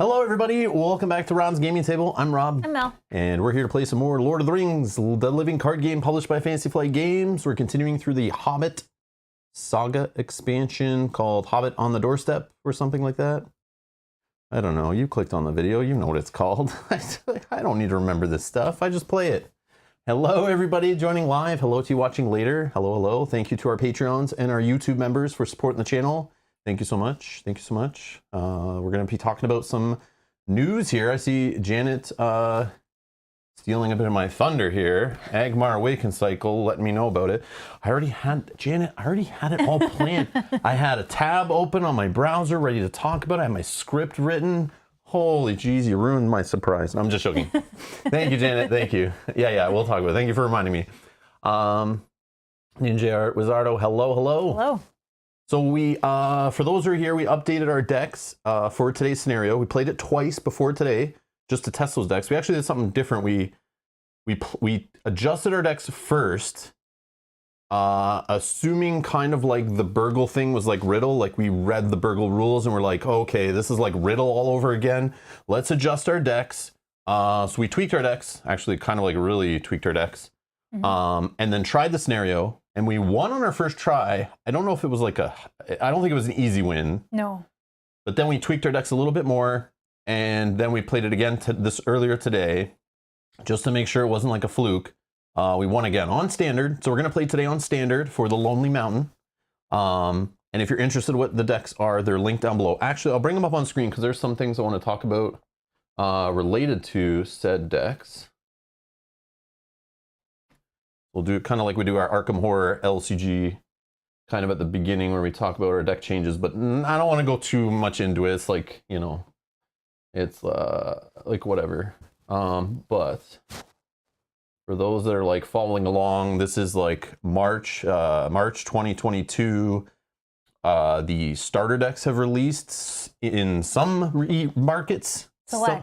Hello everybody, welcome back to Rob's Gaming Table. I'm Rob. I'm Mel. And we're here to play some more Lord of the Rings, the living card game published by Fantasy Flight Games. We're continuing through the Hobbit Saga Expansion called Hobbit on the Doorstep or something like that. I don't know, you clicked on the video, you know what it's called. I don't need to remember this stuff, I just play it. Hello everybody joining live, hello to you watching later, hello. Thank you to our Patreons and our YouTube members for supporting the channel. Thank you so much. Thank you so much. We're going to be talking about some news here. I see Janet stealing a bit of my thunder here. Angmar Awakened cycle, letting me know about it. Janet, I already had it all planned. I had a tab open on my browser ready to talk about it. I had my script written. Holy jeez, you ruined my surprise. I'm just joking. Thank you, Janet. Thank you. Yeah, we'll talk about it. Thank you for reminding me. Ninja Art Wizardo, hello. Hello. So we, for those who are here, we updated our decks for today's scenario. We played it twice before today, just to test those decks. We actually did something different. We adjusted our decks first, assuming kind of like the Burgle thing was like Riddle. Like we read the Burgle rules and we're like, okay, this is like Riddle all over again. Let's adjust our decks. So we tweaked our decks, actually kind of like really tweaked our decks, and then tried the scenario. And we won on our first try. I don't know if it was like I don't think it was an easy win. No. But then we tweaked our decks a little bit more. And then we played it again earlier today, just to make sure it wasn't like a fluke. We won again on standard. So we're going to play today on standard for the Lonely Mountain. And if you're interested in what the decks are, they're linked down below. Actually, I'll bring them up on screen because there's some things I want to talk about related to said decks. We'll do it kind of like we do our Arkham Horror LCG kind of at the beginning where we talk about our deck changes, but I don't want to go too much into it. It's like, you know, it's like whatever. But for those that are like following along, this is like March 2022. The starter decks have released in some markets.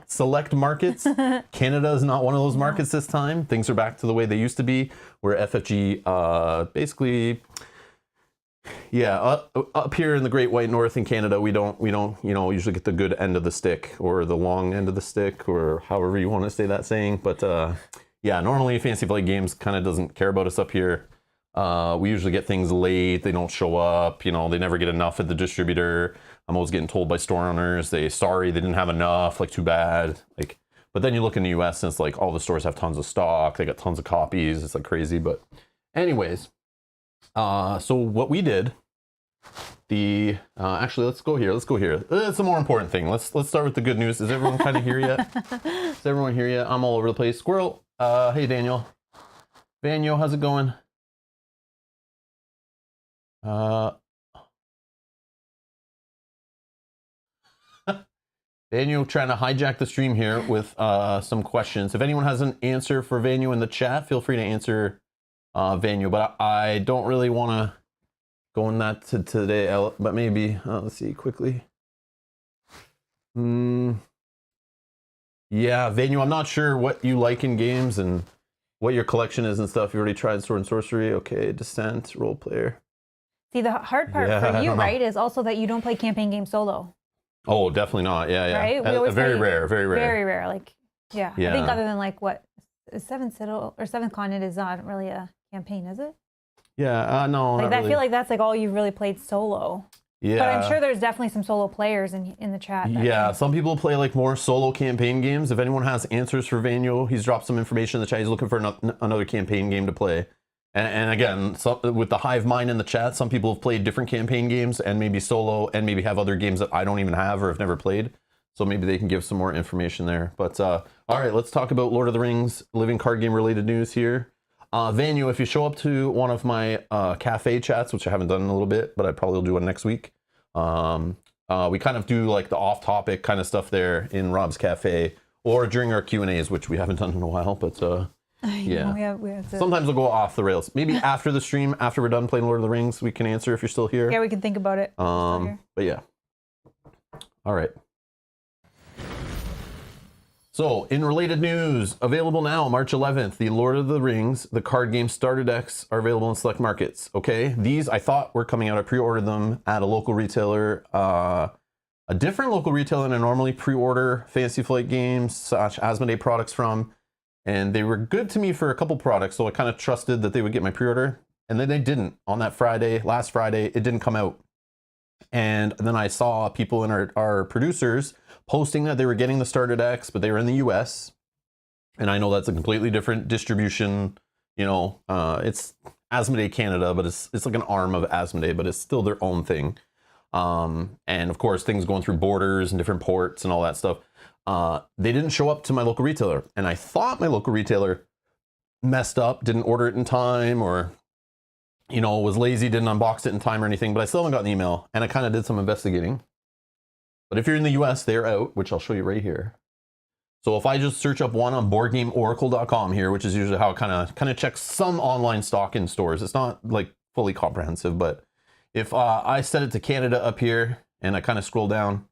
Select markets. Canada is not one of those markets this time. Things are back to the way they used to be, where FFG basically, yeah, up here in the Great White North in Canada, we don't usually get the good end of the stick or the long end of the stick or however you want to say that saying. But yeah, normally Fantasy Flight Games kind of doesn't care about us up here. We usually get things late. They don't show up. You know, they never get enough at the distributor. I'm always getting told by store owners, sorry, they didn't have enough, like too bad. Like, but then you look in the US and it's like all the stores have tons of stock. They got tons of copies. It's like crazy. But anyways, so what we did, actually, let's go here. It's a more important thing. Let's start with the good news. Is everyone kind of here yet? Is everyone here yet? I'm all over the place. Squirrel. Hey, Daniel. Vanyo, how's it going? Daniel trying to hijack the stream here with some questions. If anyone has an answer for Vanyo in the chat, feel free to answer Vanyo. But I don't really want to go in that today, but maybe. Let's see quickly. Yeah, Vanyo, I'm not sure what you like in games and what your collection is and stuff. You already tried Sword and Sorcery. Okay, Descent, Role Player. See, the hard part for you, right, is also that you don't play campaign games solo. Oh, definitely not. Yeah. Right? Very rare. Very rare. Like, yeah. I think other than like what, Seventh Citadel or Seventh Continent is not really a campaign, is it? Yeah, no. Like, I feel like that's like all you've really played solo. Yeah. But I'm sure there's definitely some solo players in the chat. Yeah, some people play like more solo campaign games. If anyone has answers for Vanyo, he's dropped some information in the chat. He's looking for another campaign game to play. And again, with the hive mind in the chat, some people have played different campaign games and maybe solo and maybe have other games that I don't even have or have never played. So maybe they can give some more information there. But all right, let's talk about Lord of the Rings living card game related news here. Vanyo, if you show up to one of my cafe chats, which I haven't done in a little bit, but I probably will do one next week. We kind of do like the off topic kind of stuff there in Rob's Cafe or during our Q&As, which we haven't done in a while, but yeah. We have to... Sometimes we'll go off the rails. Maybe after the stream, after we're done playing Lord of the Rings, we can answer if you're still here. Yeah, we can think about it. But yeah. All right. So, in related news, available now, March 11th, the Lord of the Rings, the card game starter decks are available in select markets, okay? These I thought were coming out. I pre-ordered them at a local retailer a different local retailer than I normally pre-order Fantasy Flight games / Asmodee products from. And they were good to me for a couple products, so I kind of trusted that they would get my pre-order. And then they didn't on that Friday, last Friday, it didn't come out. And then I saw people in our producers posting that they were getting the starter decks, but they were in the US. And I know that's a completely different distribution. You know, it's Asmodee Canada, but it's like an arm of Asmodee, but it's still their own thing. And of course, things going through borders and different ports and all that stuff. They didn't show up to my local retailer. And I thought my local retailer messed up, didn't order it in time, or, you know, was lazy, didn't unbox it in time or anything, but I still haven't got an email, and I kind of did some investigating. But if you're in the US, they're out, which I'll show you right here. So if I just search up one on boardgameoracle.com here, which is usually how it kind of checks some online stock in stores. It's not like fully comprehensive, but if I set it to Canada up here and I kind of scroll down,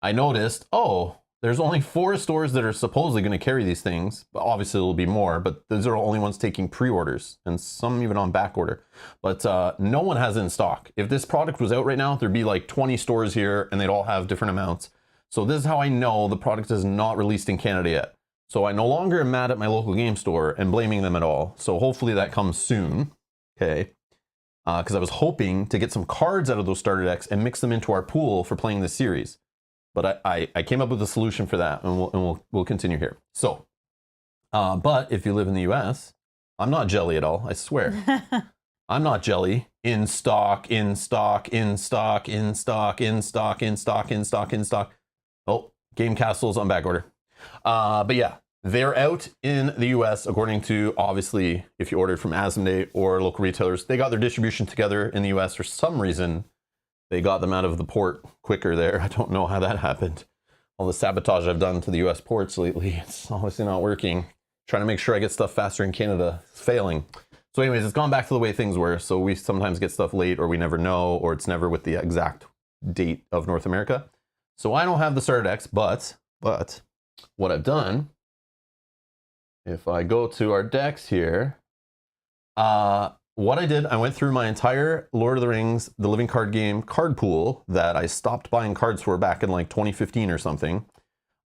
I noticed, oh, there's only 4 stores that are supposedly going to carry these things. But obviously there'll be more, but those are the only ones taking pre-orders, and some even on back order. But no one has it in stock. If this product was out right now, there'd be like 20 stores here and they'd all have different amounts. So this is how I know the product is not released in Canada yet. So I no longer am mad at my local game store and blaming them at all. So hopefully that comes soon, okay? Because I was hoping to get some cards out of those starter decks and mix them into our pool for playing this series. But I came up with a solution for that, and we'll continue here. So, but if you live in the US, I'm not jelly at all, I swear. I'm not jelly. In stock, in stock, in stock, in stock, in stock, in stock, in stock, in stock. Oh, Game Castle's on back order. But yeah, they're out in the US, according to, obviously, if you ordered from Asmodee or local retailers, they got their distribution together in the US for some reason. They got them out of the port quicker there. I don't know how that happened. All the sabotage I've done to the US ports lately, it's obviously not working. Trying to make sure I get stuff faster in Canada, it's failing. So anyways, it's gone back to the way things were. So we sometimes get stuff late, or we never know, or it's never with the exact date of North America. So I don't have the starter decks, but what I've done, if I go to our decks here, what I did, I went through my entire Lord of the Rings, the Living Card Game card pool that I stopped buying cards for back in like 2015 or something.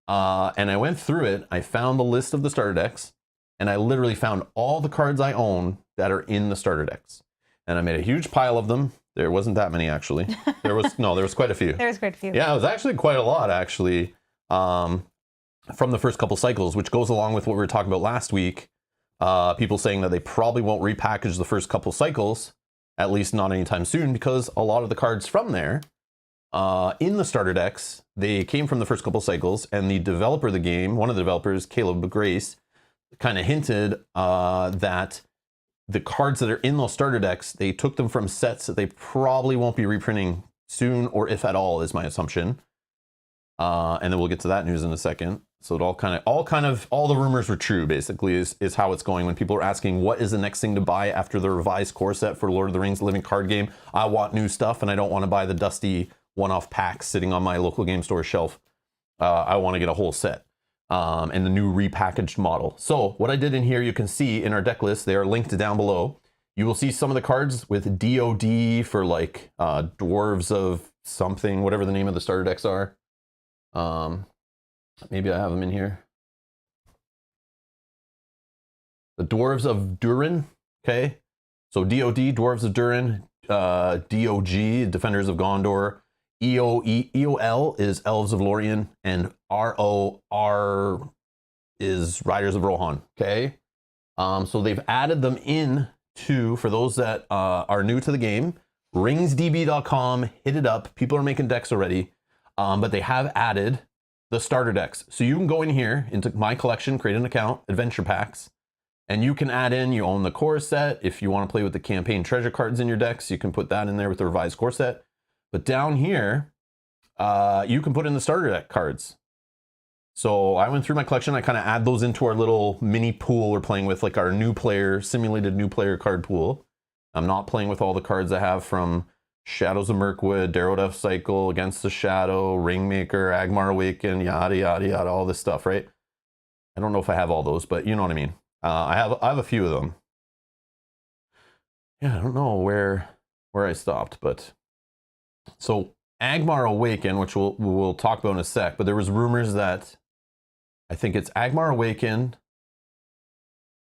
And I went through it. I found the list of the starter decks, and I literally found all the cards I own that are in the starter decks. And I made a huge pile of them. There wasn't that many, actually. There was quite a few. There was quite a few. Yeah, it was actually quite a lot, actually, from the first couple cycles, which goes along with what we were talking about last week. People saying that they probably won't repackage the first couple cycles, at least not anytime soon, because a lot of the cards from there in the starter decks, they came from the first couple cycles, and the developer of the game, one of the developers, Caleb Grace, kind of hinted that the cards that are in those starter decks, they took them from sets that they probably won't be reprinting soon, or if at all, is my assumption. And then we'll get to that news in a second. So it all the rumors were true, basically, is how it's going. When people are asking, what is the next thing to buy after the revised core set for Lord of the Rings Living Card Game? I want new stuff, and I don't want to buy the dusty one-off packs sitting on my local game store shelf. I want to get a whole set. And the new repackaged model. So what I did in here, you can see in our deck list, they are linked down below. You will see some of the cards with DOD for like Dwarves of something, whatever the name of the starter decks are. Maybe I have them in here. The Dwarves of Durin, okay? So DOD, Dwarves of Durin, DOG, Defenders of Gondor, EOL is Elves of Lorien, and ROR is Riders of Rohan, okay? So they've added them in to, for those that are new to the game, ringsdb.com, hit it up. People are making decks already, but they have added the starter decks. So you can go in here into my collection, create an account, adventure packs, and you can add in, you own the core set. If you want to play with the campaign treasure cards in your decks, you can put that in there with the revised core set. But down here, you can put in the starter deck cards. So I went through my collection. I kind of add those into our little mini pool we're playing with, like our new player, simulated new player card pool. I'm not playing with all the cards I have from Shadows of Mirkwood, Darrow Cycle, Against the Shadow, Ringmaker, Angmar Awakened, yada, yada, yada, all this stuff, right? I don't know if I have all those, but you know what I mean. I have a few of them. Yeah, I don't know where I stopped, but so Angmar Awakened, which we'll talk about in a sec, but there was rumors that I think it's Angmar Awakened,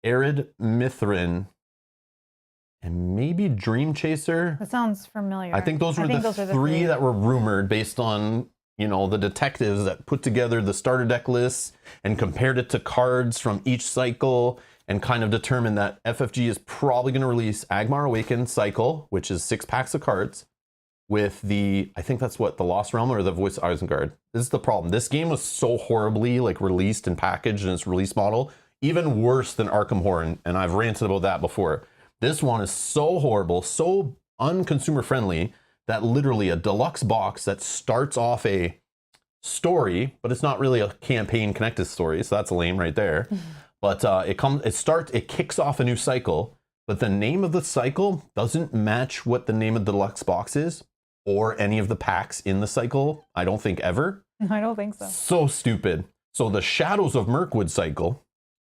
Arid Mithrin, and maybe Dream Chaser. That sounds familiar. I think those were the three that were rumored based on, you know, the detectives that put together the starter deck lists and compared it to cards from each cycle and kind of determined that FFG is probably going to release Angmar Awakened cycle, which is 6 packs of cards, with the, I think that's what, the Lost Realm or the Voice of Isengard. This is the problem. This game was so horribly like released and packaged in its release model, even worse than Arkham Horror, and I've ranted about that before. This one is so horrible, so unconsumer friendly, that literally a deluxe box that starts off a story, but it's not really a campaign connected story, so that's lame right there. But it kicks off a new cycle, but the name of the cycle doesn't match what the name of the deluxe box is, or any of the packs in the cycle, I don't think ever. I don't think so. So stupid. So the Shadows of Mirkwood cycle,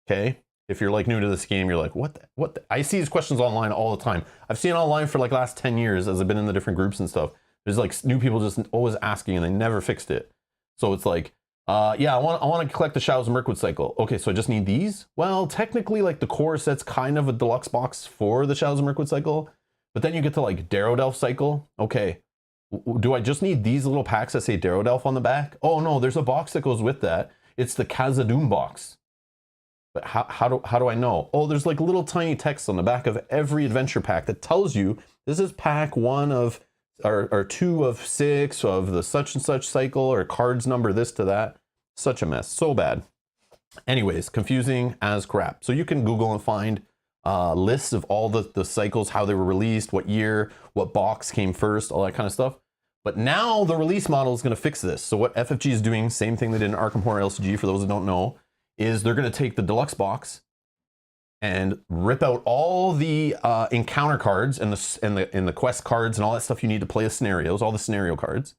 okay? If you're like new to this game, you're like, what the? I see these questions online all the time. I've seen it online for like the last 10 years as I've been in the different groups and stuff. There's like new people just always asking and they never fixed it. So it's like, yeah, I want to collect the Shadows of Mirkwood cycle. Okay, so I just need these? Well, technically like the core set's kind of a deluxe box for the Shadows of Mirkwood cycle, but then you get to like Darrow cycle. Okay, do I just need these little packs that say Darrow on the back? Oh no, there's a box that goes with that. It's the Khazad-dûm box. But how do I know? Oh, there's like little tiny text on the back of every adventure pack that tells you this is pack 1 of, or 2 of 6 of the such and such cycle, or cards number this to that. Such a mess, so bad. Anyways, confusing as crap. So you can Google and find lists of all the cycles, how they were released, what year, what box came first, all that kind of stuff. But now the release model is going to fix this. So what FFG is doing, same thing they did in Arkham Horror LCG, for those that don't know, is they're going to take the deluxe box and rip out all the encounter cards and the quest cards and all that stuff you need to play the scenarios, all the scenario cards,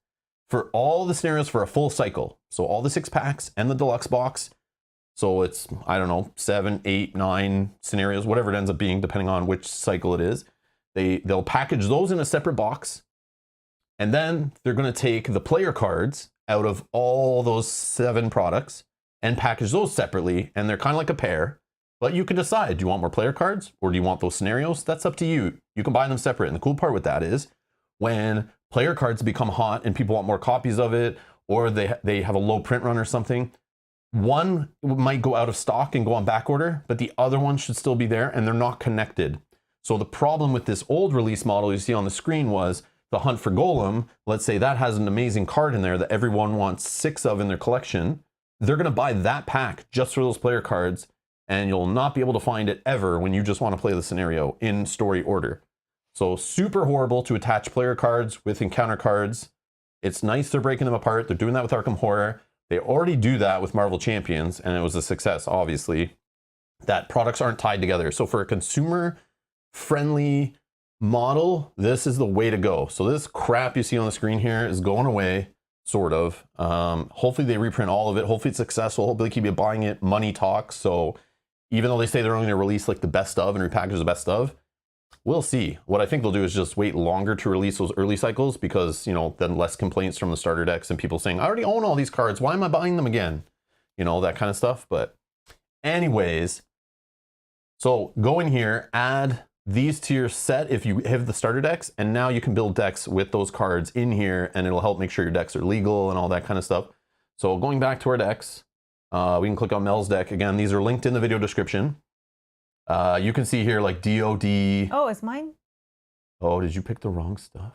for all the scenarios for a full cycle. So all the 6 packs and the deluxe box. So it's, I don't know, 7, 8, 9 scenarios, whatever it ends up being, depending on which cycle it is. They'll package those in a separate box. And then they're going to take the player cards out of all those 7 products and package those separately, and they're kind of like a pair, but you can decide, do you want more player cards or do you want those scenarios? That's up to you. You can buy them separate. And the cool part with that is when player cards become hot and people want more copies of it, or they have a low print run or something, one might go out of stock and go on back order, but the other one should still be there and they're not connected. So the problem with this old release model you see on the screen was the Hunt for Golem. Let's say that has an amazing card in there that everyone wants 6 of in their collection. They're going to buy that pack just for those player cards, and you'll not be able to find it ever when you just want to play the scenario in story order. So super horrible to attach player cards with encounter cards. It's nice they're breaking them apart. They're doing that with Arkham Horror. They already do that with Marvel Champions, and it was a success, obviously, that products aren't tied together. So for a consumer-friendly model, this is the way to go. So this crap you see on the screen here is going away. Sort of. Hopefully they reprint all of it. Hopefully it's successful. Hopefully they keep you buying it. Money talks. So even though they say they're only going to release like the best of and repackage the best of, we'll see. What I think they'll do is just wait longer to release those early cycles, because, you know, then less complaints from the starter decks and people saying, I already own all these cards. Why am I buying them again? You know, that kind of stuff. But anyways, so go in here, add these to your set if you have the starter decks, and now you can build decks with those cards in here, and it'll help make sure your decks are legal and all that kind of stuff. So going back to our decks, we can click on Mel's deck. Again, these are linked in the video description. You can see here like DOD. Oh, it's mine? Oh, did you pick the wrong stuff?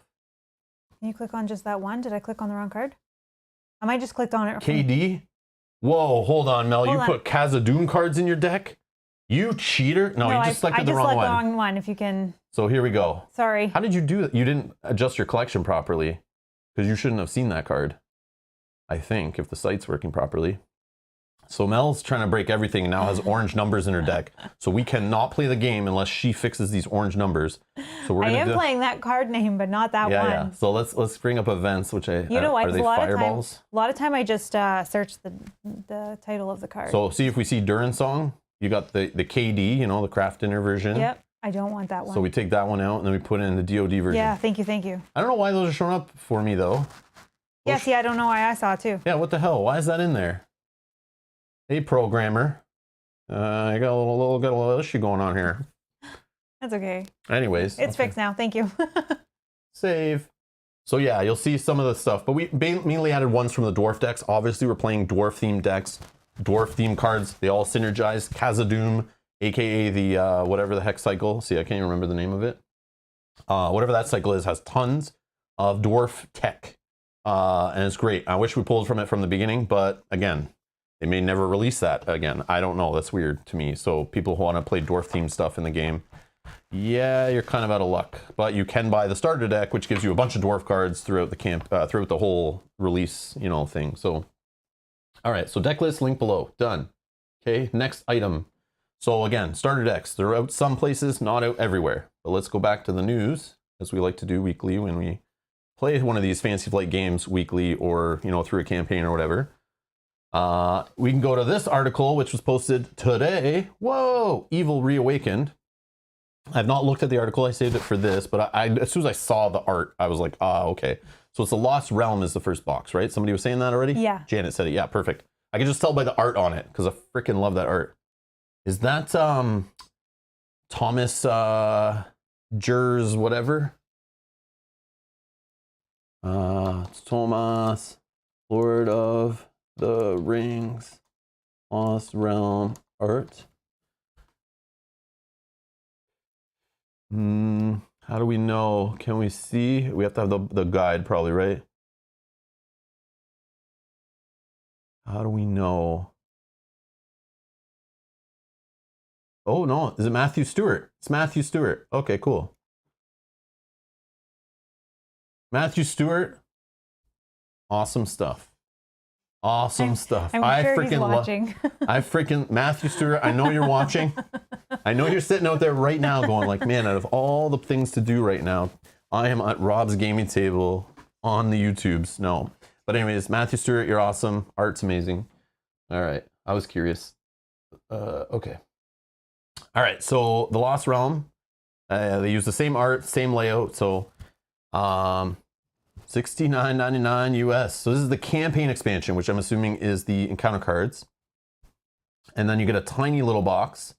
Can you click on just that one? Did I click on the wrong card? I might just clicked on it. KD? Whoa, hold on, Mel. You put Khazad-dûm cards in your deck? You cheater. No, you just selected the wrong one. I just selected the wrong one, if you can. So here we go. Sorry. How did you do that? You didn't adjust your collection properly, because you shouldn't have seen that card, I think, if the site's working properly. So Mel's trying to break everything and now has orange numbers in her deck. So we cannot play the game unless she fixes these orange numbers. So we're gonna playing that card name, but not that one. Yeah. So let's bring up events, which are they fireballs? A lot of time I just search the title of the card. So see if we see Durin Song. You got the KD, you know, the craft dinner version. Yep. I don't want that one. So we take that one out and then we put in the DOD version. Yeah, thank you, thank you. I don't know why those are showing up for me though. Yeah, see, I don't know why I saw it too. Yeah, what the hell? Why is that in there? Hey, programmer. I got a little issue going on here. That's okay. Anyways. It's fixed now. Thank you. Save. So yeah, you'll see some of the stuff, but we mainly added ones from the dwarf decks. Obviously, we're playing dwarf themed decks, dwarf themed cards. They all synergize. Khazad-dûm, aka the whatever the heck cycle. See, I can't even remember the name of it. Whatever that cycle is, has tons of dwarf tech, and it's great. I wish we pulled from it from the beginning, but again, they may never release that again. I don't know. That's weird to me. So people who want to play dwarf themed stuff in the game, yeah, you're kind of out of luck. But you can buy the starter deck, which gives you a bunch of dwarf cards throughout the throughout the whole release, thing. So, all right. So deck list link below. Done. Okay. Next item. So again, starter decks. They're out some places, not out everywhere. But let's go back to the news, as we like to do weekly when we play one of these Fantasy Flight games weekly, or through a campaign or whatever. We can go to this article, which was posted today. Whoa! Evil Reawakened. I've not looked at the article. I saved it for this, but as soon as I saw the art, I was like, okay. So it's the Lost Realm is the first box, right? Somebody was saying that already? Yeah. Janet said it. Yeah, perfect. I can just tell by the art on it, because I freaking love that art. Is that Thomas Jers whatever? It's Thomas, Lord of the Rings, Lost Realm art. How do we know? Can we see? We have to have the guide probably, right? How do we know? Oh no, is it Matthew Stewart? It's Matthew Stewart. Okay, cool. Matthew Stewart. Awesome stuff. Awesome stuff. I'm sure he's watching. I freaking Matthew Stewart, I know you're watching. I know you're sitting out there right now going like, man, out of all the things to do right now, I am at Rob's gaming table on the YouTubes. No. But anyways, Matthew Stewart, you're awesome. Art's amazing. All right. I was curious. Okay. All right. So the Lost Realm, they use the same art, same layout. So $69.99 US. So this is the campaign expansion, which I'm assuming is the encounter cards. And then you get a tiny little box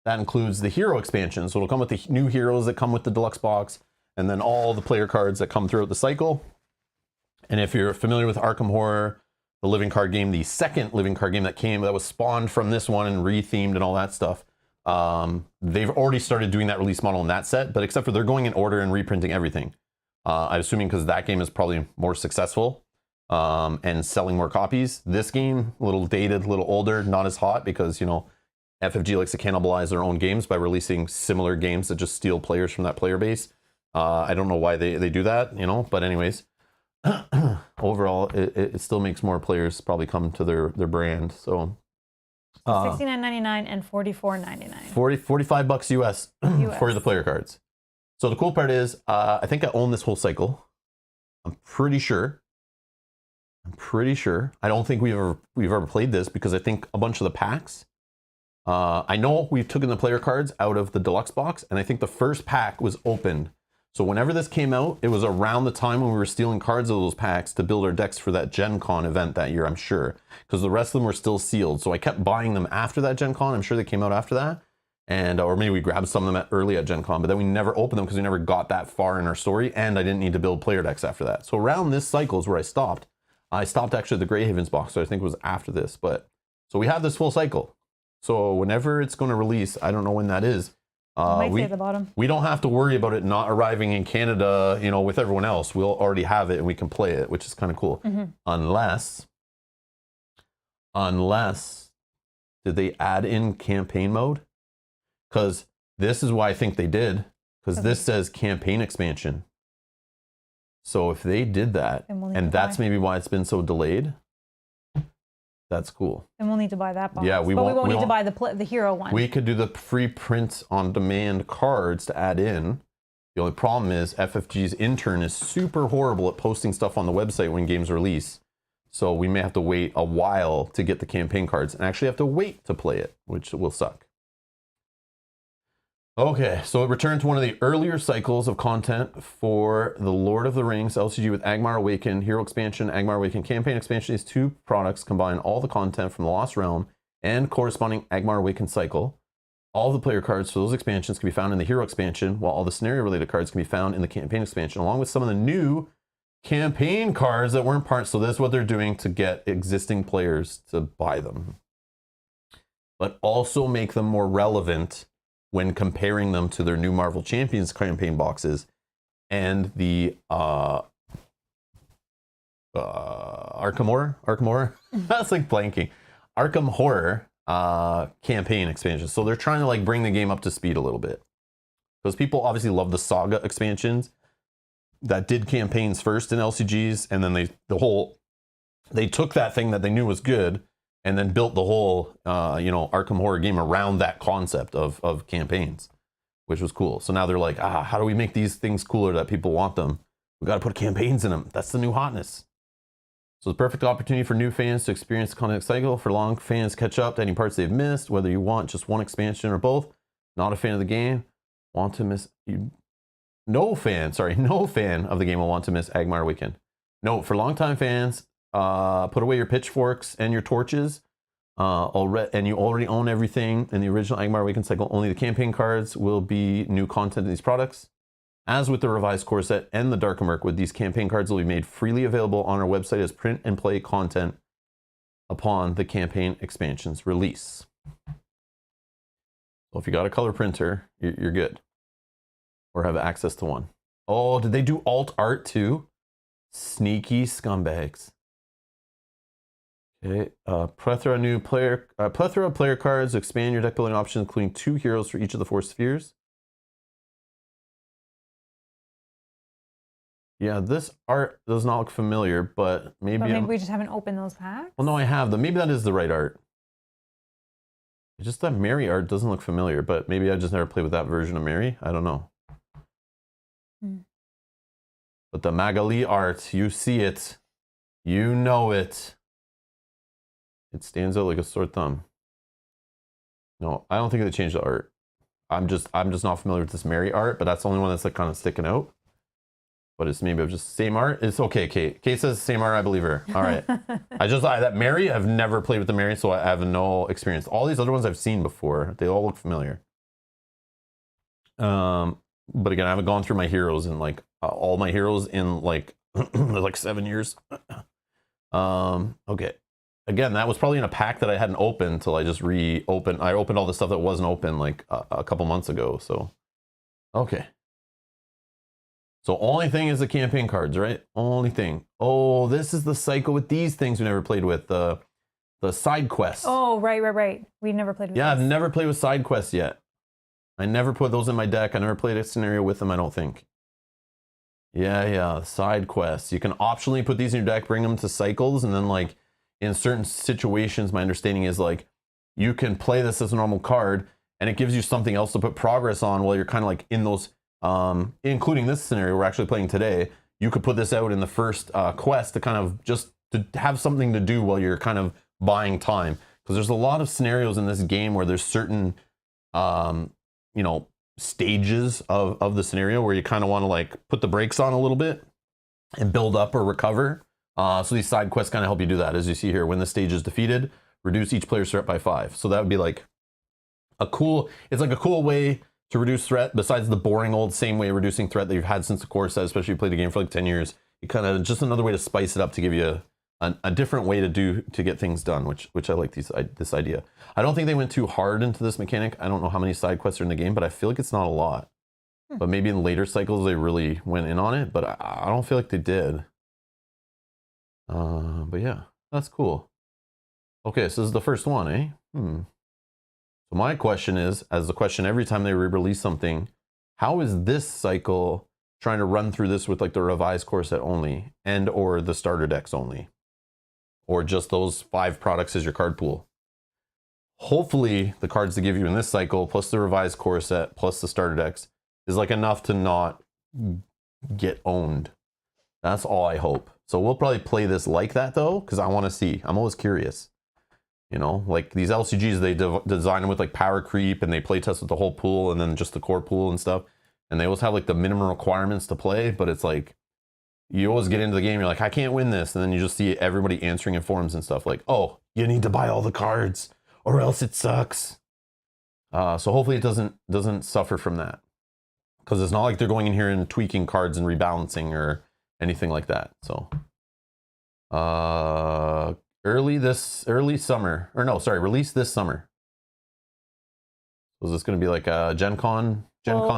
that includes the hero expansion. So it'll come with the new heroes that come with the deluxe box, and then all the player cards that come throughout the cycle. And if you're familiar with Arkham Horror, the living card game, the second living card game that was spawned from this one and rethemed and all that stuff, they've already started doing that release model in that set, but except for they're going in order and reprinting everything. I'm assuming because that game is probably more successful and selling more copies. This game, a little dated, a little older, not as hot because, FFG likes to cannibalize their own games by releasing similar games that just steal players from that player base. I don't know why they do that, but anyways, overall, it still makes more players probably come to their brand. So $69.99 and $44.99. 45 bucks US for the player cards. So the cool part is, I think I own this whole cycle. I'm pretty sure. I don't think we've ever played this because I think a bunch of the packs. I know we've taken the player cards out of the deluxe box, and I think the first pack was opened. So whenever this came out, it was around the time when we were stealing cards of those packs to build our decks for that Gen Con event that year, I'm sure. Because the rest of them were still sealed. So I kept buying them after that Gen Con. I'm sure they came out after that. And or maybe we grabbed some of them early at Gen Con, but then we never opened them because we never got that far in our story, and I didn't need to build player decks after that. So around this cycle is where I stopped. I stopped actually at the Grey Havens box, so I think it was after this. But so we have this full cycle. So whenever it's going to release, I don't know when that is. Might say at the bottom. We don't have to worry about it not arriving in Canada, with everyone else. We'll already have it and we can play it, which is kind of cool. Mm-hmm. Unless did they add in campaign mode? Because this is why I think they did. Because this says campaign expansion. So if they did that, and that's maybe why it's been so delayed, that's cool. And we'll need to buy that box. Yeah, we won't need to buy the hero one. We could do the free print on demand cards to add in. The only problem is FFG's intern is super horrible at posting stuff on the website when games release. So we may have to wait a while to get the campaign cards and actually have to wait to play it, which will suck. Okay, so it returned to one of the earlier cycles of content for the Lord of the Rings LCG with Angmar Awakened, Hero Expansion, Angmar Awakened Campaign Expansion. These two products combine all the content from the Lost Realm and corresponding Angmar Awakened cycle. All the player cards for those expansions can be found in the Hero Expansion, while all the scenario-related cards can be found in the Campaign Expansion, along with some of the new campaign cards that weren't part. So this is what they're doing to get existing players to buy them, but also make them more relevant when comparing them to their new Marvel Champions campaign boxes and the Arkham Horror. That's like blanking. Arkham Horror campaign expansion. So they're trying to like bring the game up to speed a little bit, because people obviously love the Saga expansions that did campaigns first in LCGs, and then they took that thing that they knew was good and then built the whole, Arkham Horror game around that concept of campaigns, which was cool. So now they're like, how do we make these things cooler that people want them? We got to put campaigns in them. That's the new hotness. So the perfect opportunity for new fans to experience the content cycle. For long fans, catch up to any parts they've missed, whether you want just one expansion or both. Not a fan of the game, want to miss you. No fan of the game will want to miss Angmar Awakened. No, for longtime fans, put away your pitchforks and your torches, and you already own everything in the original Angmar Awakened cycle. Only the campaign cards will be new content in these products. As with the revised core set and the Dark Murk, these campaign cards will be made freely available on our website as print and play content upon the campaign expansion's release. So if you got a color printer, you're good, or have access to one. Oh, did they do alt art too? Sneaky scumbags. Okay, plethora of player cards. Expand your deck building options, including 2 heroes for each of the 4 spheres. Yeah, this art does not look familiar, but maybe we just haven't opened those packs. Well, no, I have them. Maybe that is the right art. It's just that Mary art doesn't look familiar, but maybe I just never played with that version of Mary. I don't know. But the Magali art, you see it. You know it. It stands out like a sore thumb. No, I don't think they changed the art. I'm just not familiar with this Mary art, but that's the only one that's like kind of sticking out. But it's maybe just same art. It's okay, Kate. Kate says same art, I believe her. All right. That Mary, I've never played with the Mary, so I have no experience. All these other ones I've seen before. They all look familiar. But again, I haven't gone through my heroes in like all my heroes in like like 7 years. Okay. Again, that was probably in a pack that I hadn't opened until I just reopened. I opened all the stuff that wasn't open like a couple months ago. So, okay. So only thing is the campaign cards, right? Only thing. Oh, this is the cycle with these things we never played with. The side quests. Oh, right. We never played with Yeah, this. I've never played with side quests yet. I never put those in my deck. I never played a scenario with them, I don't think. Yeah, side quests. You can optionally put these in your deck, bring them to cycles, and then like in certain situations, my understanding is like you can play this as a normal card, and it gives you something else to put progress on while you're kind of like in those, including this scenario we're actually playing today. You could put this out in the first quest to kind of just to have something to do while you're kind of buying time. Because there's a lot of scenarios in this game where there's certain, stages of the scenario where you kind of want to like put the brakes on a little bit and build up or recover. So these side quests kind of help you do that. As you see here, when the stage is defeated, reduce each player's threat by 5. So that would be like a cool way to reduce threat besides the boring old same way of reducing threat that you've had since the core set, especially if you played the game for like 10 years. You kind of just another way to spice it up to give you a different way to get things done, which I like this idea. I don't think they went too hard into this mechanic. I don't know how many side quests are in the game, but I feel like it's not a lot. But maybe in later cycles they really went in on it, but I don't feel like they did. But yeah, that's cool. Okay, so this is the first one, eh? So my question is, as the question every time they release something, how is this cycle trying to run through this with like the revised core set only and or the starter decks only? Or just those 5 products as your card pool? Hopefully the cards they give you in this cycle, plus the revised core set, plus the starter decks, is like enough to not get owned. That's all I hope. So we'll probably play this like that though, because I want to see. I'm always curious. You know, like these LCGs, they design them with like power creep, and they play test with the whole pool and then just the core pool and stuff. And they always have like the minimum requirements to play, but it's like, you always get into the game, you're like, I can't win this. And then you just see everybody answering in forums and stuff like, oh, you need to buy all the cards or else it sucks. So hopefully it doesn't suffer from that. Because it's not like they're going in here and tweaking cards and rebalancing or anything like that. So release this summer. Was this going to be like a Gen Con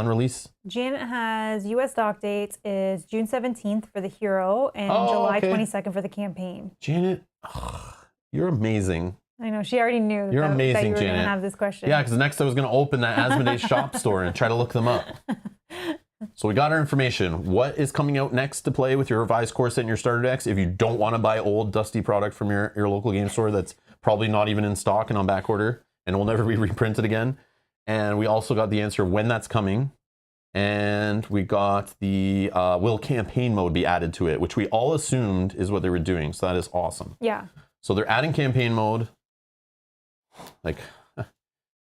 release? Janet has US dock dates is June 17th for the hero and July 22nd for the campaign. Janet, you're amazing. I know, she already knew you're amazing, that you were Janet. going to have this question. Yeah, because next I was going to open that Asmodee's shop store and try to look them up. So we got our information. What is coming out next to play with your revised core set and your starter decks if you don't want to buy old dusty product from your local game store that's probably not even in stock and on back order and will never be reprinted again? And we also got the answer when that's coming. And we got the will campaign mode be added to it, which we all assumed is what they were doing. So that is awesome. Yeah. So they're adding campaign mode. Like,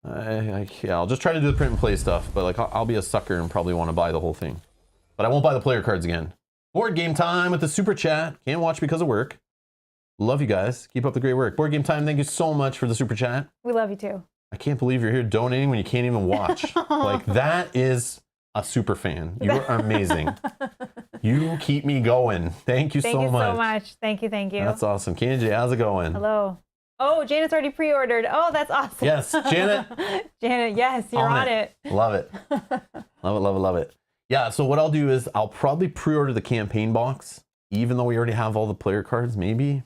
I'll just try to do the print and play stuff, but like I'll be a sucker and probably want to buy the whole thing. But I won't buy the player cards again. Board Game Time with the super chat. Can't watch because of work. Love you guys. Keep up the great work. Board Game Time, thank you so much for the super chat. We love you too. I can't believe you're here donating when you can't even watch. Like, that is a super fan. You are amazing. You keep me going. Thank you so much. Thank you so much. Thank you. That's awesome. KJ, how's it going? Hello. Oh, Janet's already pre-ordered. Oh, that's awesome. Yes, Janet. Janet, yes, you're on it. Love it. Love it. Yeah, so what I'll do is I'll probably pre-order the campaign box, even though we already have all the player cards, maybe.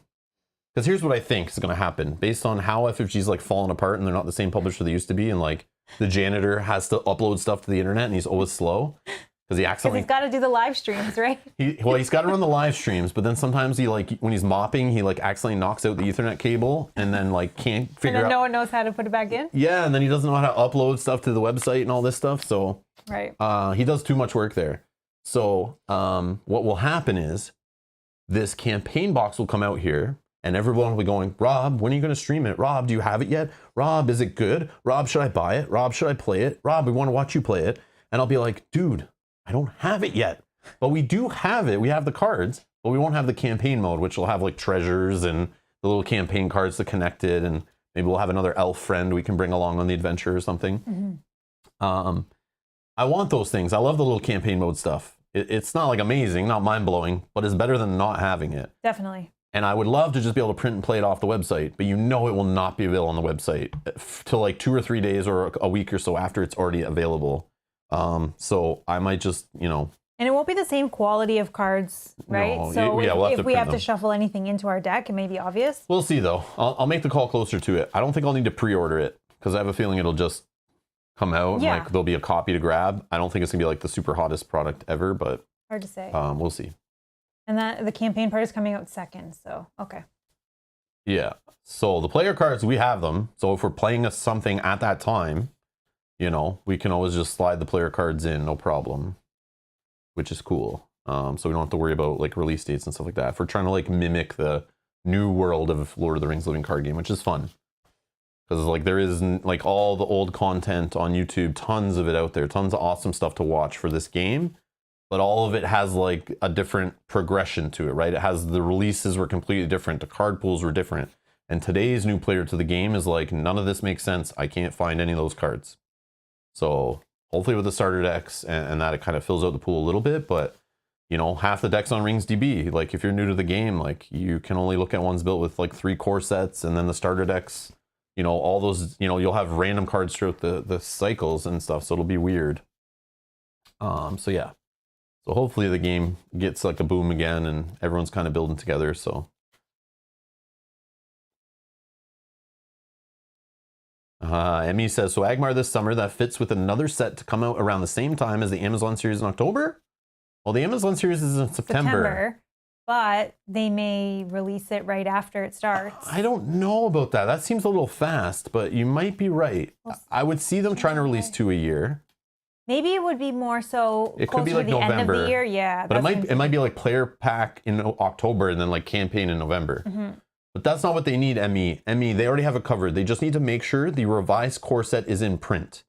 Because here's what I think is going to happen. Based on how FFG's like falling apart and they're not the same publisher they used to be, and like the janitor has to upload stuff to the internet and he's always slow. Because he's got to do the live streams, right? He's got to run the live streams, but then sometimes he when he's mopping, he like accidentally knocks out the Ethernet cable and then like can't figure out. No one knows how to put it back in. Yeah, and then he doesn't know how to upload stuff to the website and all this stuff. So right, he does too much work there. So what will happen is this campaign box will come out here, and everyone will be going, Rob, when are you going to stream it? Rob, do you have it yet? Rob, is it good? Rob, should I buy it? Rob, should I play it? Rob, we want to watch you play it. And I'll be like, dude, I don't have it yet, but we do have it. We have the cards, but we won't have the campaign mode, which will have like treasures and the little campaign cards to connect it. And maybe we'll have another elf friend we can bring along on the adventure or something. Mm-hmm. I want those things. I love the little campaign mode stuff. It's not like amazing, not mind blowing, but it's better than not having it. Definitely. And I would love to just be able to print and play it off the website, but you know it will not be available on the website till like 2 or 3 days or a week or so after it's already available. So I might just, and it won't be the same quality of cards, right? No, so if we have to shuffle anything into our deck, it may be obvious. We'll see though. I'll make the call closer to it. I don't think I'll need to pre-order it because I have a feeling it'll just come out. Yeah. Like there'll be a copy to grab. I don't think it's gonna be like the super hottest product ever, but hard to say. We'll see. And that the campaign part is coming out second, so okay. Yeah. So the player cards, we have them. So if we're playing something at that time, we can always just slide the player cards in, no problem, which is cool. So we don't have to worry about like release dates and stuff like that. If we're trying to like mimic the new world of Lord of the Rings living card game, which is fun. Because like there is like all the old content on YouTube, tons of it out there, tons of awesome stuff to watch for this game. But all of it has like a different progression to it, right? It has the releases were completely different. The card pools were different. And today's new player to the game is like, none of this makes sense. I can't find any of those cards. So hopefully with the starter decks and that, it kind of fills out the pool a little bit. But, half the decks on Rings DB, like if you're new to the game, like you can only look at ones built with like 3 core sets, and then the starter decks, all those, you'll have random cards throughout the cycles and stuff. So it'll be weird. So yeah. So hopefully the game gets like a boom again and everyone's kind of building together. So Emmy says, so Angmar this summer, that fits with another set to come out around the same time as the Amazon series in October? Well, the Amazon series is in September. But they may release it right after it starts. I don't know about that. That seems a little fast, but you might be right. I would see them trying to release 2 a year. Maybe it would be more so it could be like to the November. end of the year. Yeah. But it might be like player pack in October and then like campaign in November. Mm-hmm. But that's not what they need, ME. ME, they already have it covered. They just need to make sure the revised core set is in print.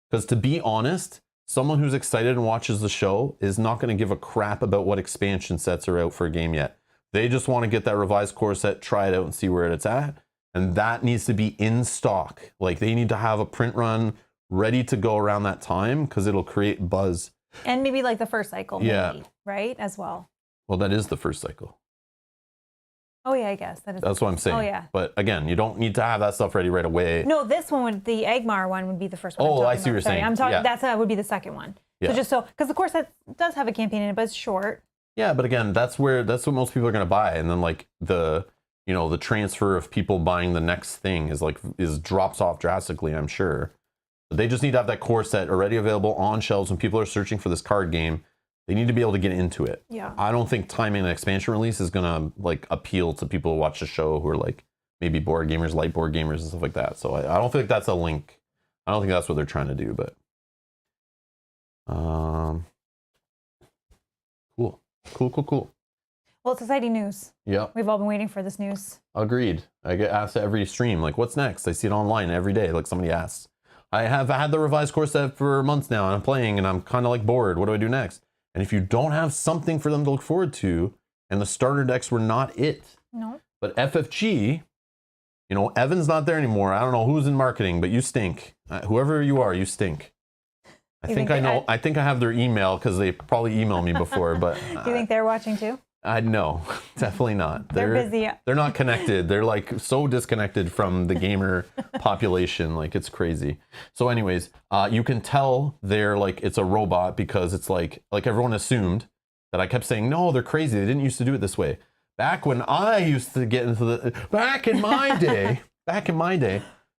Because to be honest, someone who's excited and watches the show is not going to give a crap about what expansion sets are out for a game yet. They just want to get that revised core set, try it out, and see where it's at. And that needs to be in stock. Like, they need to have a print run ready to go around that time because it'll create buzz. And maybe like the first cycle, maybe, right? As well. Well, that is the first cycle. Oh, yeah, I guess. That's what I'm saying. Oh, yeah. But again, you don't need to have that stuff ready right away. No, this one, the Angmar one would be the first one. Oh, I see what you're saying. I'm talking, yeah. That would be the second one. Yeah. So just so, because of course that does have a campaign in it, but it's short. Yeah, but again, that's what most people are going to buy. And then like the transfer of people buying the next thing is drops off drastically, I'm sure. But they just need to have that core set already available on shelves when people are searching for this card game. They need to be able to get into it. Yeah. I don't think timing an expansion release is going to like appeal to people who watch the show who are like maybe board gamers, light board gamers and stuff like that. So I don't think that's a link. I don't think that's what they're trying to do, but cool. Well, it's exciting news. Yeah. We've all been waiting for this news. Agreed. I get asked at every stream, like, what's next? I see it online every day, like somebody asks. I have had the revised core set for months now, and I'm playing, and I'm kind of like bored. What do I do next? And if you don't have something for them to look forward to, and the starter decks were not it. No. But FFG, Evan's not there anymore. I don't know who's in marketing, but you stink. Whoever you are, you stink. I think I have their email because they probably emailed me before, but do you think they're watching too? No, definitely not. They're busy. They're not connected. They're like so disconnected from the gamer population. Like, it's crazy. So anyways, you can tell they're like, it's a robot because it's like everyone assumed that I kept saying, no, they're crazy. They didn't used to do it this way. Back when I used to get into back in my day.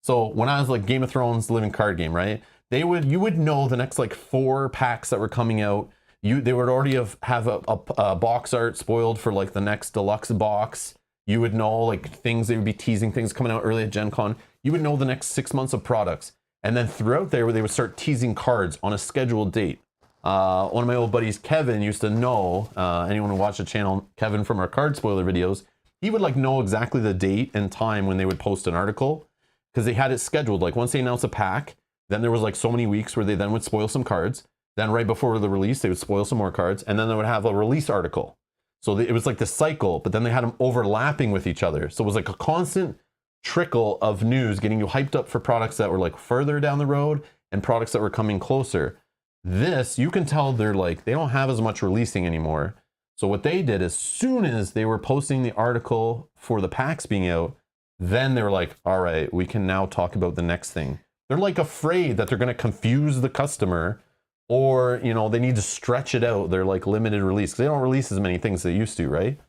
So when I was like Game of Thrones living card game, right? You would know the next like 4 packs that were coming out. They would already have a box art spoiled for like the next deluxe box. You would know like things, they would be teasing things coming out early at Gen Con. You would know the next 6 months of products. And then throughout there, they would start teasing cards on a scheduled date. One of my old buddies, Kevin, used to know, anyone who watched the channel, Kevin from our card spoiler videos, he would like know exactly the date and time when they would post an article because they had it scheduled. Like once they announced a pack, then there was like so many weeks where they then would spoil some cards. Then right before the release, they would spoil some more cards. And then they would have a release article. So it was like the cycle, but then they had them overlapping with each other. So it was like a constant trickle of news getting you hyped up for products that were like further down the road and products that were coming closer. This, you can tell they don't have as much releasing anymore. So what they did, as soon as they were posting the article for the packs being out, then they were like, all right, we can now talk about the next thing. They're like afraid that they're going to confuse the customer or, they need to stretch it out. They're like limited release because they don't release as many things as they used to, right?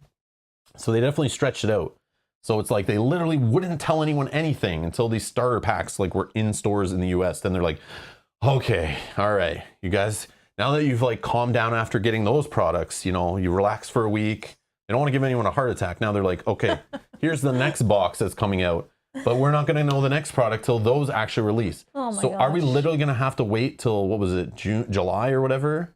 So they definitely stretched it out. So it's like they literally wouldn't tell anyone anything until these starter packs like were in stores in the US. Then they're like, okay, all right, you guys, now that you've like calmed down after getting those products, you relax for a week. They don't want to give anyone a heart attack. Now they're like, okay, here's the next box that's coming out. But we're not going to know the next product till those actually release. Oh my so are we literally going to have to wait till, what was it, July or whatever?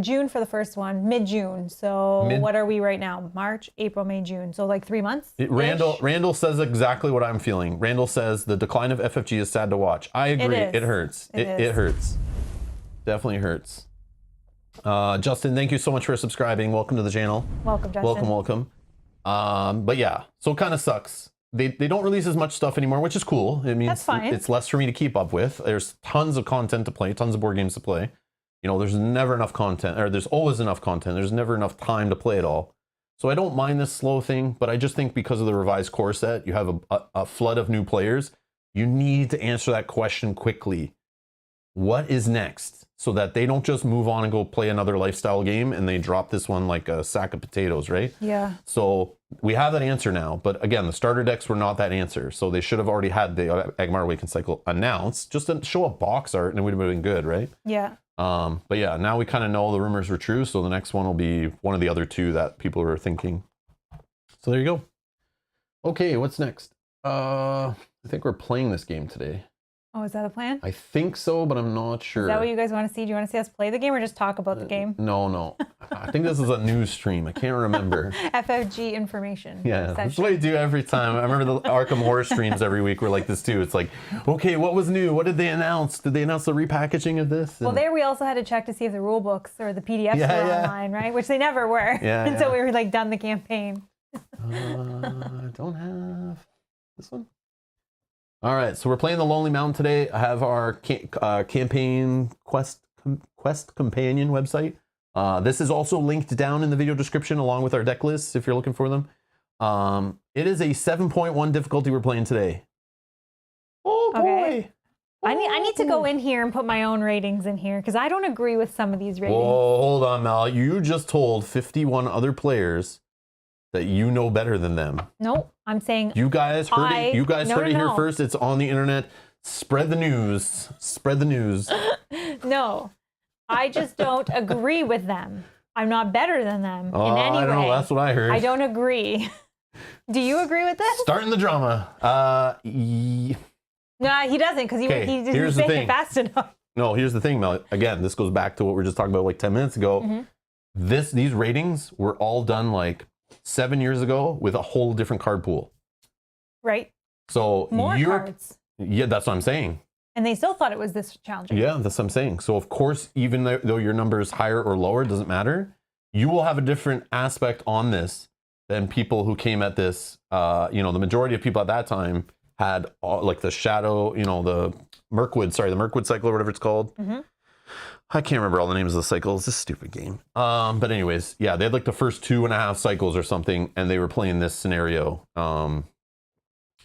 June for the first one, mid-June. So what are we right now? March, April, May, June. So like 3 months? Randall says exactly what I'm feeling. Randall says the decline of FFG is sad to watch. I agree. It hurts. It hurts. Definitely hurts. Justin, thank you so much for subscribing. Welcome to the channel. Welcome, Justin. Welcome. But yeah, so it kind of sucks. They don't release as much stuff anymore, which is cool. It means that's fine. It's less for me to keep up with. There's tons of content to play, tons of board games to play. There's never enough content, or there's always enough content. There's never enough time to play it all. So I don't mind this slow thing, but I just think because of the revised core set, you have a flood of new players. You need to answer that question quickly. What is next? So that they don't just move on and go play another lifestyle game and they drop this one like a sack of potatoes, right? Yeah. So we have that answer now. But again, the starter decks were not that answer. So they should have already had the Angmar Awakened cycle announced just to show a box art and it would have been good, right? Yeah. But yeah, now we kind of know the rumors were true. So the next one will be one of the other two that people are thinking. So there you go. Okay, what's next? I think we're playing this game today. Oh, is that a plan? I think so, but I'm not sure. Is that what you guys want to see? Do you want to see us play the game or just talk about the game? No. I think this is a news stream. I can't remember. FFG information. Yeah, that's what I do every time. I remember the Arkham Horror streams every week were like this too. It's like, okay, what was new? What did they announce? Did they announce the repackaging of this? Well, there we also had to check to see if the rule books or the PDFs were online, right? Which they never were. Yeah, until we were like done the campaign. I don't have this one. All right, so we're playing the Lonely Mountain today. I have our campaign quest companion website. This is also linked down in the video description along with our deck lists if you're looking for them. It is a 7.1 difficulty we're playing today. Oh boy. Okay. I need to go in here and put my own ratings in here because I don't agree with some of these ratings. Whoa, hold on, Mal. You just told 51 other players that you know better than them. No, I'm saying you guys heard it. You guys heard it here first. It's on the internet. Spread the news. Spread the news. No, I just don't agree with them. I'm not better than them in any way. I don't know. That's what I heard. I don't agree. Do you agree with this? Starting the drama. No, he doesn't because he didn't say it fast enough. No, here's the thing, Mel. Again, this goes back to what we were just talking about like 10 minutes ago. Mm-hmm. These ratings were all done like 7 years ago with a whole different card pool. Right. So more cards. Yeah, that's what I'm saying. And they still thought it was this challenging. Yeah, that's what I'm saying. So of course, even though your number is higher or lower, it doesn't matter. You will have a different aspect on this than people who came at this. The majority of people at that time had like the Shadow, the Mirkwood cycle or whatever it's called. Mm-hmm. I can't remember all the names of the cycles. This stupid game. But anyways, yeah, they had like the first 2.5 cycles or something, and they were playing this scenario.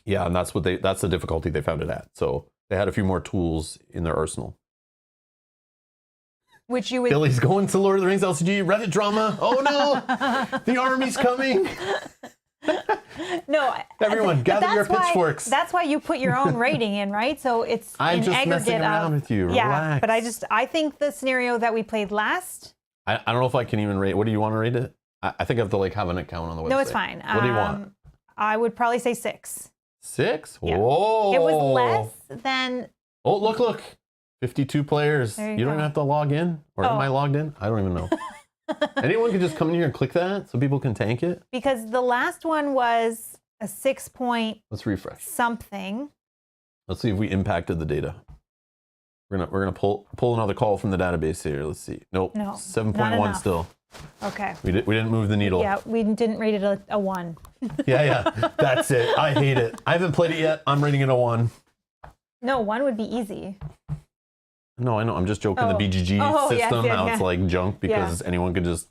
Yeah, and that's the difficulty they found it at. So they had a few more tools in their arsenal. Which you would... Billy's going to Lord of the Rings LCG Reddit drama. Oh no, the army's coming. No, everyone, gather your pitchforks. That's why you put your own rating in, right? So it's I'm just messing around with you. Yeah, Relax. but I think the scenario that we played last. I don't know if I can even rate. What do you want to rate it? I think I have to like have an account on the website. No, it's fine. What do you want? I would probably say 6. 6? Yeah. Whoa! It was less than. Oh, look! 52 players. You don't even have to log in, or am I logged in? I don't even know. Anyone can just come in here and click that so people can tank it. Because the last one was a 6 point. Let's refresh. Something. Let's see if we impacted the data. We're gonna pull another call from the database here. Let's see. Nope. No. 7.1 still. Okay. We didn't move the needle. Yeah, we didn't rate it a 1. Yeah. That's it. I hate it. I haven't played it yet. I'm rating it a 1. No, 1 would be easy. No, I know. I'm just joking. The BGG system, how it's like junk because anyone could just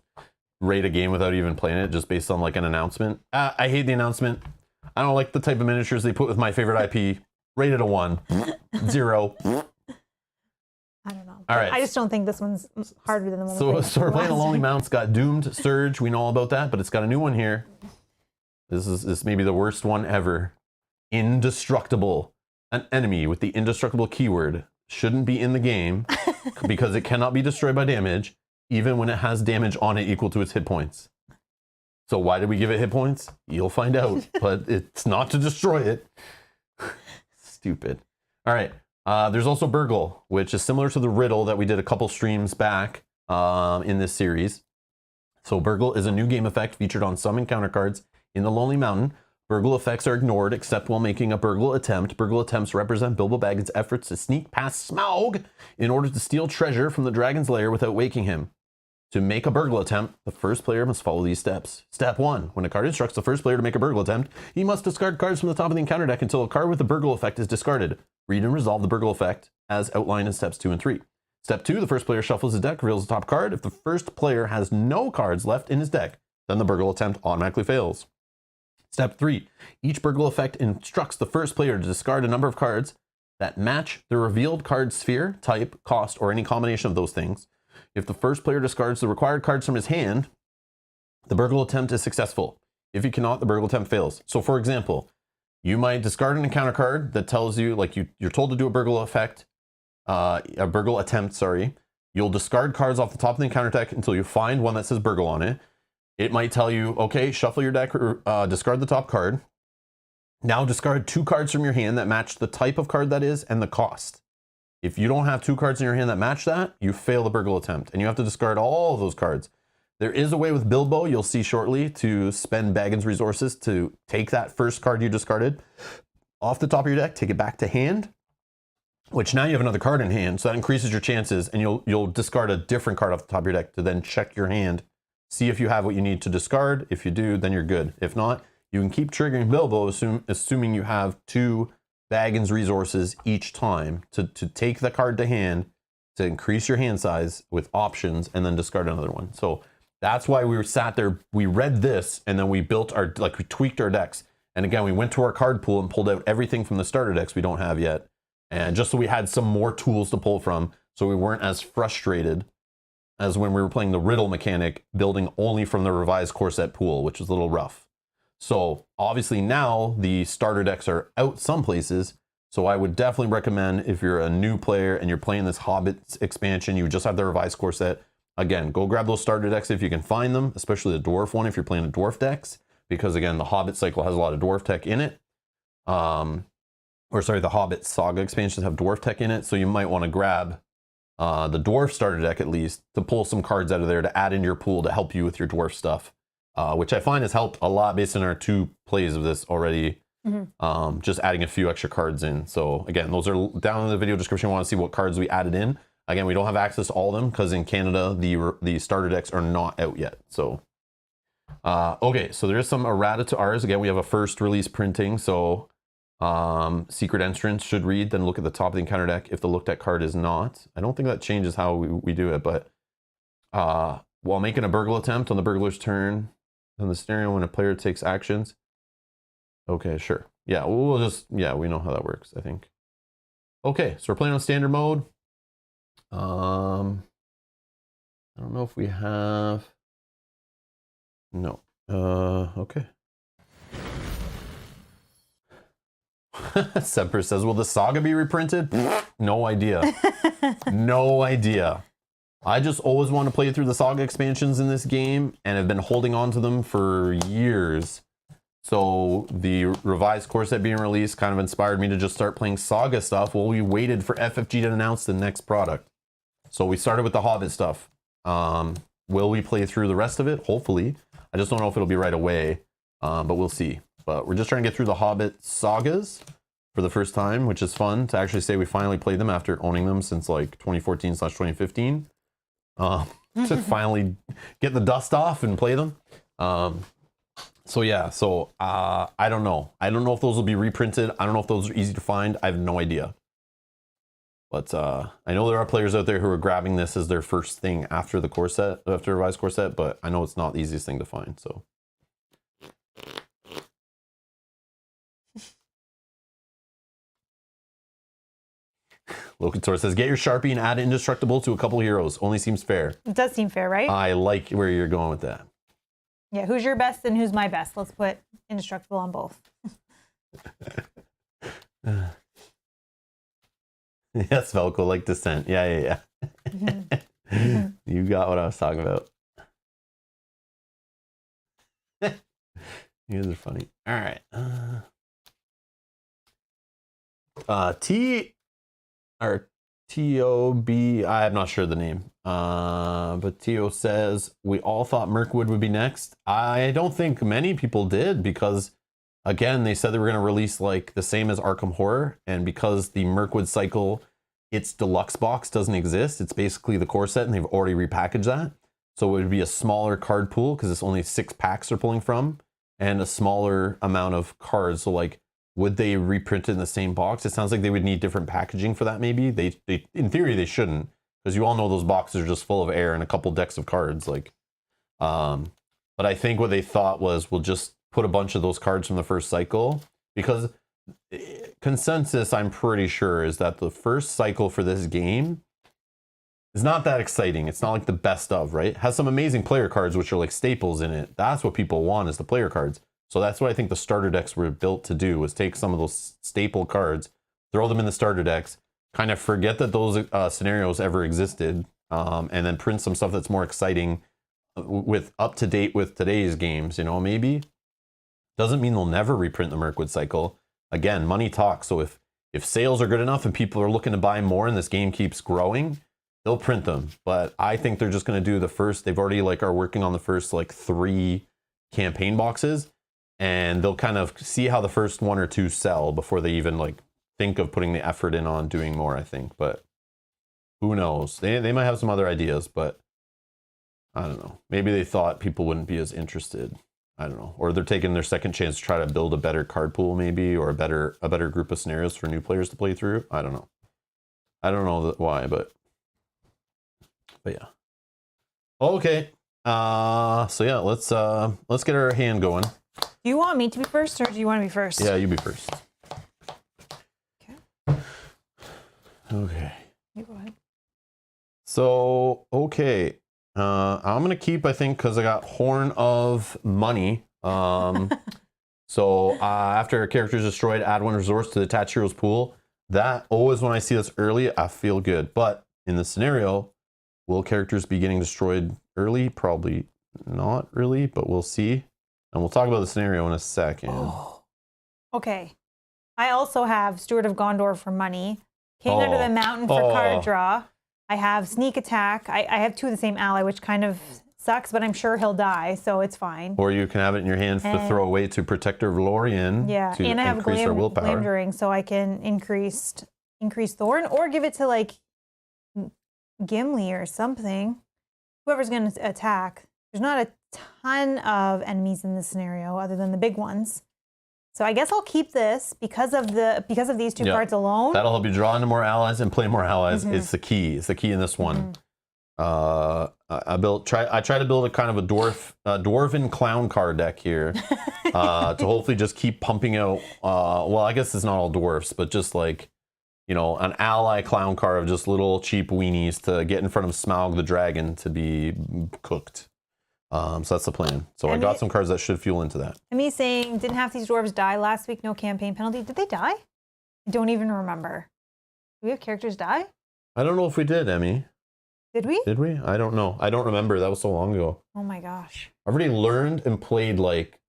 rate a game without even playing it just based on like an announcement. I hate the announcement. I don't like the type of miniatures they put with my favorite IP. Rated a 1. 0. I don't know. All right. I just don't think this one's harder than the one. So we're playing a Lonely Mountain. It's got Doomed, Surge. We know all about that, but it's got a new one here. This may be the worst one ever. Indestructible. An enemy with the indestructible keyword shouldn't be in the game because it cannot be destroyed by damage, even when it has damage on it equal to its hit points. So why did we give it hit points? You'll find out, but it's not to destroy it. Stupid. All right. There's also Burgle, which is similar to the Riddle that we did a couple streams back in this series. So Burgle is a new game effect featured on some encounter cards in the Lonely Mountain. Burgle effects are ignored except while making a burgle attempt. Burgle attempts represent Bilbo Baggins' efforts to sneak past Smaug in order to steal treasure from the dragon's lair without waking him. To make a burgle attempt, the first player must follow these steps. Step 1. When a card instructs the first player to make a burgle attempt, he must discard cards from the top of the encounter deck until a card with the burgle effect is discarded. Read and resolve the burgle effect as outlined in steps 2 and 3. Step 2. The first player shuffles his deck, reveals the top card. If the first player has no cards left in his deck, then the burgle attempt automatically fails. Step 3. Each burgle effect instructs the first player to discard a number of cards that match the revealed card sphere, type, cost, or any combination of those things. If the first player discards the required cards from his hand, the burgle attempt is successful. If he cannot, the burgle attempt fails. So for example, you might discard an encounter card that tells you, like you're told to do a burgle effect, a burgle attempt, sorry. You'll discard cards off the top of the encounter deck until you find one that says burgle on it. It might tell you, okay, shuffle your deck, discard the top card. Now discard 2 cards from your hand that match the type of card that is and the cost. If you don't have 2 cards in your hand that match that, you fail the burgle attempt, and you have to discard all of those cards. There is a way with Bilbo, you'll see shortly, to spend Baggins resources to take that first card you discarded off the top of your deck, take it back to hand, which now you have another card in hand, so that increases your chances, and you'll discard a different card off the top of your deck to then check your hand, see if you have what you need to discard. If you do, then you're good. If not, you can keep triggering Bilbo, assuming you have 2 Baggins resources each time to take the card to hand, to increase your hand size with options, and then discard another one. So that's why we were sat there, we read this, and then we built our, like, we tweaked our decks. And again, we went to our card pool and pulled out everything from the starter decks we don't have yet. And just so we had some more tools to pull from, so we weren't as frustrated as when we were playing the riddle mechanic, building only from the revised core set pool, which was a little rough. So obviously now the starter decks are out some places. So I would definitely recommend, if you're a new player and you're playing this Hobbit expansion, you just have the revised core set. Again, go grab those starter decks if you can find them, especially the dwarf one if you're playing a dwarf decks, because again, the Hobbit cycle has a lot of dwarf tech in it. The Hobbit Saga expansions have dwarf tech in it, so you might want to grab the dwarf starter deck at least to pull some cards out of there to add into your pool to help you with your dwarf stuff, which I find has helped a lot based on our 2 plays of this already. Just adding a few extra cards in. So again, those are down in the video description. Want to see what cards we added in. Again, we don't have access to all of them because in Canada, the starter decks are not out yet. So, okay, so there is some errata to ours. Again, we have a first release printing. So secret entrance should read, then look at the top of the encounter deck if the looked at card is not. I don't think that changes how we do it, but while making a burgle attempt on the burglar's turn, on the scenario when a player takes actions. Okay, sure. Yeah, we'll just, yeah, we know how that works, I think. Okay, so we're playing on standard mode. I don't know if we have, no. Okay. Semper says, will the saga be reprinted? No idea. No idea. I just always want to play through the saga expansions in this game and have been holding on to them for years. So the revised core set being released kind of inspired me to just start playing saga stuff while we waited for FFG to announce the next product. So we started with the Hobbit stuff. Will we play through the rest of it? Hopefully. I just don't know if it'll be right away, but we'll see. But we're just trying to get through the Hobbit sagas for the first time, which is fun to actually say we finally played them after owning them since like 2014/2015. To finally get the dust off and play them. So yeah, so I don't know. I don't know if those will be reprinted. I don't know if those are easy to find. I have no idea. But I know there are players out there who are grabbing this as their first thing after the core set, after the revised core set, but I know it's not the easiest thing to find, so. Locator says, get your Sharpie and add Indestructible to a couple heroes. Only seems fair. It does seem fair, right? I like where you're going with that. Yeah, who's your best and who's my best? Let's put Indestructible on both. Yes, Velcro, like Descent. Yeah. Mm-hmm. You got what I was talking about. You guys are funny. All right. T-O-B, I'm not sure the name. But T.O. says, we all thought Mirkwood would be next. I don't think many people did because, again, they said they were going to release like the same as Arkham Horror. And because the Mirkwood cycle, its deluxe box doesn't exist. It's basically the core set and they've already repackaged that. So it would be a smaller card pool because it's only 6 packs they're pulling from and a smaller amount of cards. So like, would they reprint it in the same box? It sounds like they would need different packaging for that maybe. They in theory, they shouldn't. Because you all know those boxes are just full of air and a couple decks of cards. Like, but I think what they thought was we'll just put a bunch of those cards from the first cycle. Because consensus, I'm pretty sure, is that the first cycle for this game is not that exciting. It's not like the best of, right? It has some amazing player cards, which are like staples in it. That's what people want is the player cards. So that's what I think the starter decks were built to do, was take some of those staple cards, throw them in the starter decks, kind of forget that those scenarios ever existed, and then print some stuff that's more exciting with up to date with today's games, you know, maybe. Doesn't mean they'll never reprint the Mirkwood cycle. Again, money talks. So if sales are good enough and people are looking to buy more and this game keeps growing, they'll print them. But I think they're just going to do the first, they've already like are working on the first like 3 campaign boxes, and they'll kind of see how the first 1 or 2 sell before they even like think of putting the effort in on doing more, I think. But who knows? They might have some other ideas, but I don't know. Maybe they thought people wouldn't be as interested. I don't know. Or they're taking their second chance to try to build a better card pool maybe, or a better group of scenarios for new players to play through. I don't know. I don't know why, but yeah. Okay. So yeah, let's get our hand going. Do you want me to be first, or do you want to be first? Yeah, you be first. Okay. Okay. You go ahead. So, okay. I'm going to keep, I think, because I got Horn of Money. So after a character is destroyed, add 1 resource to the attached hero's pool. That always, when I see this early, I feel good. But in the scenario, will characters be getting destroyed early? Probably not really, but we'll see. And we'll talk about the scenario in a second. Oh. Okay. I also have Steward of Gondor for money, King Under the Mountain for card draw. I have Sneak Attack. I have 2 of the same ally, which kind of sucks, but I'm sure he'll die, so it's fine. Or you can have it in your hand to throw away to Protector of Lorien. Yeah, to and I have increase our willpower. Glamdring, so I can increase Thorn, or give it to like Gimli or something. Whoever's going to attack. There's not a ton of enemies in this scenario other than the big ones. So I guess I'll keep this because of these 2 cards alone. That'll help you draw into more allies and play more allies. It's the key. It's the key in this one. I try to build a kind of a dwarven clown card deck here to hopefully just keep pumping out. Well, I guess it's not all dwarfs, but just like, you know, an ally clown card of just little cheap weenies to get in front of Smaug the dragon to be cooked. So that's the plan. So I got some cards that should fuel into that. And me saying, didn't half these dwarves die last week? No campaign penalty. Did they die? I don't even remember. Do we have characters die? I don't know if we did, Emmy. Did we? Did we? I don't know. I don't remember. That was so long ago. Oh my gosh. I've already learned and played like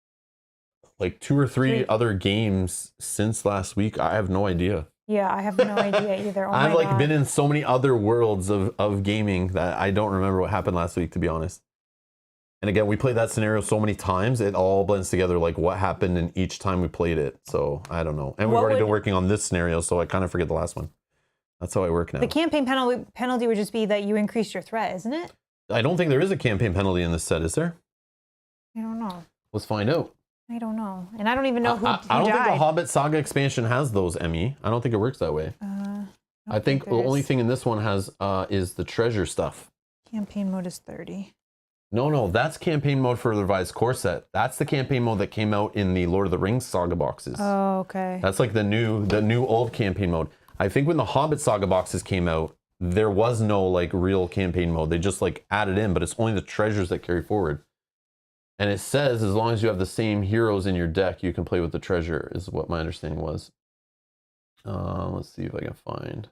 2 or 3 other games since last week. I have no idea. Yeah, I have no idea either. Oh I've like been in so many other worlds of gaming that I don't remember what happened last week, to be honest. And again, we played that scenario so many times, it all blends together, like what happened in each time we played it. So I don't know. And we've already been working on this scenario, so I kind of forget the last one. That's how I work now. The campaign penalty would just be that you increased your threat, isn't it? I don't think there is a campaign penalty in this set, is there? I don't know. Let's find out. I don't know. And I don't even know who I don't think the Hobbit Saga Expansion has those, Emmy. I don't think it works that way. I think the only thing in this one has is the treasure stuff. Campaign mode is 30. No, that's campaign mode for the revised core set. That's the campaign mode that came out in the Lord of the Rings saga boxes. Oh, okay. That's like the new old campaign mode. I think when the Hobbit saga boxes came out, there was no like real campaign mode. They just like added in, but it's only the treasures that carry forward. And it says as long as you have the same heroes in your deck, you can play with the treasure, is what my understanding was. Let's see if I can find.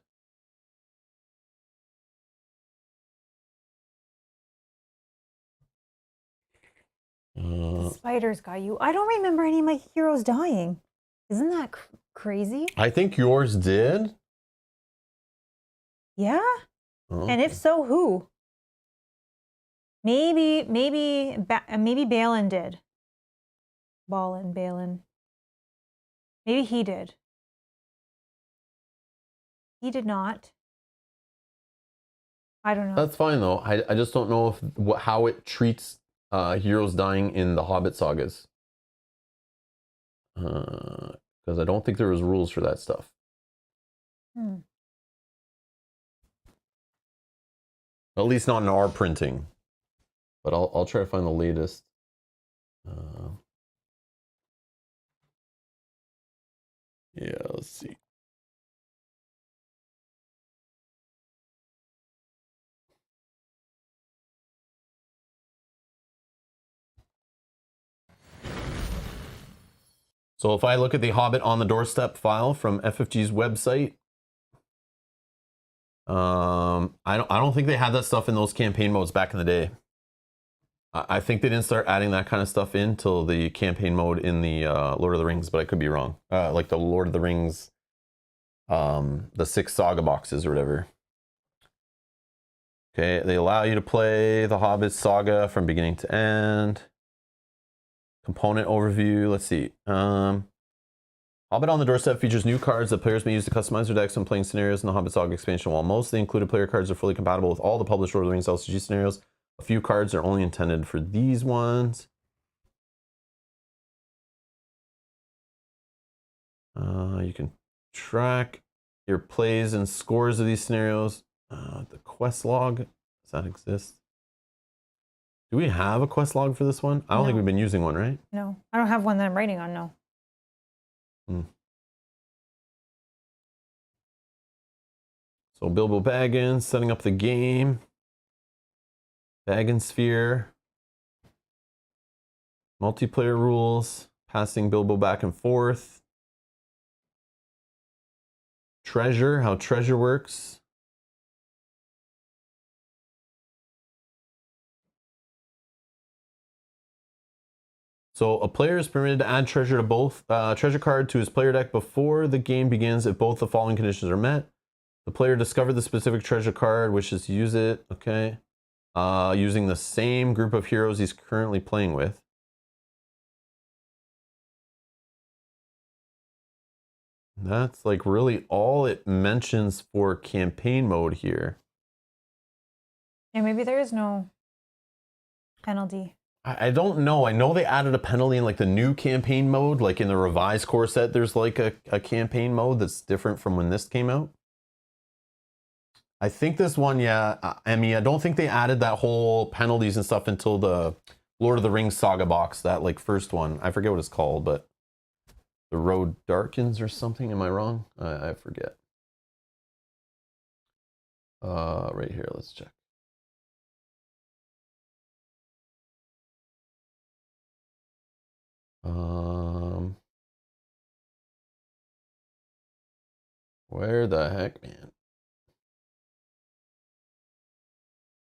Spiders got you. I don't remember any of my heroes dying. Isn't that crazy? I think yours did. Yeah? Oh. And if so, who? Maybe Balin did. Balin. Maybe he did. He did not. I don't know. That's fine though. I just don't know how it treats heroes dying in the Hobbit sagas. Because I don't think there was rules for that stuff. At least not in our printing. But I'll try to find the latest. Yeah, let's see. So if I look at the Hobbit on the Doorstep file from FFG's website, I don't think they had that stuff in those campaign modes back in the day. I think they didn't start adding that kind of stuff in till the campaign mode in the Lord of the Rings, but I could be wrong. Like the Lord of the Rings, the 6 saga boxes or whatever. Okay, they allow you to play the Hobbit saga from beginning to end. Component overview, let's see. Hobbit on the Doorstep features new cards that players may use to customize their decks when playing scenarios in the Hobbit Saga expansion. While most of the included player cards are fully compatible with all the published Lord of the Rings LCG scenarios, a few cards are only intended for these ones. You can track your plays and scores of these scenarios. The quest log, does that exist? Do we have a quest log for this one? I don't think we've been using one, right? No, I don't have one that I'm writing on, no. So Bilbo Baggins, setting up the game. Baggins Sphere. Multiplayer rules, passing Bilbo back and forth. Treasure, how treasure works. So a player is permitted to add treasure to both treasure card to his player deck before the game begins if both the following conditions are met. The player discovered the specific treasure card, wishes to use it, okay. Using the same group of heroes he's currently playing with. That's like really all it mentions for campaign mode here. Yeah, maybe there is no penalty. I don't know. I know they added a penalty in like the new campaign mode, like in the revised core set, there's like a campaign mode that's different from when this came out. I think this one, yeah, I mean, I don't think they added that whole penalties and stuff until the Lord of the Rings saga box, that like first one. I forget what it's called, but the Road Darkens or something. Am I wrong? I forget. Right here, let's check. Where the heck, man?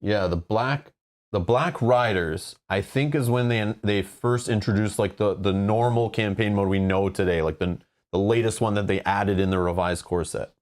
Yeah, the Black Riders, I think, is when they first introduced like the normal campaign mode we know today, like the latest one that they added in the revised core set.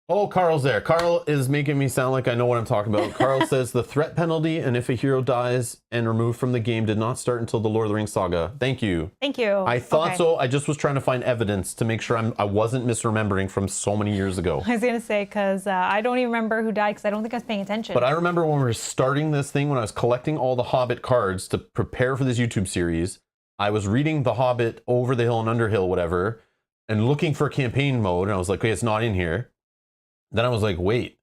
Oh, Carl's there. Carl is making me sound like I know what I'm talking about. Carl says the threat penalty and if a hero dies and removed from the game did not start until the Lord of the Rings saga. Thank you. Thank you. I thought so. I just was trying to find evidence to make sure I wasn't misremembering from so many years ago. I was going to say, because I don't even remember who died because I don't think I was paying attention. But I remember when we were starting this thing, when I was collecting all the Hobbit cards to prepare for this YouTube series, I was reading The Hobbit Over the Hill and Underhill, whatever, and looking for campaign mode. And I was like, okay, it's not in here. Then I was like, wait,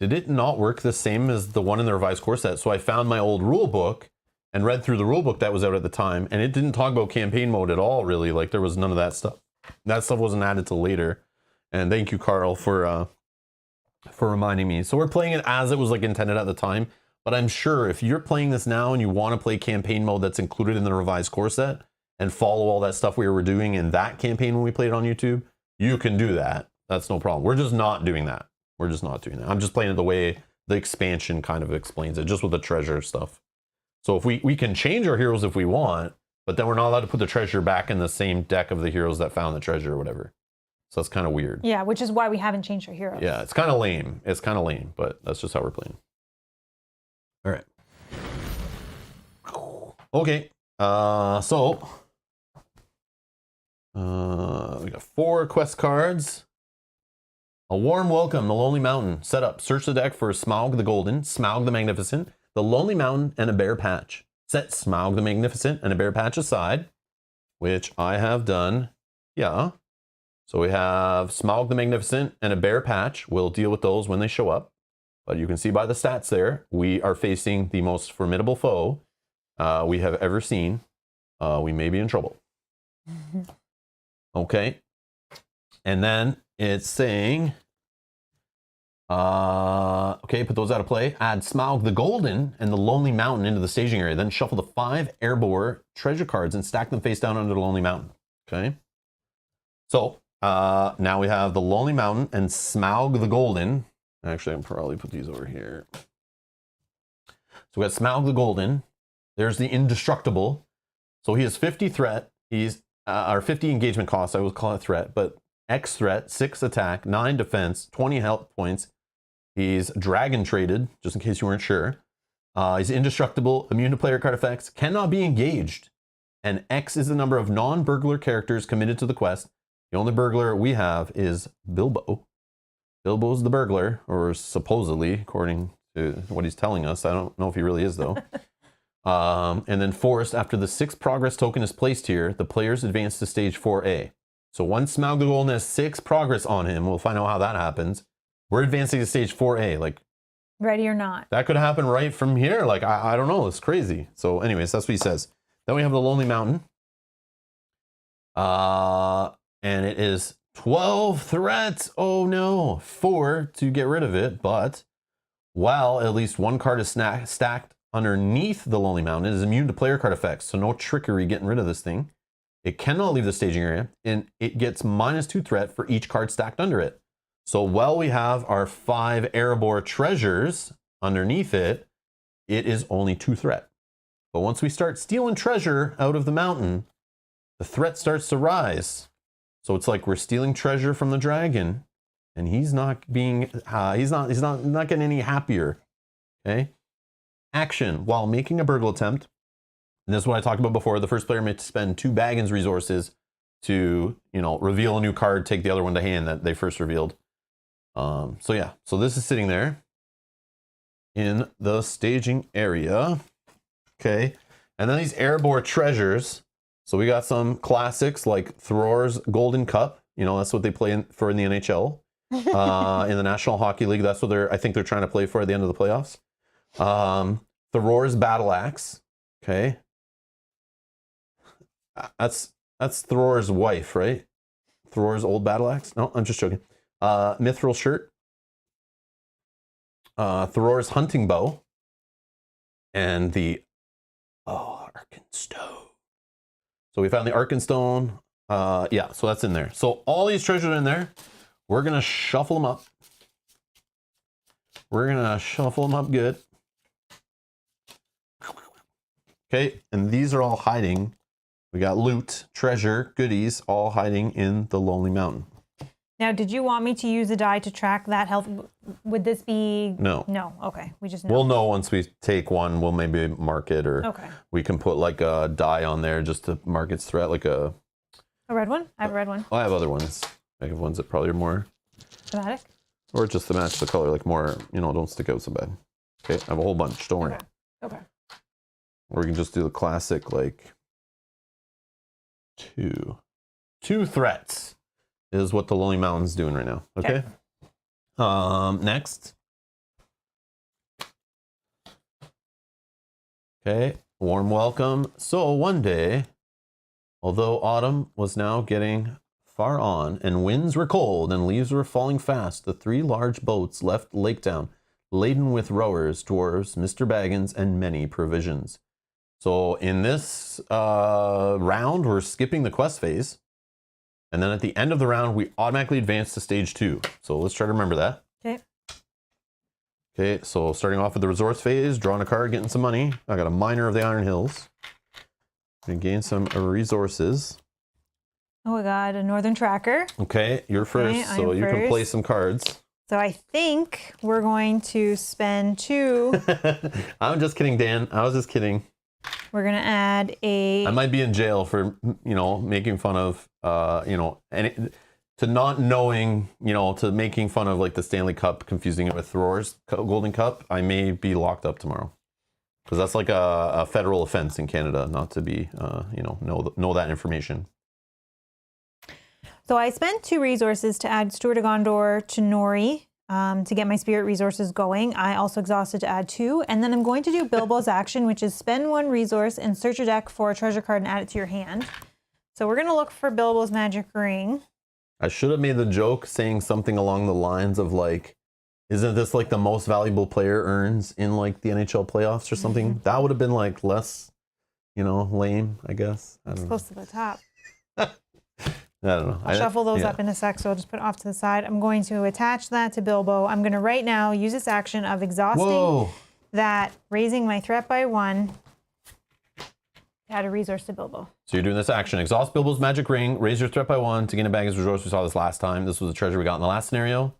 did it not work the same as the one in the revised core set? So I found my old rule book and read through the rule book that was out at the time, and it didn't talk about campaign mode at all, really. Like, there was none of that stuff. That stuff wasn't added till later. And thank you, Carl, for reminding me. So we're playing it as it was like intended at the time, but I'm sure if you're playing this now and you want to play campaign mode that's included in the revised core set and follow all that stuff we were doing in that campaign when we played it on YouTube, you can do that. That's no problem. We're just not doing that. We're just not doing that. I'm just playing it the way the expansion kind of explains it, just with the treasure stuff. So if we can change our heroes if we want, but then we're not allowed to put the treasure back in the same deck of the heroes that found the treasure or whatever. So that's kind of weird. Yeah, which is why we haven't changed our heroes. Yeah, it's kind of lame. It's kind of lame, but that's just how we're playing. All right. Okay. We got 4 quest cards. A Warm Welcome, The Lonely Mountain. Set up. Search the deck for Smaug the Golden, Smaug the Magnificent, The Lonely Mountain, and a Bare Patch. Set Smaug the Magnificent and a Bare Patch aside, which I have done. Yeah. So we have Smaug the Magnificent and a Bare Patch. We'll deal with those when they show up. But you can see by the stats there, we are facing the most formidable foe we have ever seen. We may be in trouble. Okay. And then it's saying, okay, put those out of play. Add Smaug the Golden and the Lonely Mountain into the staging area. Then shuffle the 5 Airboar treasure cards and stack them face down under the Lonely Mountain. Okay. So now we have the Lonely Mountain and Smaug the Golden. Actually, I'll probably put these over here. So we got Smaug the Golden. There's the Indestructible. So he has 50 threat. He's or 50 engagement cost. I would call it threat, but X threat, 6 attack, 9 defense, 20 health points. He's dragon traded, just in case you weren't sure. He's indestructible, immune to player card effects, cannot be engaged. And X is the number of non-burglar characters committed to the quest. The only burglar we have is Bilbo. Bilbo's the burglar, or supposedly, according to what he's telling us. I don't know if he really is, though. And then Forest, after the 6th progress token is placed here, the players advance to stage 4A. So once Smaug the Golden has 6 progress on him, we'll find out how that happens. We're advancing to stage 4A. Like, ready or not. that could happen right from here. Like, I don't know. It's crazy. So anyways, that's what he says. Then we have the Lonely Mountain. And it is 12 threats. Oh no. 4 to get rid of it. But while at least one card is stacked underneath the Lonely Mountain, it is immune to player card effects. So no trickery getting rid of this thing. It cannot leave the staging area, and it gets -2 threat for each card stacked under it. So while we have our 5 Erebor treasures underneath it, it is only 2 threat. But once we start stealing treasure out of the mountain, the threat starts to rise. So it's like we're stealing treasure from the dragon, and he's not being he's not getting any happier. Okay. Action: while making a burgle attempt, and this is what I talked about before, the first player may spend 2 Baggins resources to, reveal a new card, take the other one to hand that they first revealed. So yeah, so this is sitting there in the staging area. Okay. And then these Erebor treasures. So we got some classics like Thror's Golden Cup. That's what they play in the NHL. In the National Hockey League, that's what I think they're trying to play for at the end of the playoffs. Thror's Battle Axe. Okay. That's Thror's wife, right? Thror's old battle axe? No, I'm just joking. Mithril shirt. Thror's hunting bow. And the Arkenstone. So we found the Arkenstone. Yeah, so that's in there. So all these treasures are in there. We're going to shuffle them up. We're going to shuffle them up good. Okay, and these are all hiding. We got loot, treasure, goodies, all hiding in the Lonely Mountain. Now, did you want me to use a die to track that health? Would this be... No. No, okay. We just know. We'll know once we take one. We'll maybe mark it, or we can put like a die on there just to mark its threat, like a... A red one? I have a red one. I have other ones. I have ones that probably are more... Thematic? Or just to match the color, like more, don't stick out so bad. Okay, I have a whole bunch. Don't worry. Okay. Or we can just do the classic, like... 2 threats is what the Lonely Mountain's doing right now. Okay. Next. Okay. Warm welcome. So one day, although autumn was now getting far on and winds were cold and leaves were falling fast, the 3 large boats left Laketown laden with rowers, dwarves, Mr. Baggins, and many provisions. So in this round, we're skipping the quest phase. And then at the end of the round, we automatically advance to stage 2. So let's try to remember that. Okay. Okay, so starting off with the resource phase, drawing a card, getting some money. I got a Miner of the Iron Hills. And gain some resources. Oh, I got a Northern Tracker. Okay, you're first, so you can play some cards. So I think we're going to spend 2. I'm just kidding, Dan. I was just kidding. We're going to add a... I might be in jail for, making fun of, and to not knowing, to making fun of like the Stanley Cup, confusing it with Thror's Golden Cup. I may be locked up tomorrow. Because that's like a federal offense in Canada, not to be, know that information. So I spent 2 resources to add Steward of Gondor to Nori to get my spirit resources going. I also exhausted to add 2. And then I'm going to do Bilbo's action, which is spend 1 resource and search a deck for a treasure card and add it to your hand. So we're going to look for Bilbo's magic ring. I should have made the joke saying something along the lines of like, isn't this like the most valuable player earns in like the NHL playoffs or something? That would have been like less, lame, I guess. I don't know. Close to the top. I don't know. I'll shuffle those up in a sec, so I'll just put it off to the side. I'm going to attach that to Bilbo. I'm going to right now use this action of exhausting that raising my threat by 1 add a resource to Bilbo. So you're doing this action. Exhaust Bilbo's magic ring, raise your threat by 1 to gain a Baggins resource. We saw this last time. This was the treasure we got in the last scenario.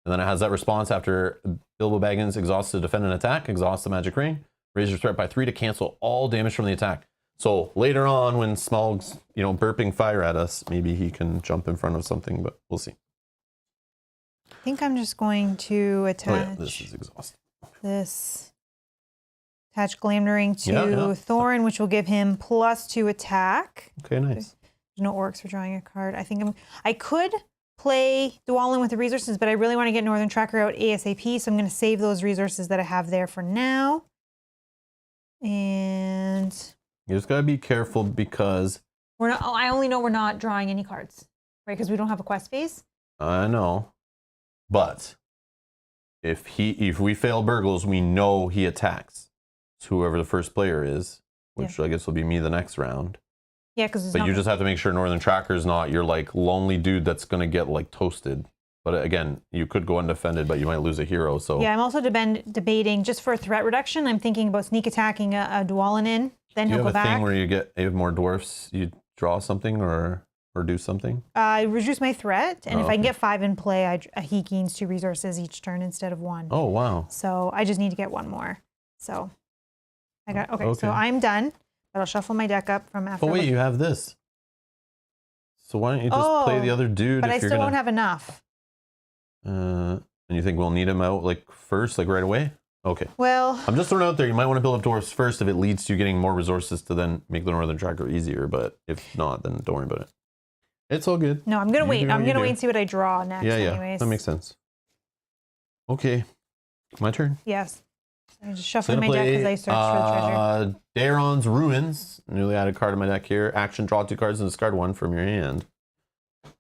And then it has that response after Bilbo Baggins exhausts to defend an attack, exhaust the magic ring, raise your threat by 3 to cancel all damage from the attack. So later on when Smaug's, burping fire at us, maybe he can jump in front of something, but we'll see. I think I'm just going to attach. Oh yeah, this is exhausting. Attach Glamouring to Thorin, which will give him +2 attack. Okay, nice. There's no orcs for drawing a card. I could play Dwalin with the resources, but I really want to get Northern Tracker out ASAP, so I'm going to save those resources that I have there for now. And You just gotta be careful because we're not. I only know we're not drawing any cards, right? Because we don't have a quest phase. I know, but if we fail burgles, we know he attacks. It's whoever the first player is, which I guess will be me the next round. Yeah, because but you just have to make sure Northern Tracker's not your like lonely dude that's gonna get like toasted. But again, you could go undefended, but you might lose a hero. So yeah, I'm also debating just for threat reduction. I'm thinking about sneak attacking a Dwalin in. Then he'll go back. Do you have a thing where you have more dwarfs? You draw something or do something? I reduce my threat, and if I can get 5 in play, he gains 2 resources each turn instead of 1. Oh wow! So I just need to get 1 more. So I got okay. So I'm done. But I'll shuffle my deck up from after. But wait, you have this. So why don't you just play the other dude? But I still won't have enough. And you think we'll need him out like first, like right away? Okay. Well, I'm just throwing it out there. You might want to build up dwarfs first if it leads to you getting more resources to then make the Northern Tracker easier. But if not, then don't worry about it. It's all good. No, I'm gonna wait. I'm gonna wait and see what I draw next. Yeah, anyways. That makes sense. Okay, my turn. Yes. I just shuffle my deck as I search for the treasure. Daeron's Ruins, newly added card in my deck here. Action: draw 2 cards and discard 1 from your hand. So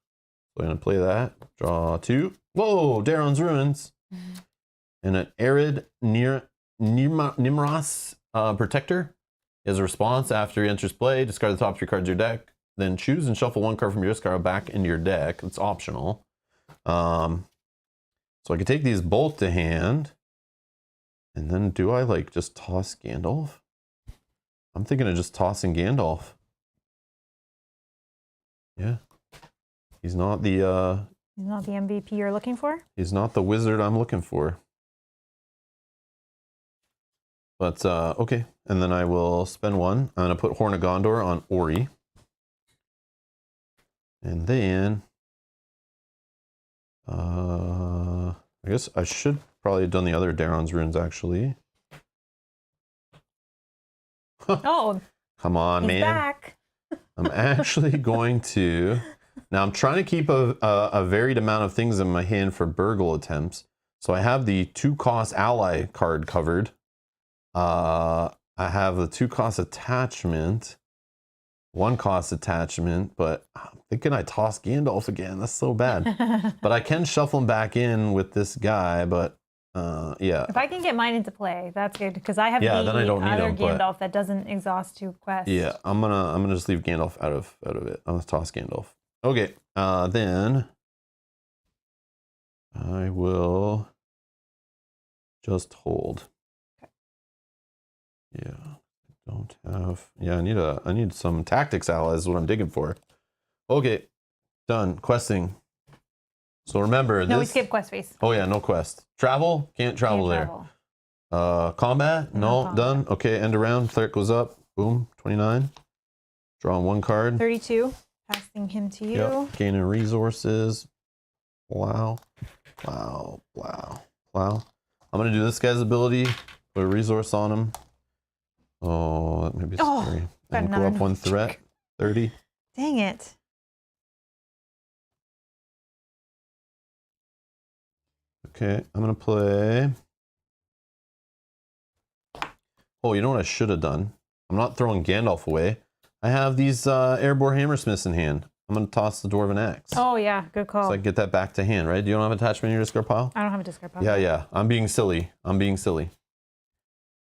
I'm gonna play that. Draw 2. Whoa, Daeron's Ruins. And an Arid Nimros Protector. He has a response after he enters play. Discard the top 3 cards of your deck. Then choose and shuffle 1 card from your discard back into your deck. It's optional. So I could take these both to hand. And then do I like just toss Gandalf? I'm thinking of just tossing Gandalf. Yeah. He's not the He's not the MVP you're looking for? He's not the wizard I'm looking for. But okay. And then I will spend 1. I'm gonna put Horn of Gondor on Ori. And then I guess I should probably have done the other Daeron's Ruins actually. Oh, come on, man! Back. I'm actually going to. Now I'm trying to keep a varied amount of things in my hand for burgle attempts. So I have the 2-cost ally card covered. I have the 2-cost attachment, 1-cost attachment, but I'm thinking I toss Gandalf again. That's so bad. But I can shuffle him back in with this guy, but yeah. If I can get mine into play, that's good because I have then I don't need other him, Gandalf that doesn't exhaust 2 quests. Yeah, I'm gonna just leave Gandalf out of it. I'm gonna toss Gandalf. Okay, then I will just hold. Okay. Yeah, don't have. Yeah, I need some tactics allies. Is what I'm digging for. Okay, done questing. So remember, no, we skip quest phase. Oh yeah, no quest. Travel, can't travel there. Combat, no, combat. Done. Okay, end of round. Cleric goes up. Boom, 29. Drawing 1 card. 32. Passing him to you. Yep. Gaining resources. Wow. I'm gonna do this guy's ability. Put a resource on him. Oh, that may be scary. And go up 1 threat. 30. Dang it. Okay, I'm gonna play. Oh, you know what I should have done? I'm not throwing Gandalf away. I have these Erebor Hammersmiths in hand. I'm gonna toss the Dwarven Axe. Oh yeah, good call. So I can get that back to hand, right? You don't have attachment in your discard pile? I don't have a discard pile. Yeah. I'm being silly.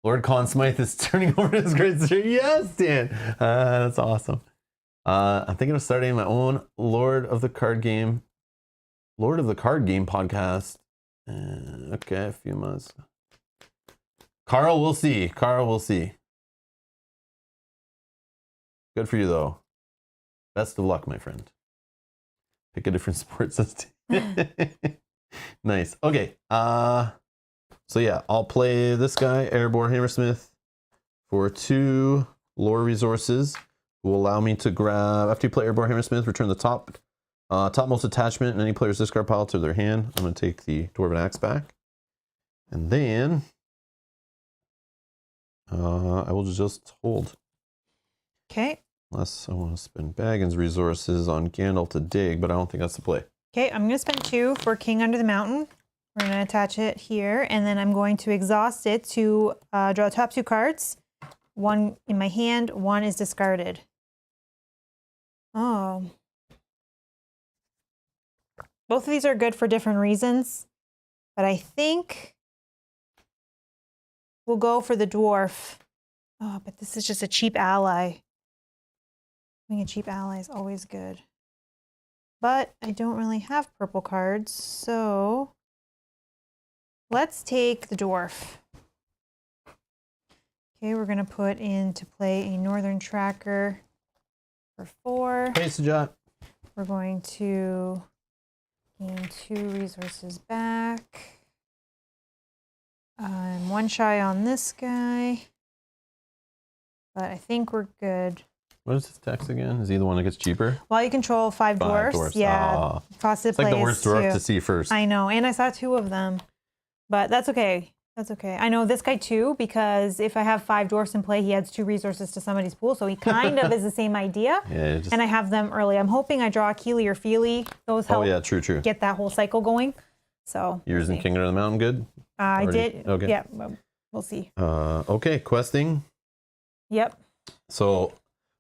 Lord Conn Smythe is turning over his great sister. Yes, Dan. That's awesome. I'm thinking of starting my own Lord of the Card Game podcast. Okay, a few months. Carl, we'll see. Carl, we'll see. Good for you, though. Best of luck, my friend. Pick a different sport system. Nice. Okay. So yeah, I'll play this guy, Airborne Hammersmith, for 2 lore resources. Will allow me to grab, after you play Airborne Hammersmith, return the topmost attachment in any player's discard pile to their hand. I'm going to take the Dwarven Axe back. And then I will just hold. Okay. Unless I want to spend Baggins resources on Gandalf to dig, but I don't think that's the play. Okay, I'm going to spend 2 for King Under the Mountain. We're going to attach it here, and then I'm going to exhaust it to draw the top 2 cards. 1 in my hand, 1 is discarded. Oh. Both of these are good for different reasons, but I think we'll go for the dwarf. Oh, but this is just a cheap ally. Being a cheap ally is always good. But I don't really have purple cards, so let's take the dwarf. Okay, we're going to put into play a Northern Tracker for 4. Hey, Sajat. We're going to gain 2 resources back. I'm 1 shy on this guy, but I think we're good. What is his tax again? Is he the one that gets cheaper? While you control 5 dwarfs, yeah. Cost of it's like the worst dwarf too. to see first. I know, and I saw 2 of them, but that's okay. That's okay. I know this guy too, because if I have 5 dwarfs in play, he adds 2 resources to somebody's pool, so he kind of is the same idea. Yeah, and I have them early. I'm hoping I draw Keely or Feely. Those help true. get that whole cycle going. So yours in King of the Mountain good? I did. Okay. Yeah, we'll see. Okay, questing. Yep. So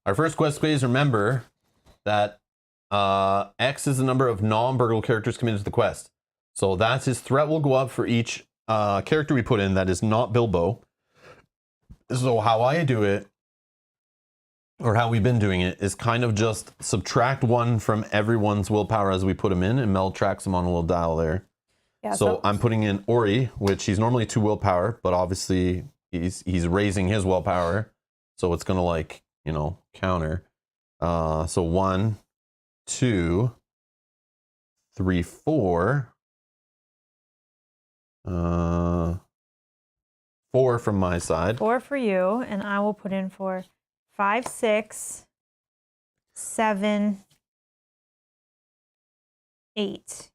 our first quest phase, remember that X is the number of non-burgle characters committed to the quest. So that's his threat will go up for each character we put in that is not Bilbo. So how I do it, or how we've been doing it, is kind of just subtract 1 from everyone's willpower as we put them in, and Mel tracks them on a little dial there. Yeah, so I'm putting in Ori, which he's normally 2 willpower, but obviously he's raising his willpower, so it's gonna, like, you know, counter. So 1, 2, 3, 4. 4 from my side. 4 for you, and I will put in for 5, 6, 7, 8.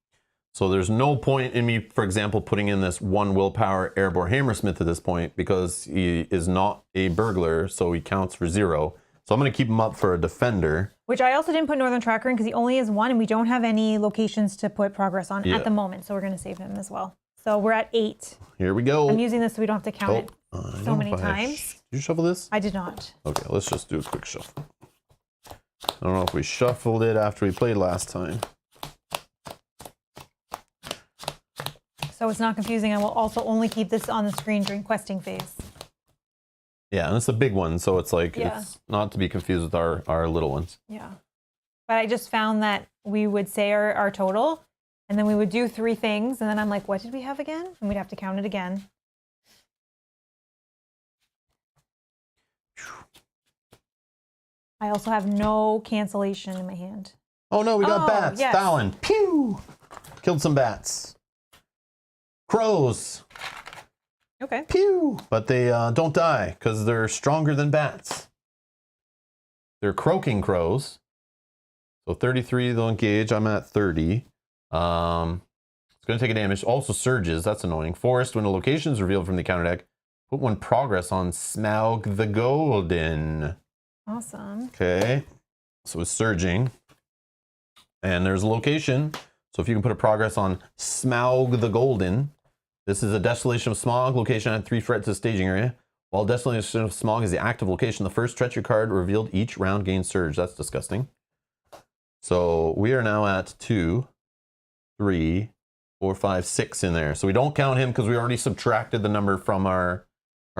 So there's no point in me, for example, putting in this 1 willpower Airborne Hammersmith at this point, because he is not a burglar, so he counts for 0. So I'm going to keep him up for a defender. Which I also didn't put Northern Tracker in because he only has 1, and we don't have any locations to put progress on at the moment, so we're going to save him as well. So we're at 8. Here we go. I'm using this so we don't have to count it so many times. Did you shuffle this? I did not. Okay, let's just do a quick shuffle. I don't know if we shuffled it after we played last time. So it's not confusing. I will also only keep this on the screen during questing phase. Yeah, and it's a big one, so it's like, it's not to be confused with our little ones. Yeah. But I just found that we would say our total, and then we would do 3 things, and then I'm like, what did we have again? And we'd have to count it again. I also have no cancellation in my hand. Oh no, we got bats. Yes. Fallon. Pew! Killed some bats. Crows. Okay. Pew! But they don't die because they're stronger than bats. They're croaking crows. So 33, they'll engage. I'm at 30. It's going to take a damage. Also surges. That's annoying. Forest, when a location is revealed from the counter deck, put 1 progress on Smaug the Golden. Awesome. Okay. So it's surging. And there's a location. So if you can put a progress on Smaug the Golden, this is a Desolation of Smaug location at 3 threat to the staging area. While Desolation of Smaug is the active location, the first treachery card revealed each round gains surge. That's disgusting. So we are now at 2, 3, 4, 5, 6 in there. So we don't count him because we already subtracted the number from our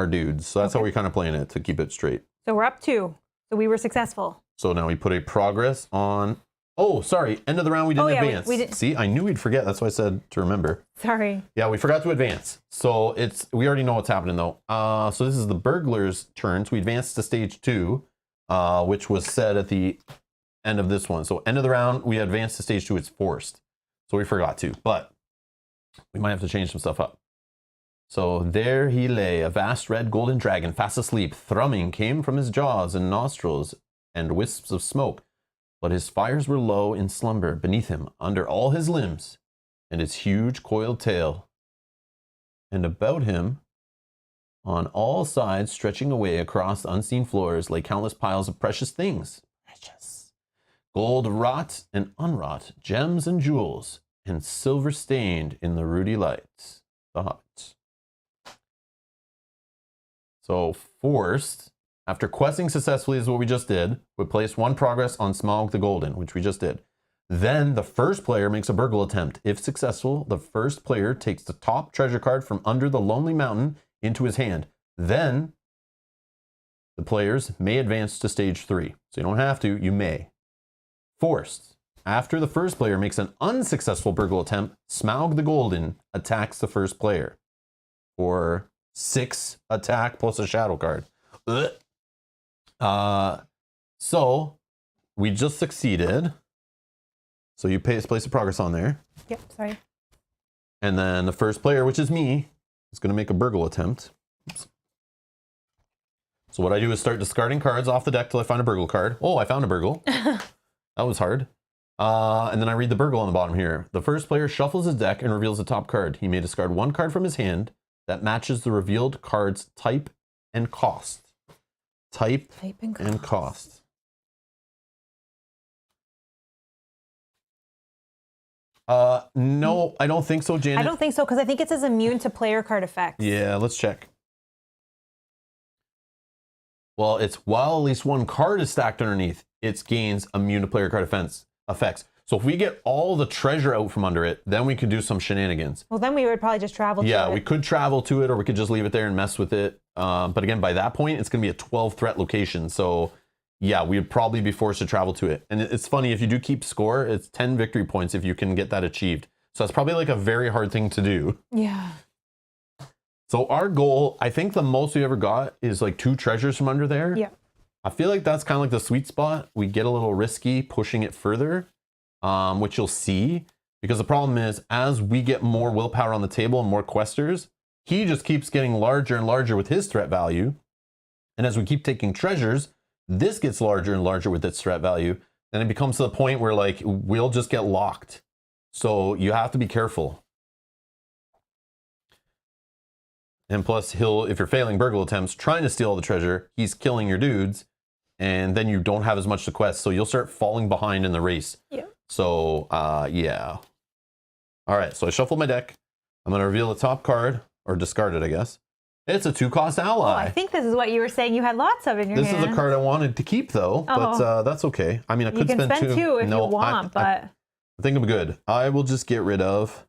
dudes. So that's how we're kind of playing it to keep it straight. So we're up 2. So we were successful. So now we put a progress on Oh, sorry. End of the round, we didn't advance. We didn't. See, I knew we'd forget. That's why I said to remember. Sorry. Yeah, we forgot to advance. So we already know what's happening though. So this is the burglar's turn. So we advanced to stage 2, which was said at the end of this one. So end of the round, we advanced to stage 2. It's forced. So we forgot to, but we might have to change some stuff up. So there he lay, a vast red golden dragon, fast asleep. Thrumming came from his jaws and nostrils and wisps of smoke. But his fires were low in slumber beneath him, under all his limbs, and his huge coiled tail. And about him, on all sides, stretching away across the unseen floors, lay countless piles of precious things. Precious. Gold wrought and unwrought, gems and jewels, and silver stained in the ruddy lights. The Hobbit. So forced. After questing successfully is what we just did, we place 1 progress on Smaug the Golden, which we just did. Then the first player makes a burgle attempt. If successful, the first player takes the top treasure card from under the Lonely Mountain into his hand. Then the players may advance to stage 3. So you don't have to, you may. Forced. After the first player makes an unsuccessful burgle attempt, Smaug the Golden attacks the first player for 6 attack plus a shadow card. Ugh. So we just succeeded. So you place a progress on there. Yep, sorry. And then the first player, which is me, is going to make a burgle attempt. Oops. So what I do is start discarding cards off the deck till I find a burgle card. Oh, I found a burgle. That was hard. And then I read the burgle on the bottom here. The first player shuffles his deck and reveals the top card. He may discard 1 card from his hand that matches the revealed card's type and cost. Type and cost. No, I don't think so, Janet. I don't think so, because I think it says immune to player card effects. Yeah, let's check. Well, it's while at least 1 card is stacked underneath, it gains immune to player card effects. So if we get all the treasure out from under it, then we could do some shenanigans. Well, then we would probably just travel to it. Yeah, we could travel to it, or we could just leave it there and mess with it. But again, by that point, it's going to be a 12 threat location. So yeah, we would probably be forced to travel to it. And it's funny, if you do keep score, it's 10 victory points if you can get that achieved. So that's probably like a very hard thing to do. Yeah. So our goal, I think the most we ever got is like 2 treasures from under there. Yeah. I feel like that's kind of like the sweet spot. We get a little risky pushing it further, which you'll see. Because the problem is, as we get more willpower on the table and more questers, he just keeps getting larger and larger with his threat value. And as we keep taking treasures, this gets larger and larger with its threat value. Then it becomes to the point where like we'll just get locked. So you have to be careful. And plus, if you're failing burgle attempts, trying to steal all the treasure, he's killing your dudes. And then you don't have as much to quest. So you'll start falling behind in the race. Yeah. So, yeah. All right, so I shuffled my deck. I'm going to reveal the top card, or discard it, I guess. It's a 2-cost ally. Oh, I think this is what you were saying you had lots of in your hand. This is a card I wanted to keep, though, but that's okay. I mean, I could spend 2. You can spend 2 if you want, but... I think I'm good. I will just get rid of...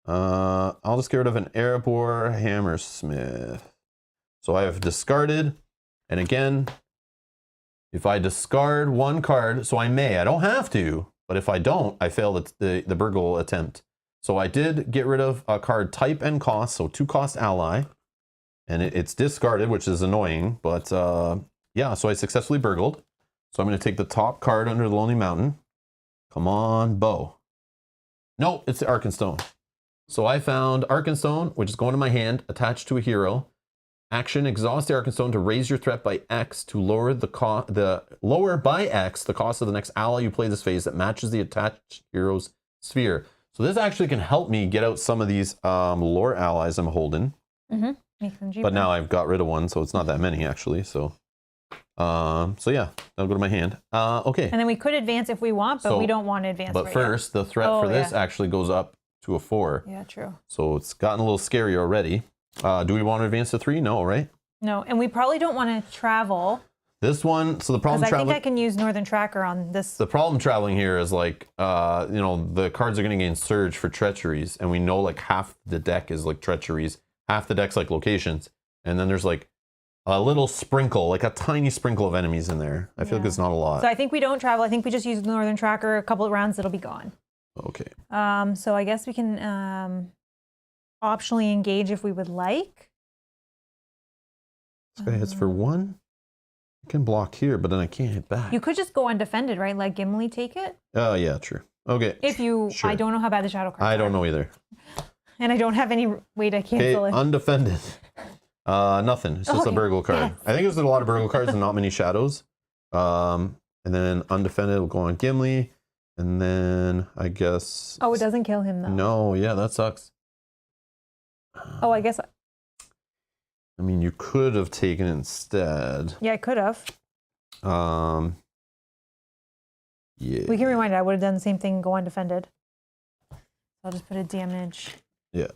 I'll just get rid of an Erebor Hammersmith. So I have discarded, and again, if I discard 1 card, so I don't have to, but if I don't, I fail the burgle attempt. So I did get rid of a card type and cost, so 2-cost ally, and it's discarded, which is annoying, but yeah, so I successfully burgled. So I'm going to take the top card under the Lonely Mountain. Come on, bow. Nope, it's the Arkenstone. So I found Arkenstone, which is going to my hand, attached to a hero. Action, exhaust the Arkenstone to raise your threat by X to lower lower by X the cost of the next ally you play this phase that matches the attached hero's sphere. So this actually can help me get out some of these lore allies I'm holding. Mm-hmm. Make them cheaper. But now I've got rid of one, so it's not that many actually. So yeah, that'll go to my hand. Okay. And then we could advance if we want, but we don't want to advance. But first, the threat for this actually goes up to a 4. Yeah, true. So it's gotten a little scary already. Do we want to advance to 3? No, right? No, and we probably don't want to travel. This one, so the problem traveling... I think I can use Northern Tracker on this. The problem traveling here is like, you know, the cards are going to gain Surge for treacheries, and we know like half the deck is like treacheries, half the deck's like locations, and then there's like a little sprinkle, like a tiny sprinkle of enemies in there. I feel like it's not a lot. So I think we don't travel. I think we just use the Northern Tracker. A couple of rounds, it'll be gone. Okay. So I guess we can optionally engage if we would like. This guy hits for 1. I can block here, but then I can't hit back. You could just go undefended, right? Let Gimli take it. Oh, yeah, true. Okay. If you, sure. I don't know how bad the shadow cards are. I don't know either. And I don't have any way to cancel it. Undefended. Nothing. It's just a burgle card. Yes. I think there's a lot of burgle cards and not many shadows. And then undefended will go on Gimli. And then I guess... Oh, it doesn't kill him though. No, yeah, that sucks. Oh, I guess... I mean, you could have taken it instead. Yeah, I could have. Yeah. We can rewind it. I would have done the same thing, go undefended. I'll just put a damage. Yeah.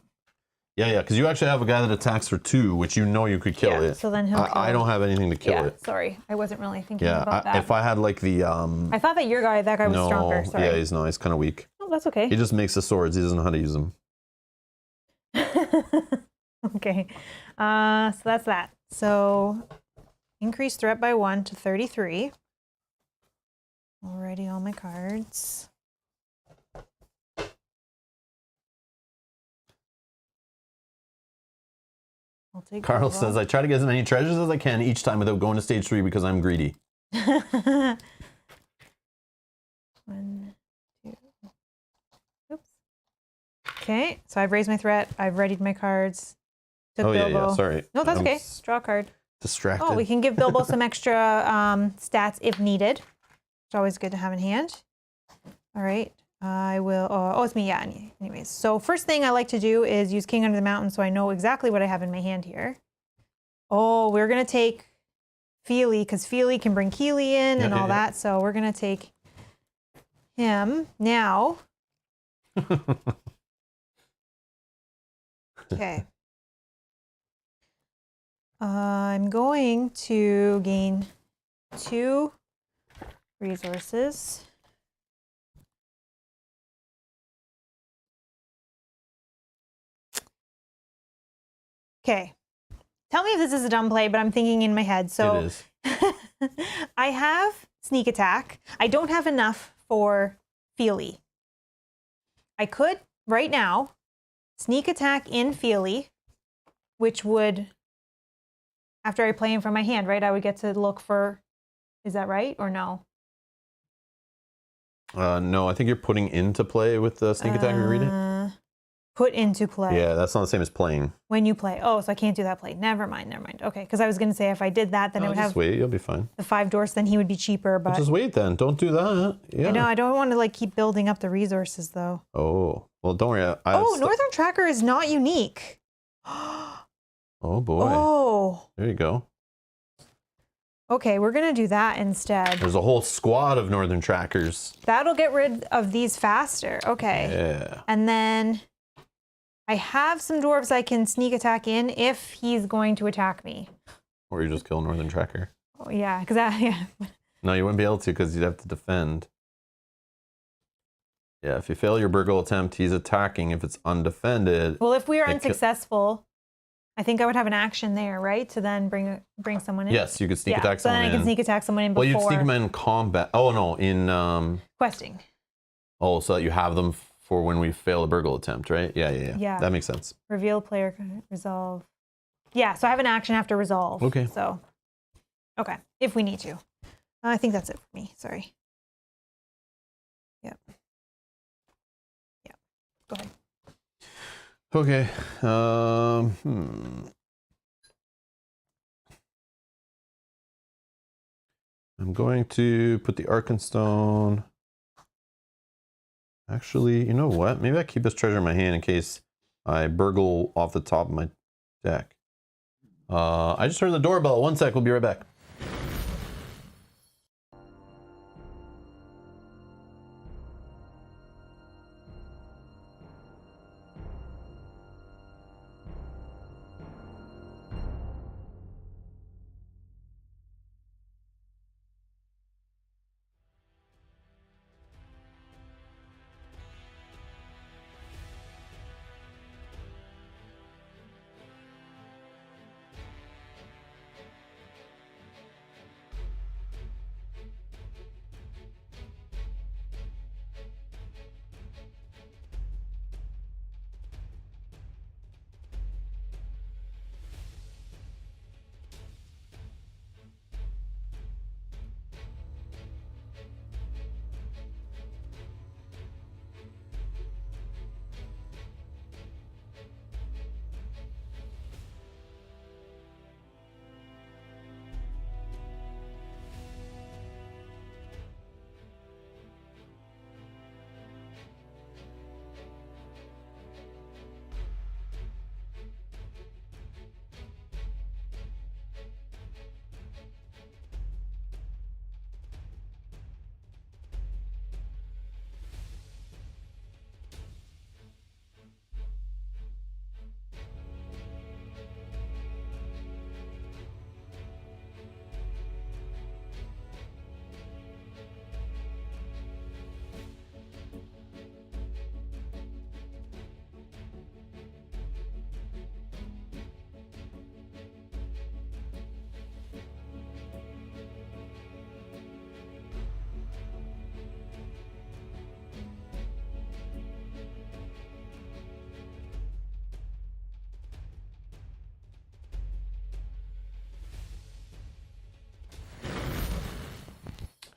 Yeah, because you actually have a guy that attacks for 2, which you know you could kill it. So then he'll kill I don't have anything to kill it. Sorry. I wasn't really thinking about that. If I had like the... I thought that that guy was stronger. Sorry. Yeah, he's kind of weak. Oh, that's okay. He just makes the swords. He doesn't know how to use them. Okay. So that's that. So increase threat by 1 to 33. Already all my cards. I'll take Carl says, I try to get as many treasures as I can each time without going to stage 3 because I'm greedy. 1, 2. Oops. Okay, so I've raised my threat. I've readied my cards. Took Bilbo. Yeah, sorry. No, that's okay. Draw a card. Distracted. Oh, we can give Bilbo some extra stats if needed. It's always good to have in hand. All right. I will, oh, it's me, yeah, anyways. So first thing I like to do is use King Under the Mountain so I know exactly what I have in my hand here. Oh, we're going to take Feely, because Feely can bring Keely in and all that, so we're going to take him. Now, okay. I'm going to gain 2 resources. Okay, tell me if this is a dumb play, but I'm thinking in my head. So it is. I have sneak attack. I don't have enough for Feely. I could, right now, sneak attack in Feely, which would, after I play him from my hand, right, I would get to look for, is that right or no? No, I think you're putting into play with the sneak attack. Read it. Put into play. Yeah, that's not the same as playing. When you play. Oh, so I can't do that play. Never mind. Okay, because I was going to say if I did that, then I would just have wait. You'll be fine. the 5 doors, then he would be cheaper. But just wait then. Don't do that. Yeah. I know. I don't want to like keep building up the resources though. Oh, well, don't worry. Northern Tracker is not unique. Oh boy. Oh. There you go. Okay, we're going to do that instead. There's a whole squad of Northern Trackers. That'll get rid of these faster. Okay. Yeah. And then I have some dwarves I can sneak attack in if he's going to attack me. Or you just kill Northern Tracker. Oh, yeah, because yeah. No, you wouldn't be able to because you'd have to defend. Yeah, if you fail your burgle attempt, he's attacking. If it's undefended. Well, if we are unsuccessful, I think I would have an action there, right? To then bring someone in. Yes, you could sneak attack so someone in. then I can sneak attack someone in before. Well, you'd sneak them in combat. Oh, no, in... questing. Oh, so that you have them for when we fail a burgle attempt, right? Yeah. That makes sense. Reveal player, resolve. Yeah, so I have an action after resolve. Okay. So, okay, if we need to. I think that's it for me. Sorry. Yep. Go ahead. Okay. I'm going to put the Arkenstone. Actually, you know what? Maybe I keep this treasure in my hand in case I burgle off the top of my deck. I just heard the doorbell. 1 sec. We'll be right back.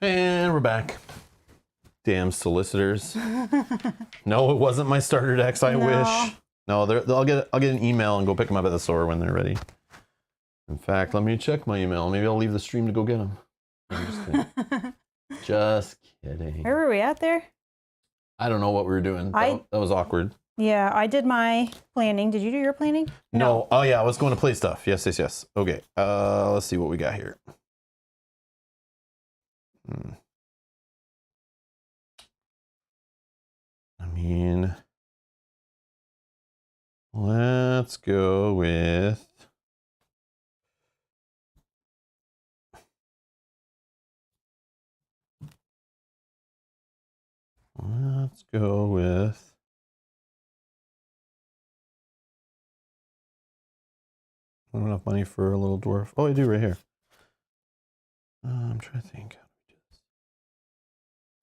And we're back. Damn solicitors. No, it wasn't my starter decks. I wish. No, I'll get an email and go pick them up at the store when they're ready. In fact, let me check my email. Maybe I'll leave the stream to go get them. I'm just kidding. Just kidding. Where were we at there? I don't know what we were doing. That was awkward. Yeah, I did my planning. Did you do your planning? No. Oh yeah, I was going to play stuff. Yes. Okay. Let's see what we got here. I mean, let's go with. Let's go with. I don't have enough money for a little dwarf. Oh, I do right here. I'm trying to think.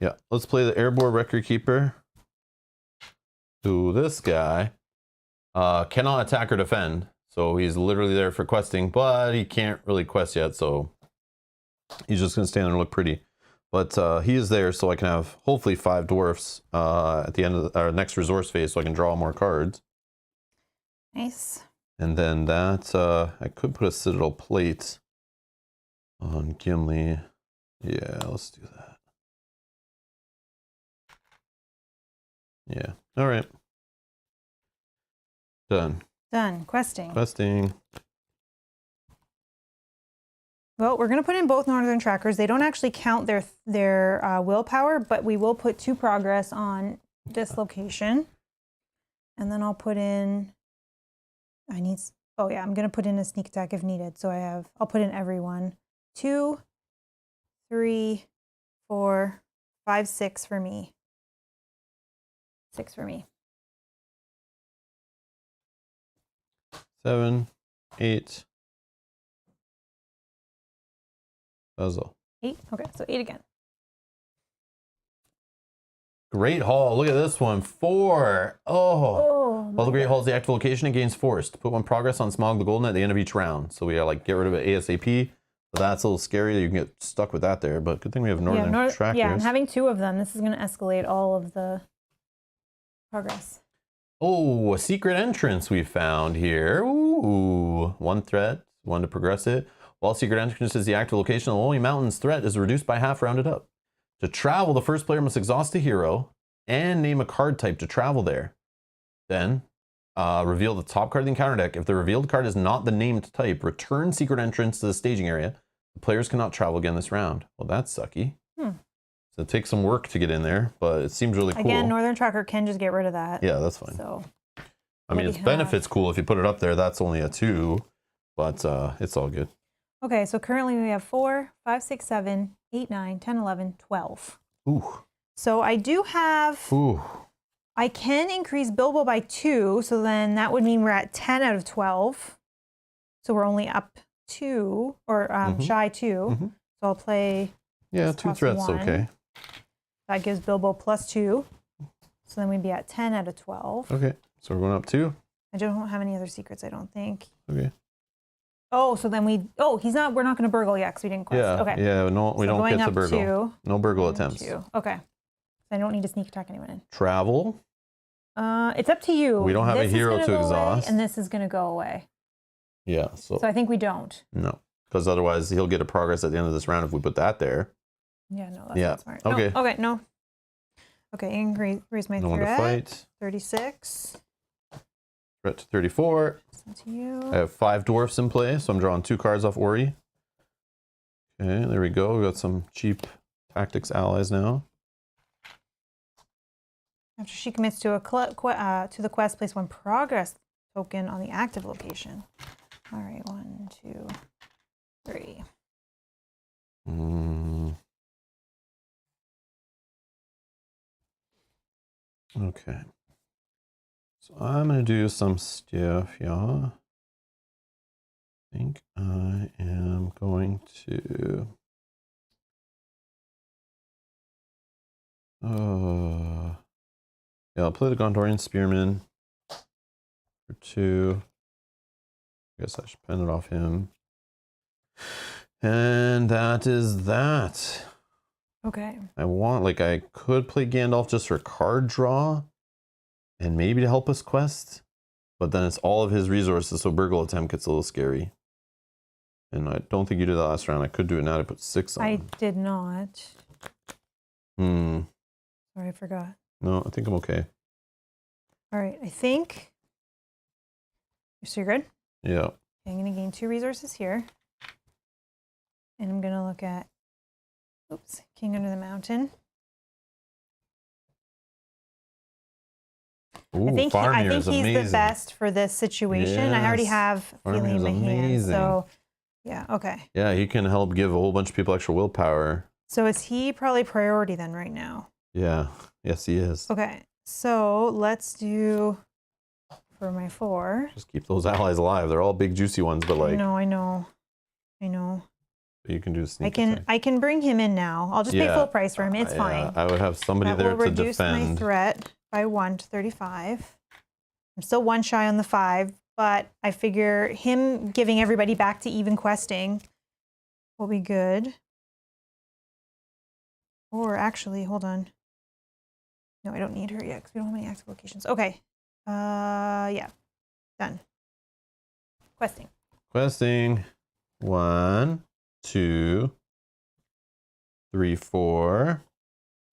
Yeah, let's play the Airborne Record Keeper. Who this guy cannot attack or defend. So he's literally there for questing, but he can't really quest yet. So he's just going to stand there and look pretty. But he is there so I can have hopefully 5 dwarfs at the end of our next resource phase so I can draw more cards. Nice. And then that, I could put a Citadel Plate on Gimli. Yeah, let's do that. Yeah, all right. Done. Done. Questing. Questing. Well, we're going to put in both Northern Trackers. They don't actually count their willpower, but we will put 2 progress on this location. And then I'll put in, I'm going to put in a sneak attack if needed. So I'll put in everyone. 2, 3, 4, 5, 6 for me. 6 for me. 7, 8. Puzzle. 8? Okay, so 8 again. Great Hall. Look at this one. 4. Oh. While the Great Hall is the active location, it gains forced. Put 1 progress on Smaug the Golden at the end of each round. So we gotta like get rid of it ASAP. So that's a little scary that you can get stuck with that there. But good thing we have Northern Trackers. Yeah, and having 2 of them, this is going to escalate all of the progress. Oh, a secret entrance we found here. Ooh. 1 threat, 1 to progress it. While secret entrance is the active location, the Lonely Mountains threat is reduced by half, rounded up. To travel, the first player must exhaust a hero and name a card type to travel there. Then, reveal the top card of the encounter deck. If the revealed card is not the named type, return secret entrance to the staging area. The players cannot travel again this round. Well, that's sucky. So it takes some work to get in there, but it seems really cool. Again, Northern Tracker can just get rid of that. Yeah, that's fine. So, I mean, its benefit's cool. If you put it up there, that's only a 2, but it's all good. Okay, so currently we have 4, 5, 6, 7, 8, 9, 10, 11, 12. Ooh. So I do have, I can increase Bilbo by 2, so then that would mean we're at 10 out of 12. So we're only up 2, or shy 2. So I'll play. Yeah, 2 threats, 1. okay. That gives Bilbo +2. So then we'd be at 10 out of 12. Okay, so we're going up 2. I don't have any other secrets, I don't think. Okay. Oh, so then we're not going to burgle yet because we didn't quest. Yeah, okay. Yeah, no, we don't get to burgle. 2, no burgle attempts. 2. Okay. I don't need to sneak attack anyone in. Travel. It's up to you. We don't have a hero to exhaust. And this is going to go away. Yeah, so I think we don't. No, because otherwise he'll get a progress at the end of this round if we put that there. Yeah, no, that's not smart. Okay. No, okay, no. Okay, increase my no one to threat. fight. 36. Threat to 34. Send to you. I have 5 dwarfs in play, so I'm drawing 2 cards off Ori. Okay, there we go. We got some cheap tactics allies now. After she commits to the quest, place 1 progress token on the active location. All right, 1, 2, 3. Okay. So I'm going to do some stuff, yeah. I think I am going to... yeah, I'll play the Gondorian Spearman for 2. I guess I should pen it off him. And that is that. Okay. I could play Gandalf just for card draw and maybe to help us quest, but then it's all of his resources, so Burgle Attempt gets a little scary. And I don't think you did that last round. I could do it now to put 6 on. I did not. Sorry, I forgot. No, I think I'm okay. All right, I think. So you're good? Yeah. I'm going to gain 2 resources here. And I'm going to look at, King Under the Mountain. Ooh, I think he's amazing. the best for this situation. Yes. I already have feeling in my hand. So, yeah, okay. Yeah, he can help give a whole bunch of people extra willpower. So is he probably priority then right now? Yeah. Yes, he is. Okay, so let's do for my 4. Just keep those allies alive. They're all big juicy ones, but like. I know. You can do a sneak attack. I can bring him in now. I'll just pay full price for him. It's fine. I would have somebody there to defend. That will reduce my threat by 1 to 35. I'm still 1 shy on the 5, but I figure him giving everybody back to even questing will be good. Or actually, hold on. No, I don't need her yet because we don't have any active locations. Okay. Yeah. Done. Questing. 1, 2, 3, 4.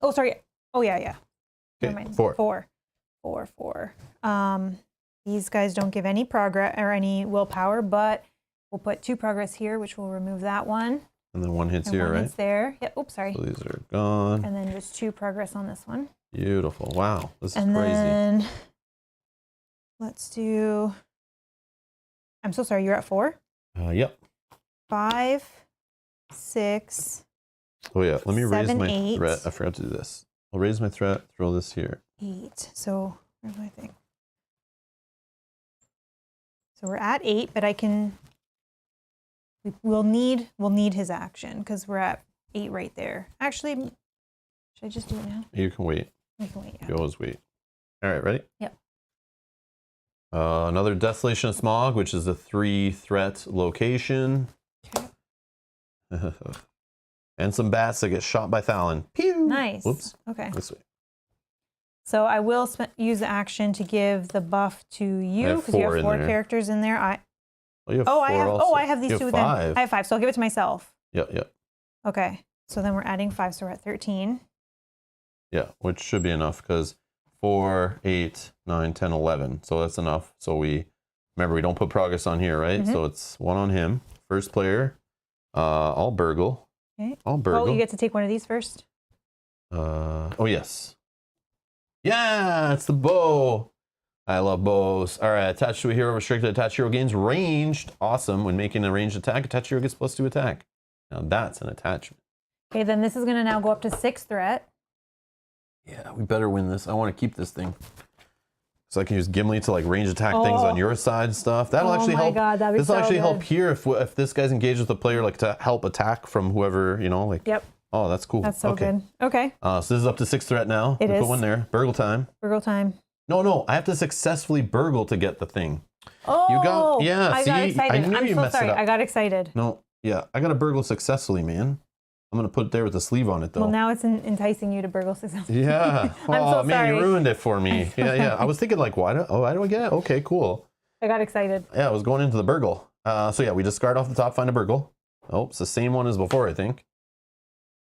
Oh, sorry. Oh, yeah. Okay, Never mind. 4. 4. These guys don't give any progress or any willpower, but we'll put 2 progress here, which will remove that one. And then 1 hits and here, 1 right? hits there. Yeah. Oops, sorry. So these are gone. And then just 2 progress on this one. Beautiful. Wow, this is and crazy. Then let's do. I'm so sorry. You're at 4. Yep. 5, 6. Oh yeah. Let me raise 7, my 8. threat. I forgot to do this. I'll raise my threat. Throw this here. 8. So where's my thing? So we're at 8, but I can. We'll need his action because we're at 8 right there. Actually, should I just do it now? You can wait. You can wait. Yeah. You always wait. All right, ready? Yep. Another Desolation of Smaug, which is a 3 threat location. Okay. And some bats that get shot by Thalon. Pew! Nice. Whoops. Okay. This way. So I will use the action to give the buff to you because you have 4 characters in there. Oh, you have 4 also. I have these 2 with them. I have 5, so I'll give it to myself. Yep. Okay. So then we're adding 5, so we're at 13. Yeah, which should be enough because 4, 8, 9, 10, 11. So that's enough. So remember, we don't put progress on here, right? So it's 1 on him. First player. I'll burgle. Okay. I'll burgle. Oh, you get to take one of these first? Oh, yes. Yeah, it's the bow. I love bows. All right, attached to a hero, restricted. Attached hero gains ranged. Awesome. When making a ranged attack, attached hero gets +2 attack. Now that's an attachment. Okay, then this is going to now go up to 6 threat. Yeah, we better win this. I want to keep this thing. So I can use Gimli to like range attack things on your side stuff. That'll actually help. God, that'd be this will so actually good. help here if this guy's engaged with a player, like to help attack from whoever, like. Yep. Oh, that's cool. That's so good. Okay. So this is up to 6 threat now. It is. Put 1 there. Burgle time. Burgle time. No, I have to successfully burgle to get the thing. Oh, You got, yeah, I see, got excited. I knew I'm you so messed sorry. it up. I got excited. No, yeah, I got to burgle successfully, man. I'm going to put it there with the sleeve on it, though. Well, now it's enticing you to burgle successfully. Yeah. I'm so man, sorry. you ruined it for me. Yeah. I was thinking, like, why do I get it? Okay, cool. I got excited. Yeah, I was going into the burgle. So yeah, we discard off the top, find a burgle. Oh, it's the same one as before, I think.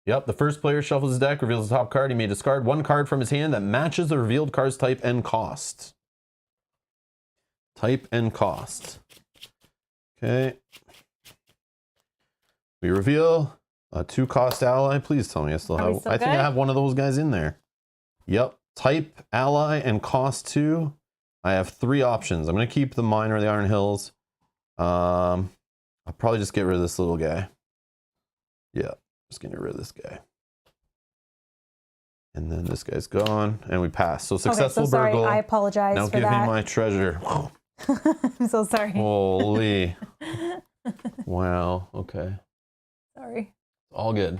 Yep, the first player shuffles his deck, reveals the top card. He may discard 1 card from his hand that matches the revealed card's type and cost. Type and cost. Okay. We reveal a 2-cost ally. Please tell me I still have. I think I have one of those guys in there. Yep. Type, ally, and cost 2. I have 3 options. I'm going to keep the Miner of the Iron Hills. I'll probably just get rid of this little guy. Yeah. Just getting rid of this guy. And then this guy's gone, and we pass. So successful okay, so sorry. burgle. I apologize now for give that. me my treasure. I'm so sorry. Holy. Wow. Okay. Sorry. All good.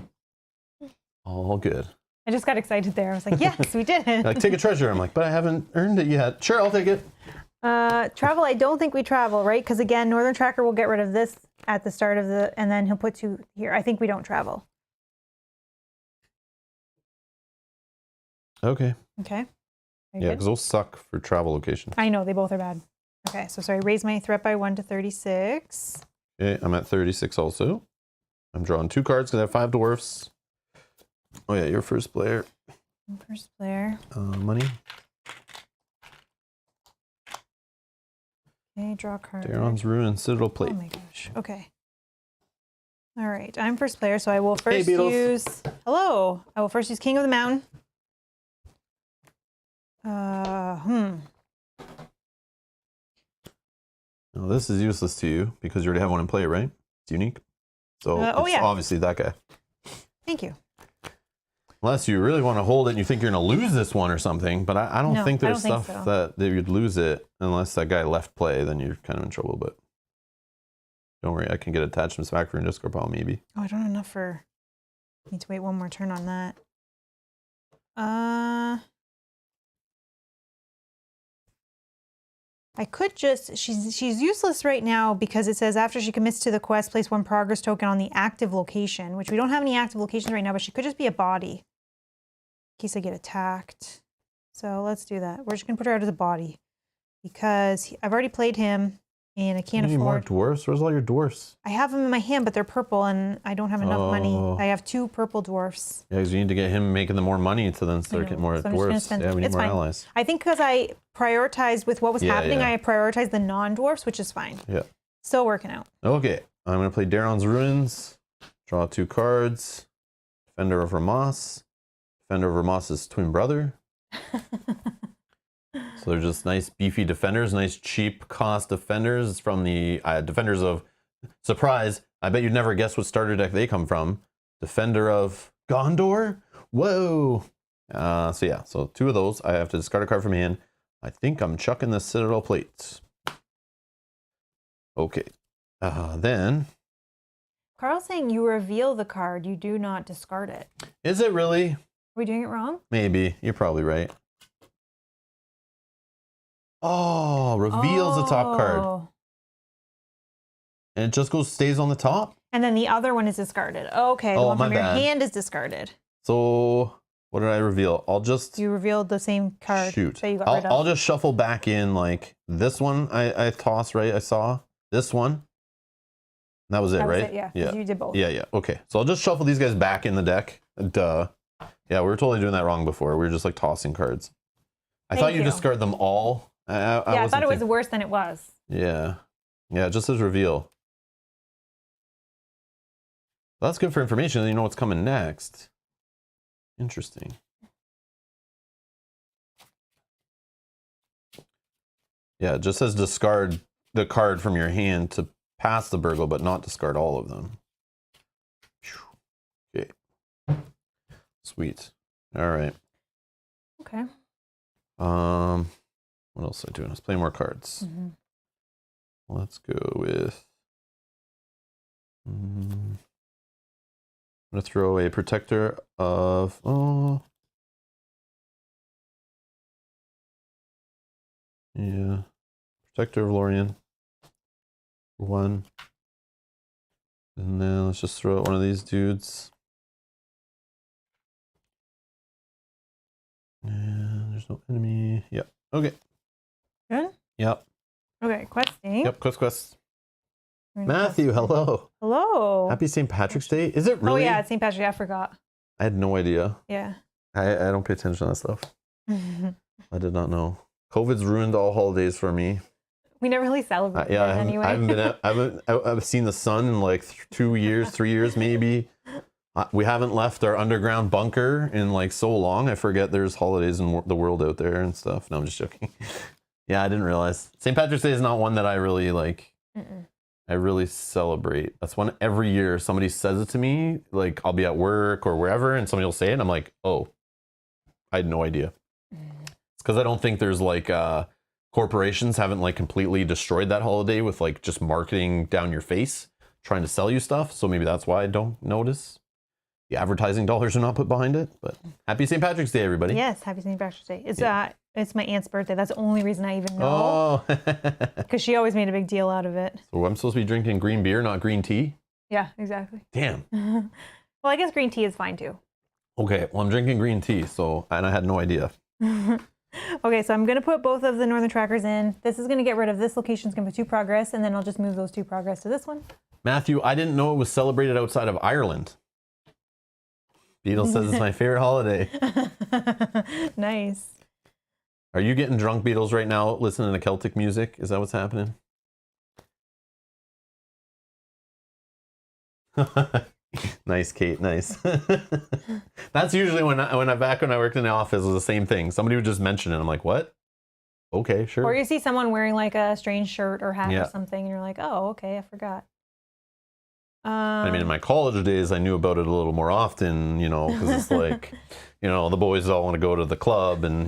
All good. I just got excited there. I was like, yes, we did it. Like, take a treasure. I'm like, but I haven't earned it yet. Sure, I'll take it. Travel, I don't think we travel, right? Because again, Northern Tracker will get rid of this at the start of and then he'll put 2 here. I think we don't travel. Okay. Okay. Very Yeah, good. because those suck for travel locations. I know, they both are bad. Okay, so sorry, raise my threat by 1 to 36. Okay, I'm at 36 also. I'm drawing 2 cards because I have 5 dwarfs. Oh yeah, you're first player. First player. Money. Okay, draw a card. Daron's Ruin, Citadel Plate. Oh my gosh. Okay. All right, I'm first player, so I will first Beatles. use. Hello. I will first use King of the Mountain. Now, this is useless to you because you already have one in play, right? It's unique. So it's yeah. obviously that guy. Thank you. Unless you really want to hold it and you think you're going to lose this one or something. But I don't think there's stuff that you'd lose it unless that guy left play. Then you're kind of in trouble. But don't worry, I can get attachments back for your discard pile maybe. Oh, I don't have enough for. Need to wait one more turn on that. I could just. She's useless right now because it says after she commits to the quest, place 1 progress token on the active location, which we don't have any active locations right now. But she could just be a body in case I get attacked. So let's do that. We're just gonna put her out as a body because I've already played him. And I can't afford. More dwarfs? Where's all your dwarfs? I have them in my hand, but they're purple, and I don't have enough money. I have 2 purple dwarfs. Yeah, because you need to get him making the more money to then start getting more dwarfs. Yeah, we need more allies. I think because I prioritized with what was happening, I prioritized the non-dwarfs, which is fine. Yeah. Still working out. Okay, I'm going to play Daron's Ruins. Draw 2 cards. Defender of Ramas. Defender of Ramas's twin brother. So they're just nice beefy defenders, nice cheap cost defenders from the defenders of, surprise, I bet you'd never guess what starter deck they come from. Defender of Gondor? Whoa! So yeah, so 2 of those. I have to discard a card from hand. I think I'm chucking the Citadel Plate. Okay, then. Carl's saying you reveal the card, you do not discard it. Is it really? Are we doing it wrong? Maybe, you're probably right. Oh, reveals the top card. And it just stays on the top? And then the other one is discarded. Okay, the one from your hand is discarded. So, what did I reveal? You revealed the same card that you got rid of. I'll just shuffle back in like this one I tossed, right? I saw this one. That was it, right? Yeah, you did both. Yeah, okay. So I'll just shuffle these guys back in the deck. Duh. Yeah, we were totally doing that wrong before. We were just like tossing cards. I thought you discard them all. I thought it was worse than it was. Yeah. Yeah, it just says reveal. Well, that's good for information. You know what's coming next. Interesting. Yeah, it just says discard the card from your hand to pass the burgle, but not discard all of them. Okay. Sweet. All right. Okay. What else am I doing? Let's play more cards. Let's go with. I'm gonna throw a protector of. Oh. Yeah. Protector of Lorien. 1. And then let's just throw out one of these dudes. And there's no enemy. Yep. Okay. Good? Yep. Okay, questing. Yep, quest. Matthew, hello. Hello. Happy St. Patrick's Day. Is it really? Oh, yeah, it's St. Patrick's Day. I forgot. I had no idea. Yeah. I don't pay attention to that stuff. I did not know. COVID's ruined all holidays for me. We never really celebrate anyway. I haven't been I've seen the sun in like 2 years, 3 years maybe. We haven't left our underground bunker in like so long. I forget there's holidays in the world out there and stuff. No, I'm just joking. Yeah, I didn't realize. St. Patrick's Day is not one that I really like. I really celebrate. That's one every year somebody says it to me. Like I'll be at work or wherever and somebody will say it and I'm like, oh, I had no idea. It's because I don't think there's like corporations haven't like completely destroyed that holiday with like just marketing down your face, trying to sell you stuff. So maybe that's why I don't notice. The advertising dollars are not put behind it, but happy St. Patrick's Day, everybody. Yes, happy St. Patrick's Day. It's my aunt's birthday. That's the only reason I even know. Oh. Because she always made a big deal out of it. So I'm supposed to be drinking green beer, not green tea? Yeah, exactly. Damn. Well, I guess green tea is fine too. Okay, well, I'm drinking green tea, and I had no idea. Okay, so I'm going to put both of the northern trackers in. This is going to get rid of this location's going to be 2 progress, and then I'll just move those 2 progress to this one. Matthew, I didn't know it was celebrated outside of Ireland. Beetle says it's my favorite holiday. Nice. Are you getting drunk, Beatles, right now, listening to Celtic music? Is that what's happening? Nice, Kate. Nice. That's usually when I worked in the office, it was the same thing. Somebody would just mention it. I'm like, what? Okay, sure. Or you see someone wearing like a strange shirt or hat or something, and you're like, oh, okay, I forgot. I mean, in my college days, I knew about it a little more often, because it's like, the boys all want to go to the club and,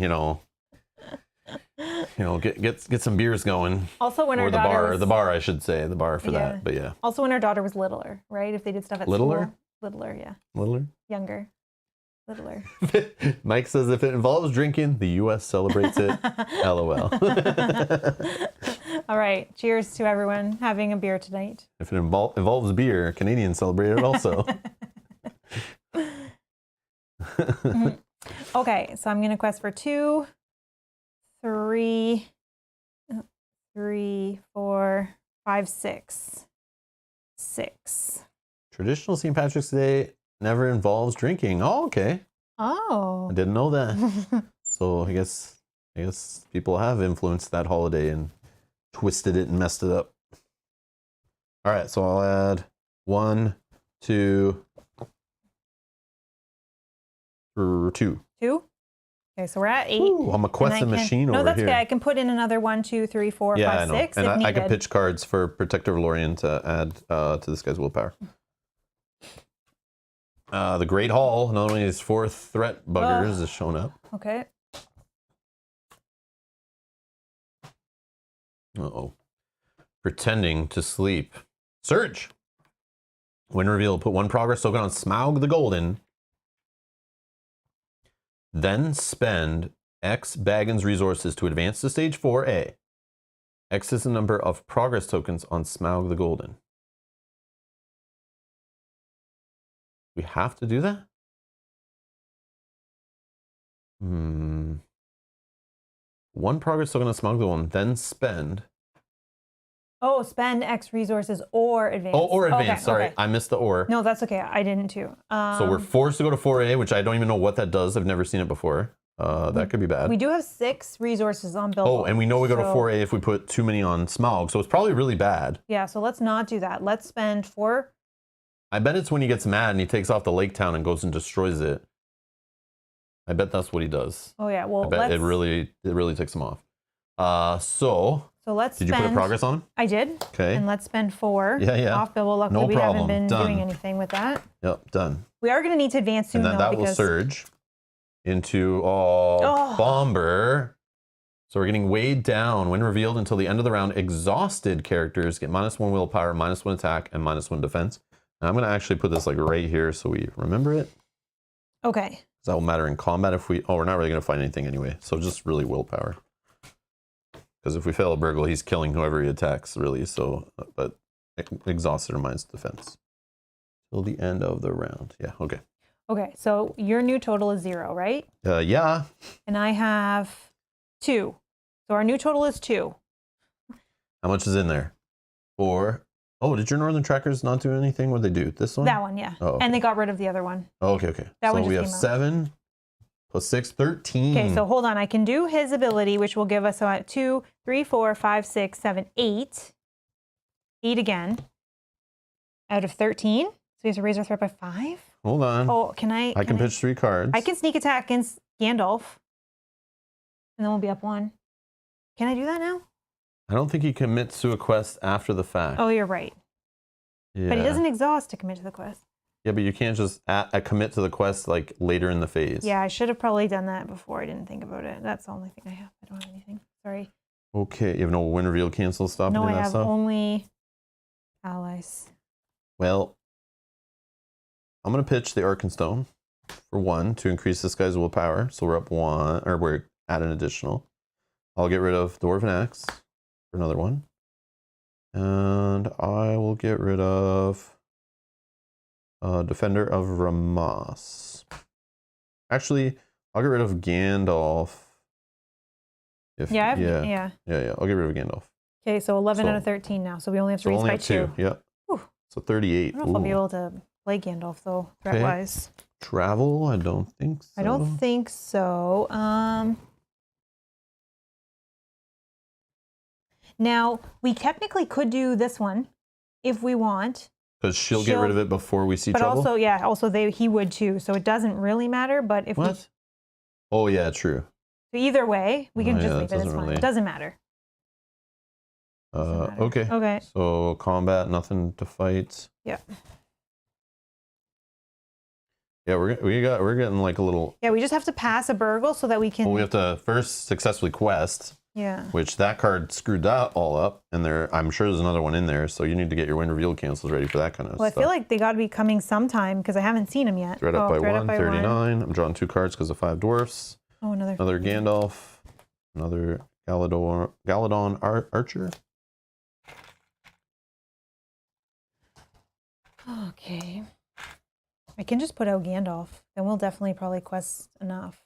get some beers going. Also, when our daughter the bar, I should say, the bar for that. But yeah. Also, when our daughter was littler, right? If they did stuff at littler? School. Littler, yeah. Littler? Younger. Littler. Mike says if it involves drinking, the U.S. celebrates it. LOL. All right. Cheers to everyone having a beer tonight. If it involves beer, Canadians celebrate it also. Okay, so I'm going to quest for 2, 3, 4, 5, 6. 6. Traditional St. Patrick's Day never involves drinking. Oh, okay. Oh. I didn't know that. So I guess people have influenced that holiday and twisted it and messed it up. All right, so I'll add 1, 2, 2. 2? Okay, so we're at 8. Ooh, I'm a questing machine over here. No, that's okay. I can put in another 1, 2, 3, 4, 5, 6 and if needed. I can pitch cards for Protector of Lorien to add to this guy's willpower. The Great Hall, not only his 4th threat buggers is shown up. Okay. Uh-oh. Pretending to sleep. Surge! When revealed, put 1 progress token on Smaug the Golden. Then spend X Baggins resources to advance to stage 4A. X is the number of progress tokens on Smaug the Golden. We have to do that? 1 progress token on Smaug the Golden, then spend. Oh, spend X resources or advance. Oh, or advance. Okay, sorry, okay. I missed the or. No, that's okay. I didn't too. So we're forced to go to 4A, which I don't even know what that does. I've never seen it before. That could be bad. We do have 6 resources on build. Oh, and we know we go to 4A if we put too many on Smaug, so it's probably really bad. Yeah, so let's not do that. Let's spend 4. I bet it's when he gets mad and he takes off the lake town and goes and destroys it. I bet that's what he does. Oh yeah, well, I bet it really ticks him off. So let's did you put a progress on him? I did. Okay. And let's spend 4 off build. Well, luckily No we problem. haven't been Done. doing anything with that. Yep, done. We are going to need to advance soon, And then though, that will because surge into Bomber. So we're getting weighed down. When revealed until the end of the round, exhausted characters get -1 willpower, -1 attack, and -1 defense. And I'm going to actually put this like right here so we remember it. Okay. That will matter in combat if we... Oh, we're not really going to find anything anyway. So just really willpower. Because if we fail a burgle, he's killing whoever he attacks, really. So, but exhausted or minus defense. Till the end of the round. Yeah, okay. Okay, so your new total is 0, right? Yeah. And I have 2. So our new total is 2. How much is in there? 4. Oh, did your Northern Trackers not do anything? What did they do? This one? That one, yeah. Oh, okay. And they got rid of the other one. Oh, okay. That one so we just have came out. 7 plus 6, 13. Okay, so hold on. I can do his ability, which will give us 2, 3, 4, 5, 6, 7, 8. 8 again. Out of 13. So he has to raise our threat by 5. Hold on. Oh, can I? I can pitch 3 cards. I can sneak attack against Gandalf. And then we'll be up 1. Can I do that now? I don't think he commits to a quest after the fact. Oh, you're right. Yeah. But he doesn't exhaust to commit to the quest. Yeah, but you can't just commit to the quest like later in the phase. Yeah, I should have probably done that before. I didn't think about it. That's the only thing I have. I don't have anything. Sorry. Okay, you have no win reveal, cancel stuff? No, I have stuff? only allies. Well, I'm going to pitch the Arkenstone for 1 to increase this guy's willpower. So we're up 1, or we're at an additional. I'll get rid of Dwarven Axe for another 1. And I will get rid of Defender of Ramas. Actually, I'll get rid of Gandalf. If, Yeah, yeah. I'll get rid of Gandalf. Okay, so 11 out So- of 13 now. So we only have to So reach only by have 2. Yeah. Whew. So 38. I don't know if I'll be Ooh. able to play Gandalf though, threat-wise. Travel? I don't think so. I don't think so. Now, we technically could do this one if we want. Because she'll get rid of it before we see But trouble? also, yeah, also he would too. So it doesn't really matter. But if we, What? Oh, yeah, true. so either way, we can Oh, just yeah, leave that it. It's doesn't fine. really- It doesn't matter. Doesn't matter. Okay. Okay. So combat, nothing to fight. Yeah. Yeah, we're getting like a little. Yeah, we just have to pass a burgle so that we can. Well, we have to first successfully quest, Yeah. which that card screwed that all up, and I'm sure there's another one in there. So you need to get your wind reveal cancels ready for that kind of Well, stuff. I feel like they got to be coming sometime because I haven't seen them yet. Threat up by threat 1, 39. I'm drawing 2 cards because of 5 dwarfs. Oh, Another Gandalf, another Galadon Archer. Okay. I can just put out Gandalf. Then we'll definitely probably quest enough.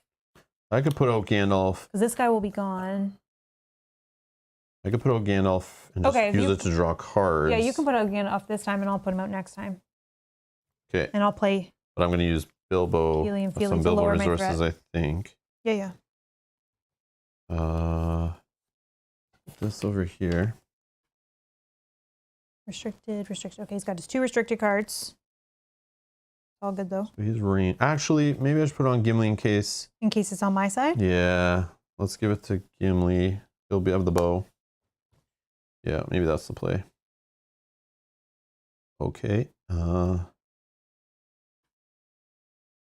I could put out Gandalf. Because this guy will be gone. I could put out Gandalf and just use it to draw cards. Yeah, you can put out Gandalf this time and I'll put him out next time. Okay. And I'll play. But I'm going to use Bilbo. Feely and Some Feely to Bilbo lower my resources, threat. I think. Yeah. This over here. Restricted. Okay, he's got his 2 restricted cards. All good though. So he's rain. Actually, maybe I should put on Gimli in case. In case it's on my side? Yeah. Let's give it to Gimli. He'll have the bow. Yeah, maybe that's the play. Okay.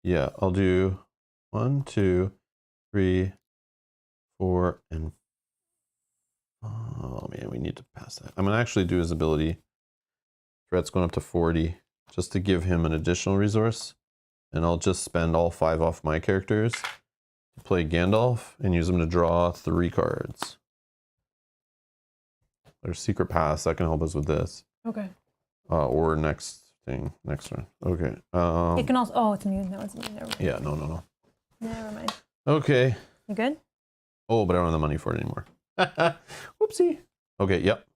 Yeah, I'll do 1, 2, 3, 4, and oh man, we need to pass that. I'm gonna actually do his ability. Threat's going up to 40, just to give him an additional resource, and I'll just spend all 5 off my characters to play Gandalf and use them to draw 3 cards. There's Secret Pass that can help us with this. Okay. Or next one. Okay. It can also. Oh, it's immune. No, it's immune. Never mind. Yeah. No. Never mind. Okay. You good? Oh, but I don't have the money for it anymore. Whoopsie. Okay. Yep.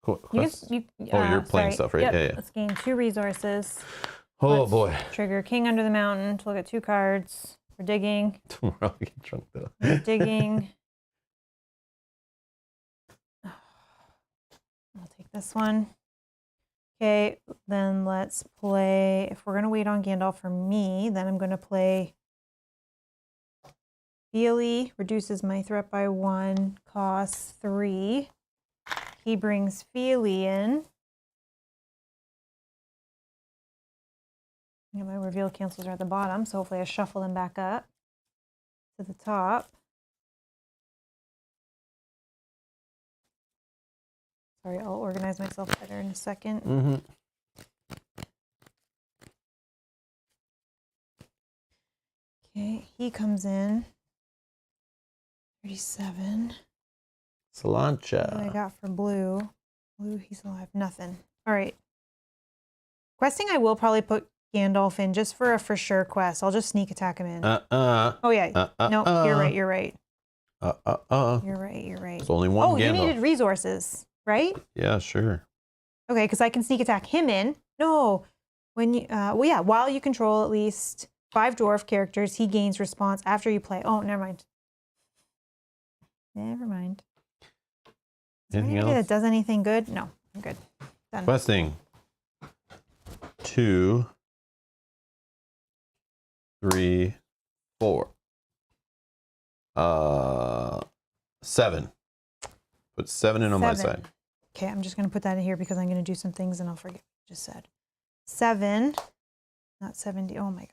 Cool. You're playing stuff, right? Yep. Yeah. Let's gain 2 resources. Oh Let's boy. Trigger King Under the Mountain to look at 2 cards. We're digging. Tomorrow I'll get drunk though. We're digging. I'll take this one. Okay, then let's play. If we're going to wait on Gandalf for me, then I'm going to play Feely, reduces my threat by 1, costs 3. He brings Feely in. Yeah, my reveal cancels are at the bottom, so hopefully I shuffle them back up to the top. Sorry, I'll organize myself better in a second. Mm-hmm. Okay, he comes in. 37. Slancha. What I got for blue. Blue, he's alive. Nothing. All right. Questing, I will probably put Gandalf in just for a for sure quest. I'll just sneak attack him in. Oh, yeah. No, you're right. You're right. You're right. There's only one Oh, Gandalf. you needed resources, right? Yeah, sure. Okay, because I can sneak attack him in. No. When you, well, yeah, while you control at least 5 dwarf characters, he gains response after you play. Oh, never mind. Never mind. Is there Anything anybody else? that does anything good? No, I'm good. Done. Questing. 2, 3, 4. 7. Put 7 in on my 7. side. Okay, I'm just going to put that in here because I'm going to do some things and I'll forget what I just said. 7, not 70. Oh my God.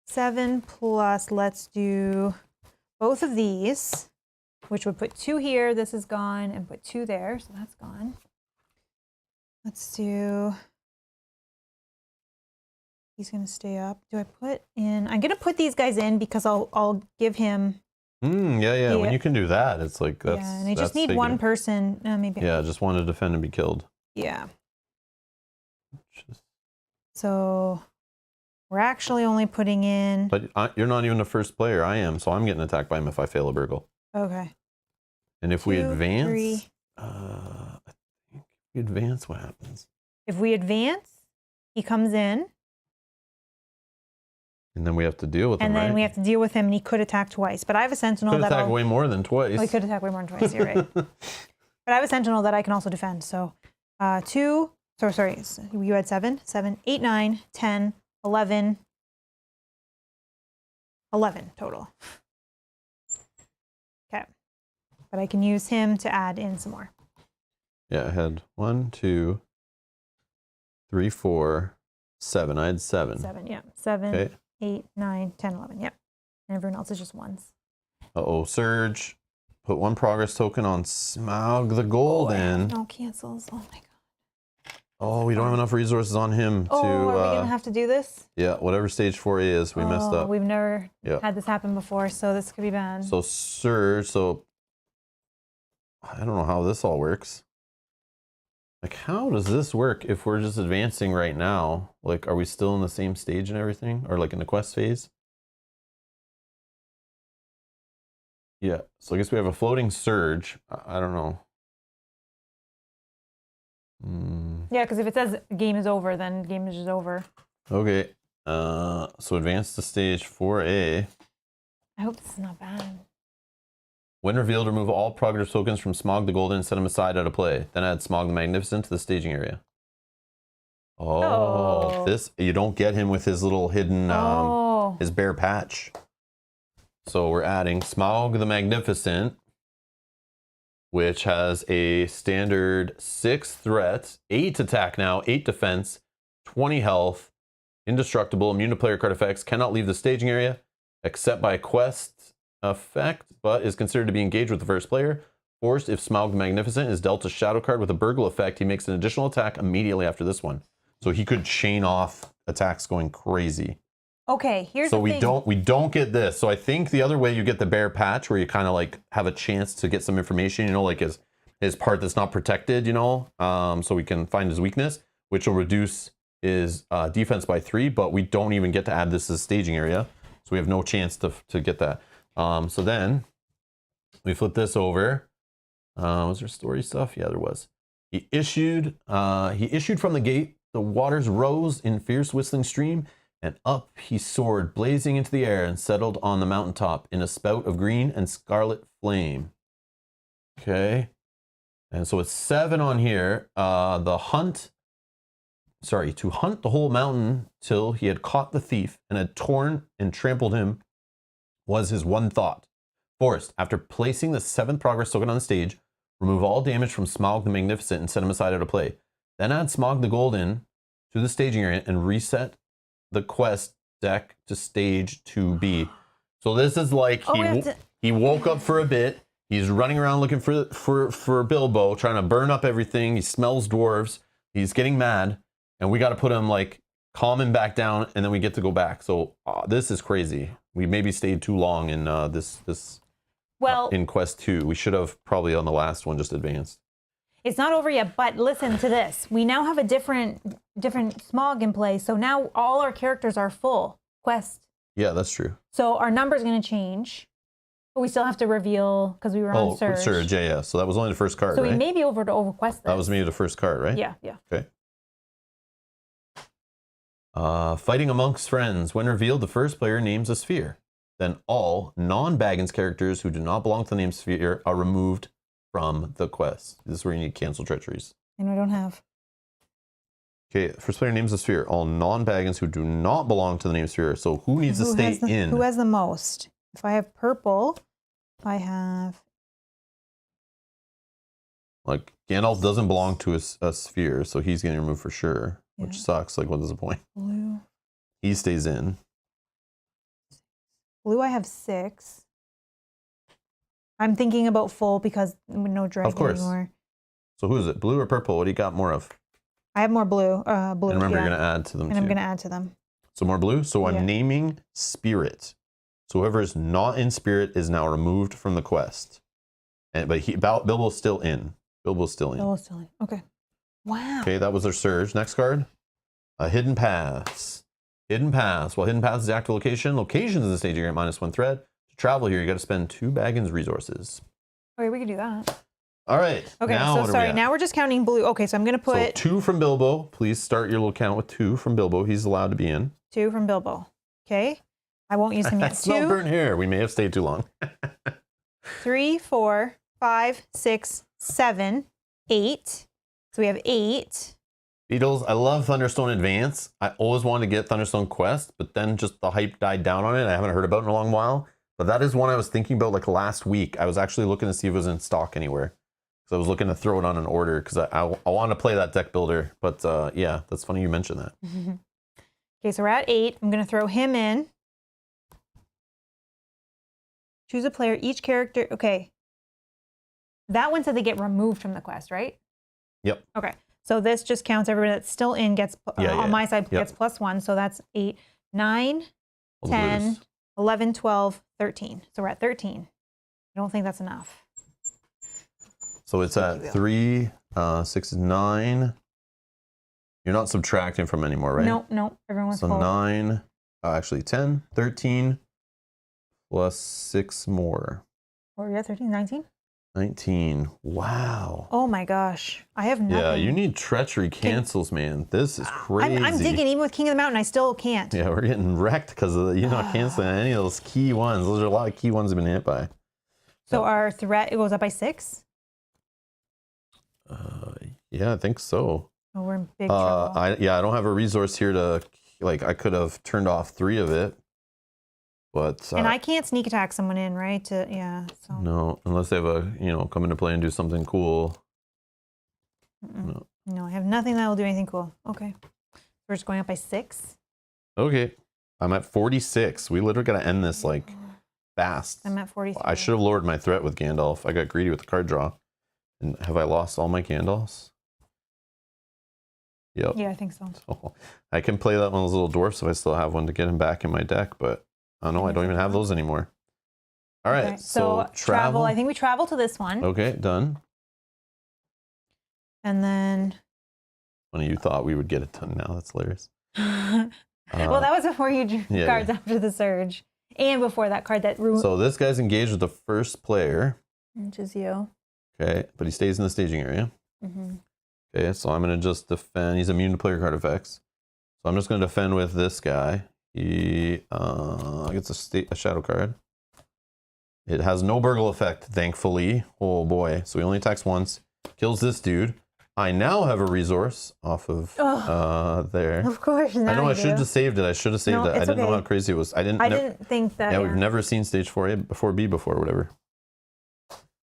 7 plus, let's do both of these, which would put 2 here. This is gone, and put 2 there. So that's gone. Let's do, he's going to stay up. Do I put in, I'm going to put these guys in because I'll give him. Yeah. When you can do that, it's like that's. Yeah, and I just need one person. Maybe. Yeah, just want to defend and be killed. Yeah. So We're actually only putting in. But you're not even the first player. I am, so I'm getting attacked by him if I fail a burgle. Okay. And if 2, we advance, 3. I think if we advance, what happens? If we advance, he comes in. And then we have to deal with him, And then right? we have to deal with him, and he could attack twice. But I have a sentinel Could that attack way more than twice. Oh, he could attack way more than twice. You're right. But I have a sentinel that I can also defend. So 2. So sorry, you had 7, 8, 9, 10, 11. 11 total. Okay. But I can use him to add in some more. Yeah, I had 1, 2, 3, 4, 7. I had 7. 7, yeah. 7, Okay. 8, 9, 10, 11. Yep. And everyone else is just ones. Uh-oh, Surge. Put 1 progress token on Smaug the Golden. No cancels. Oh my god. Oh, we don't have enough resources on him Oh, to... are we going to have to do this? Yeah, whatever stage 4 is, we messed up. We've never Yeah. had this happen before, so this could be bad. So Surge, so... I don't know how this all works. Like, how does this work if we're just advancing right now? Like, are we still in the same stage and everything? Or like in the quest phase? Yeah, so I guess we have a floating Surge. I don't know. Yeah, because if it says game is over, then game is just over. Okay, so advance to stage 4A. I hope this is not bad. When revealed, remove all progress tokens from Smaug the Golden and set them aside out of play. Then add Smaug the Magnificent to the staging area. Oh, this, you don't get him with his little hidden, his bare patch. So we're adding Smaug the Magnificent, which has a standard 6 threat, 8 attack now, 8 defense, 20 health, indestructible, immune to player card effects, cannot leave the staging area except by quest effect, but is considered to be engaged with the first player. Forced, if Smaug the Magnificent is dealt a shadow card with a burgle effect, he makes an additional attack immediately after this one. So he could chain off attacks going crazy. Okay, here's so the thing. we don't get this. So I think the other way you get the bare patch, where you kind of like have a chance to get some information, you know, like his part that's not protected, you know, so we can find his weakness, which will reduce his defense by 3, but we don't even get to add this as staging area, so we have no chance to get that. So then we flip this over. Was there story stuff? Yeah, there was. He issued from the gate. The waters rose in fierce whistling stream, and up he soared, blazing into the air, and settled on the mountaintop in a spout of green and scarlet flame. Okay. And so it's 7 on here. To hunt the whole mountain till he had caught the thief and had torn and trampled him was his one thought. Forced, after placing the 7th progress token on the stage, remove all damage from Smaug the Magnificent and set him aside out of play. Then add Smaug the Golden to the staging area and reset the quest deck to stage 2B. So this is like he woke up for a bit. He's running around looking for Bilbo, trying to burn up everything. He smells dwarves. He's getting mad, and we got to put him like calm him back down, and then we get to go back. So this is crazy. We maybe stayed too long in in quest 2. We should have probably on the last one just advanced. It's not over yet, but listen to this. We now have a different Smaug in play, so now all our characters are full quest. Yeah, that's true. So our number's going to change, but we still have to reveal because we were on Surge. Surge, yeah. So that was only the first card, so right? we may be over to overquest this. That was maybe the first card, right? Yeah. Okay. Fighting amongst friends. When revealed, the first player names a sphere. Then all non-Baggins characters who do not belong to the name sphere are removed from the quest. This is where you need cancel treacheries. And I don't have. Okay, first player names a sphere. All non-Baggins who do not belong to the name sphere. So who needs to stay in? Who has the most? If I have purple, I have... Like, Gandalf doesn't belong to a sphere, so he's getting removed for sure. Yeah. Which sucks. Like, what is the point? Blue. He stays in. Blue, I have 6. I'm thinking about full because no dragon anymore. So who is it? Blue or purple? What do you got more of? I have more blue. Blue. And remember, you're going to add to them and too. I'm going to add to them. So more blue. So I'm naming spirit. So whoever is not in spirit is now removed from the quest. But Bilbo's still in. Bilbo's still in. Okay. Wow. Okay, that was their Surge. Next card. Hidden Paths. Hidden Paths. Well, Hidden Paths is the active location. Locations in the staging area -1 thread. To travel here, you got to spend 2 Baggins resources. Okay, we can do that. All right. Okay, now so what are sorry, we at? now we're just counting blue. Okay, so I'm going to So put 2 from Bilbo. Please start your little count with 2 from Bilbo. He's allowed to be in. 2 from Bilbo. Okay. I won't use him yet. That's no burnt hair. We may have stayed too long. 3, 4, 5, 6, 7, 8. So we have 8. Beatles, I love Thunderstone Advance. I always wanted to get Thunderstone Quest, but then just the hype died down on it. I haven't heard about it in a long while. But that is one I was thinking about like last week. I was actually looking to see if it was in stock anywhere. So I was looking to throw it on an order because I want to play that deck builder. But yeah, that's funny you mentioned that. Okay, so we're at 8. I'm going to throw him in. Choose a player. Each character. Okay. That one said they get removed from the quest, right? Yep. Okay. So this just counts everybody that's still in gets, on my side, gets +1. So that's 8, 9, 10, 11, 12, 13. So we're at 13. I don't think that's enough. So it's at 3, 6, 9. You're not subtracting from anymore, right? Nope. Everyone's so full. 9, actually 10, 13, plus 6 more. Or yeah, 13, 19? 19. Wow. Oh my gosh. I have nothing. Yeah, you need treachery cancels, man. This is crazy. I'm digging even with King of the Mountain. I still can't. Yeah, we're getting wrecked because of you're not canceling any of those key ones. Those are a lot of key ones have been hit by. So our threat, it goes up by 6? Yeah, I think so. Oh, we're in big trouble. I don't have a resource here to, like, I could have turned off 3 of it. But and I can't sneak attack someone in, right? So no, unless they have a, come into play and do something cool. No, I have nothing that will do anything cool. Okay. We're just going up by 6. Okay. I'm at 46. We literally got to end this, like, fast. I'm at 43. I should have lowered my threat with Gandalf. I got greedy with the card draw. And have I lost all my Gandalfs? Yep. Yeah, I think so. So I can play that one of those little dwarfs if I still have one to get him back in my deck, but I don't know. I don't even have those anymore. All right. Okay, So travel. I think we travel to this one. Okay, done. And then. Funny, you thought we would get it done now. That's hilarious. Well, that was before you drew cards after the surge. And before that card that ruined. So this guy's engaged with the first player. Which is you. Okay, but he stays in the staging area. Okay, so I'm going to just defend. He's immune to player card effects. So I'm just going to defend with this guy. He gets a shadow card. It has no burgle effect, thankfully. Oh boy. So he only attacks once. Kills this dude. I now have a resource off of there. Of course. I know I should have saved it. I should have saved it. I didn't know how crazy it was. I didn't think that. Yeah, we've never seen stage 4B before, whatever.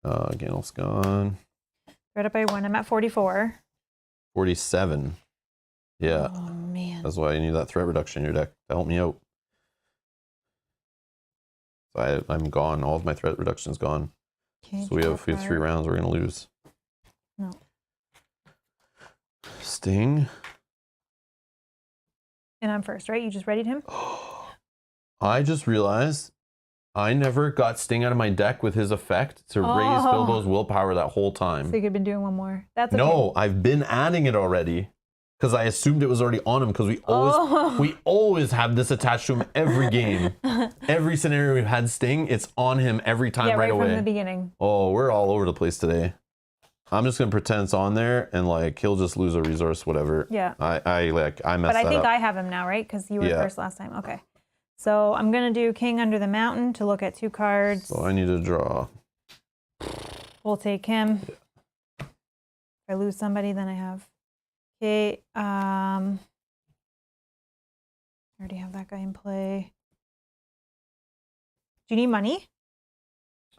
Gandalf's gone. Right up by 1. I'm at 44. 47. Yeah. Oh man. That's why you need that threat reduction in your deck to help me out. So I'm gone. All of my threat reduction's gone. Okay, so we have 3 rounds. We're gonna lose. No. Sting. And I'm first, right? You just readied him? I just realized I never got Sting out of my deck with his effect to raise Bilbo's willpower that whole time. So you could have been doing one more. That's okay. No, I've been adding it already. Because I assumed it was already on him because we always have this attached to him every game. Every scenario we've had Sting, it's on him every time right away. From the beginning. Oh, we're all over the place today. I'm just gonna pretend it's on there and like he'll just lose a resource, whatever. Yeah. I messed that up. But I think I have him now, right? Because you were first last time. Okay. So I'm gonna do King Under the Mountain to look at 2 cards. So I need to draw. We'll take him. If I lose somebody, then I have. Okay, I already have that guy in play. Do you need money?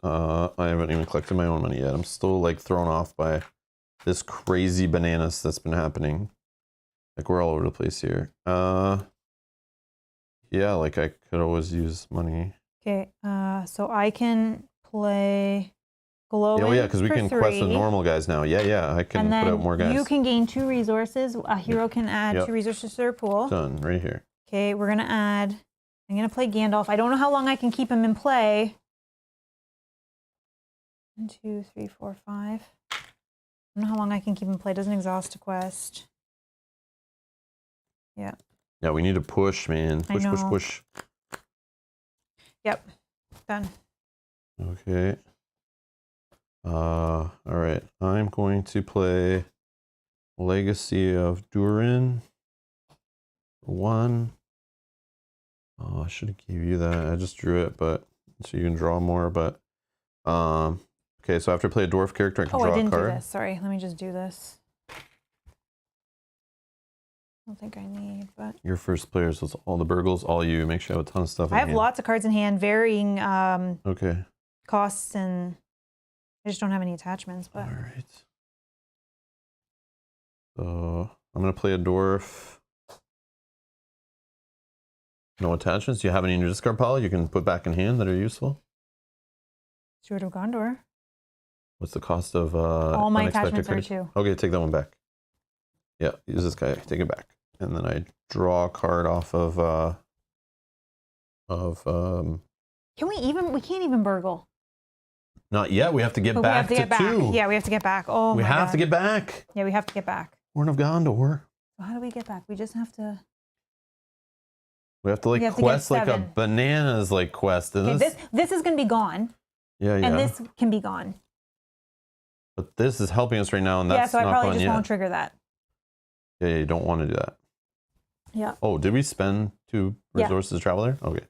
I haven't even collected my own money yet. I'm still like thrown off by this crazy bananas that's been happening. Like we're all over the place here. Yeah, like I could always use money. Okay, so I can play Glowing. Oh yeah, because we can 3. quest the normal guys now. Yeah, I can put out more guys. You can gain 2 resources. A hero can add 2 resources to their pool. Done, right here. Okay, we're gonna add. I'm gonna play Gandalf. I don't know how long I can keep him in play. 1, 2, 3, 4, 5. I don't know how long I can keep him in play. Doesn't exhaust a quest. Yeah. Yeah, we need to push, man. Push, push, know. push. Yep. Done. Okay. All right. I'm going to play Legacy of Durin. 1. Oh, I should have gave you that. I just drew it, but so you can draw more. But okay. So after I play a dwarf character, I can draw I didn't a card. do this. Sorry. Let me just do this. I don't think I need, but Your first player, so it's all the burgles, all you. Make sure you have a ton of stuff. I have lots of cards in hand, varying Okay. costs, and I just don't have any attachments. But All right. So I'm gonna play a dwarf. No attachments. Do you have any in your discard pile you can put back in hand that are useful? Steward of Gondor. What's the cost of All my unexpected attachments are cards? 2. Okay, take that one back. Yeah, use this guy. Take it back, and then I draw a card off of. Can we even? We can't even burgle. Not yet. We have to get But back we have to get 2. back. Yeah, we have to get back. Oh we my have God. to get back. Yeah, we have to get back. Horn of Gondor. So how do we get back? We just have to. We have to like We have to get quest like a 7. bananas like quest. Okay, this is gonna be gone, Yeah, yeah. and this can be gone. But this is helping us right now, and Yeah, that's so I not probably gone just yet. won't trigger that. Yeah, you don't want to do that. Yeah. Oh, did we spend 2 Yeah. resources to travel there? Okay.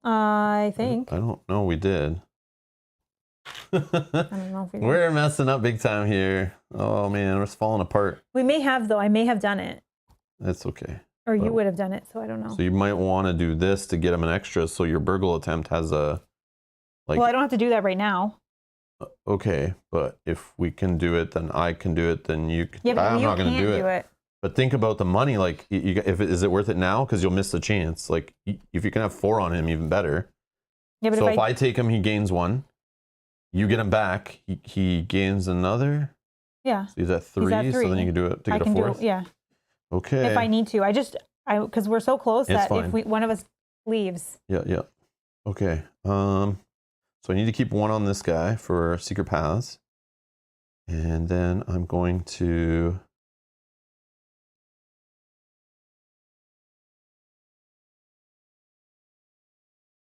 I think. I don't know. We did. I don't know if we We're messing up big time here. Oh man, we're falling apart. We may have though. I may have done it, That's okay. or you Well, would have done it. So I don't know. So you might want to do this to get him an extra, so your burgle attempt has a like. Well, I don't have to do that right now. Okay, but if we can do it, then I can do it. Then you can. Yeah, but I'm you not going to can't do it. But think about the money. Like, is it worth it now? Because you'll miss the chance. Like, if you can have 4 on him, even better. Yeah, but So if I take him, he gains 1. You get him back. He gains another. Yeah. So he's at 3. He's at So then 3. you can do it to I get a can 4th. do. Yeah. Okay. If I need to, because we're so close It's that fine. if one of us leaves. Yeah, yeah. Okay. So I need to keep 1 on this guy for Secret Paths. And then I'm going to...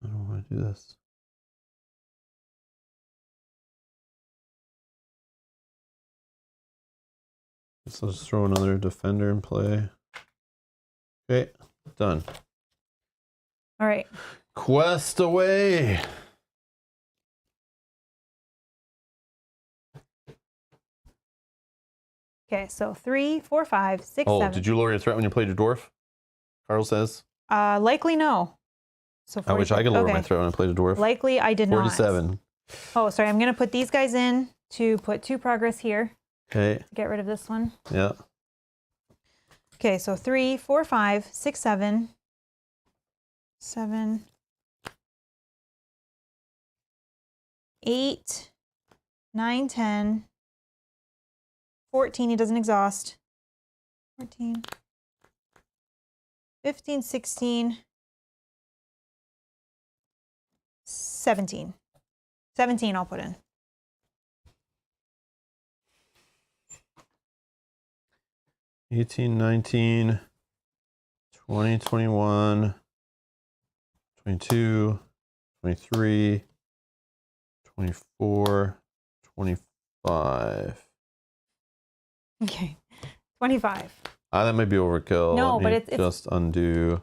I don't want to do this. So let's throw another defender in play. Okay, done. All right. Quest away. Okay, so 3, 4, 5, 6, Oh, 7. did you lower your threat when you played your dwarf? Carl says. Likely no. So I wish I could lower okay. my threat when I played a dwarf. Likely I did 47. not. Oh, sorry. I'm gonna put these guys in to put 2 progress here. Okay. To get rid of this one. Yeah. Okay, so 3, 4, 5, 6, 7, 7, 8, 9, 10, 14. He doesn't exhaust. 14, 15, 16, 17. 17 I'll put in. 18, 19, 20, 21, 22, 23, 24, 25. Okay, 25. That might be overkill. No, Let but me it's- just undo.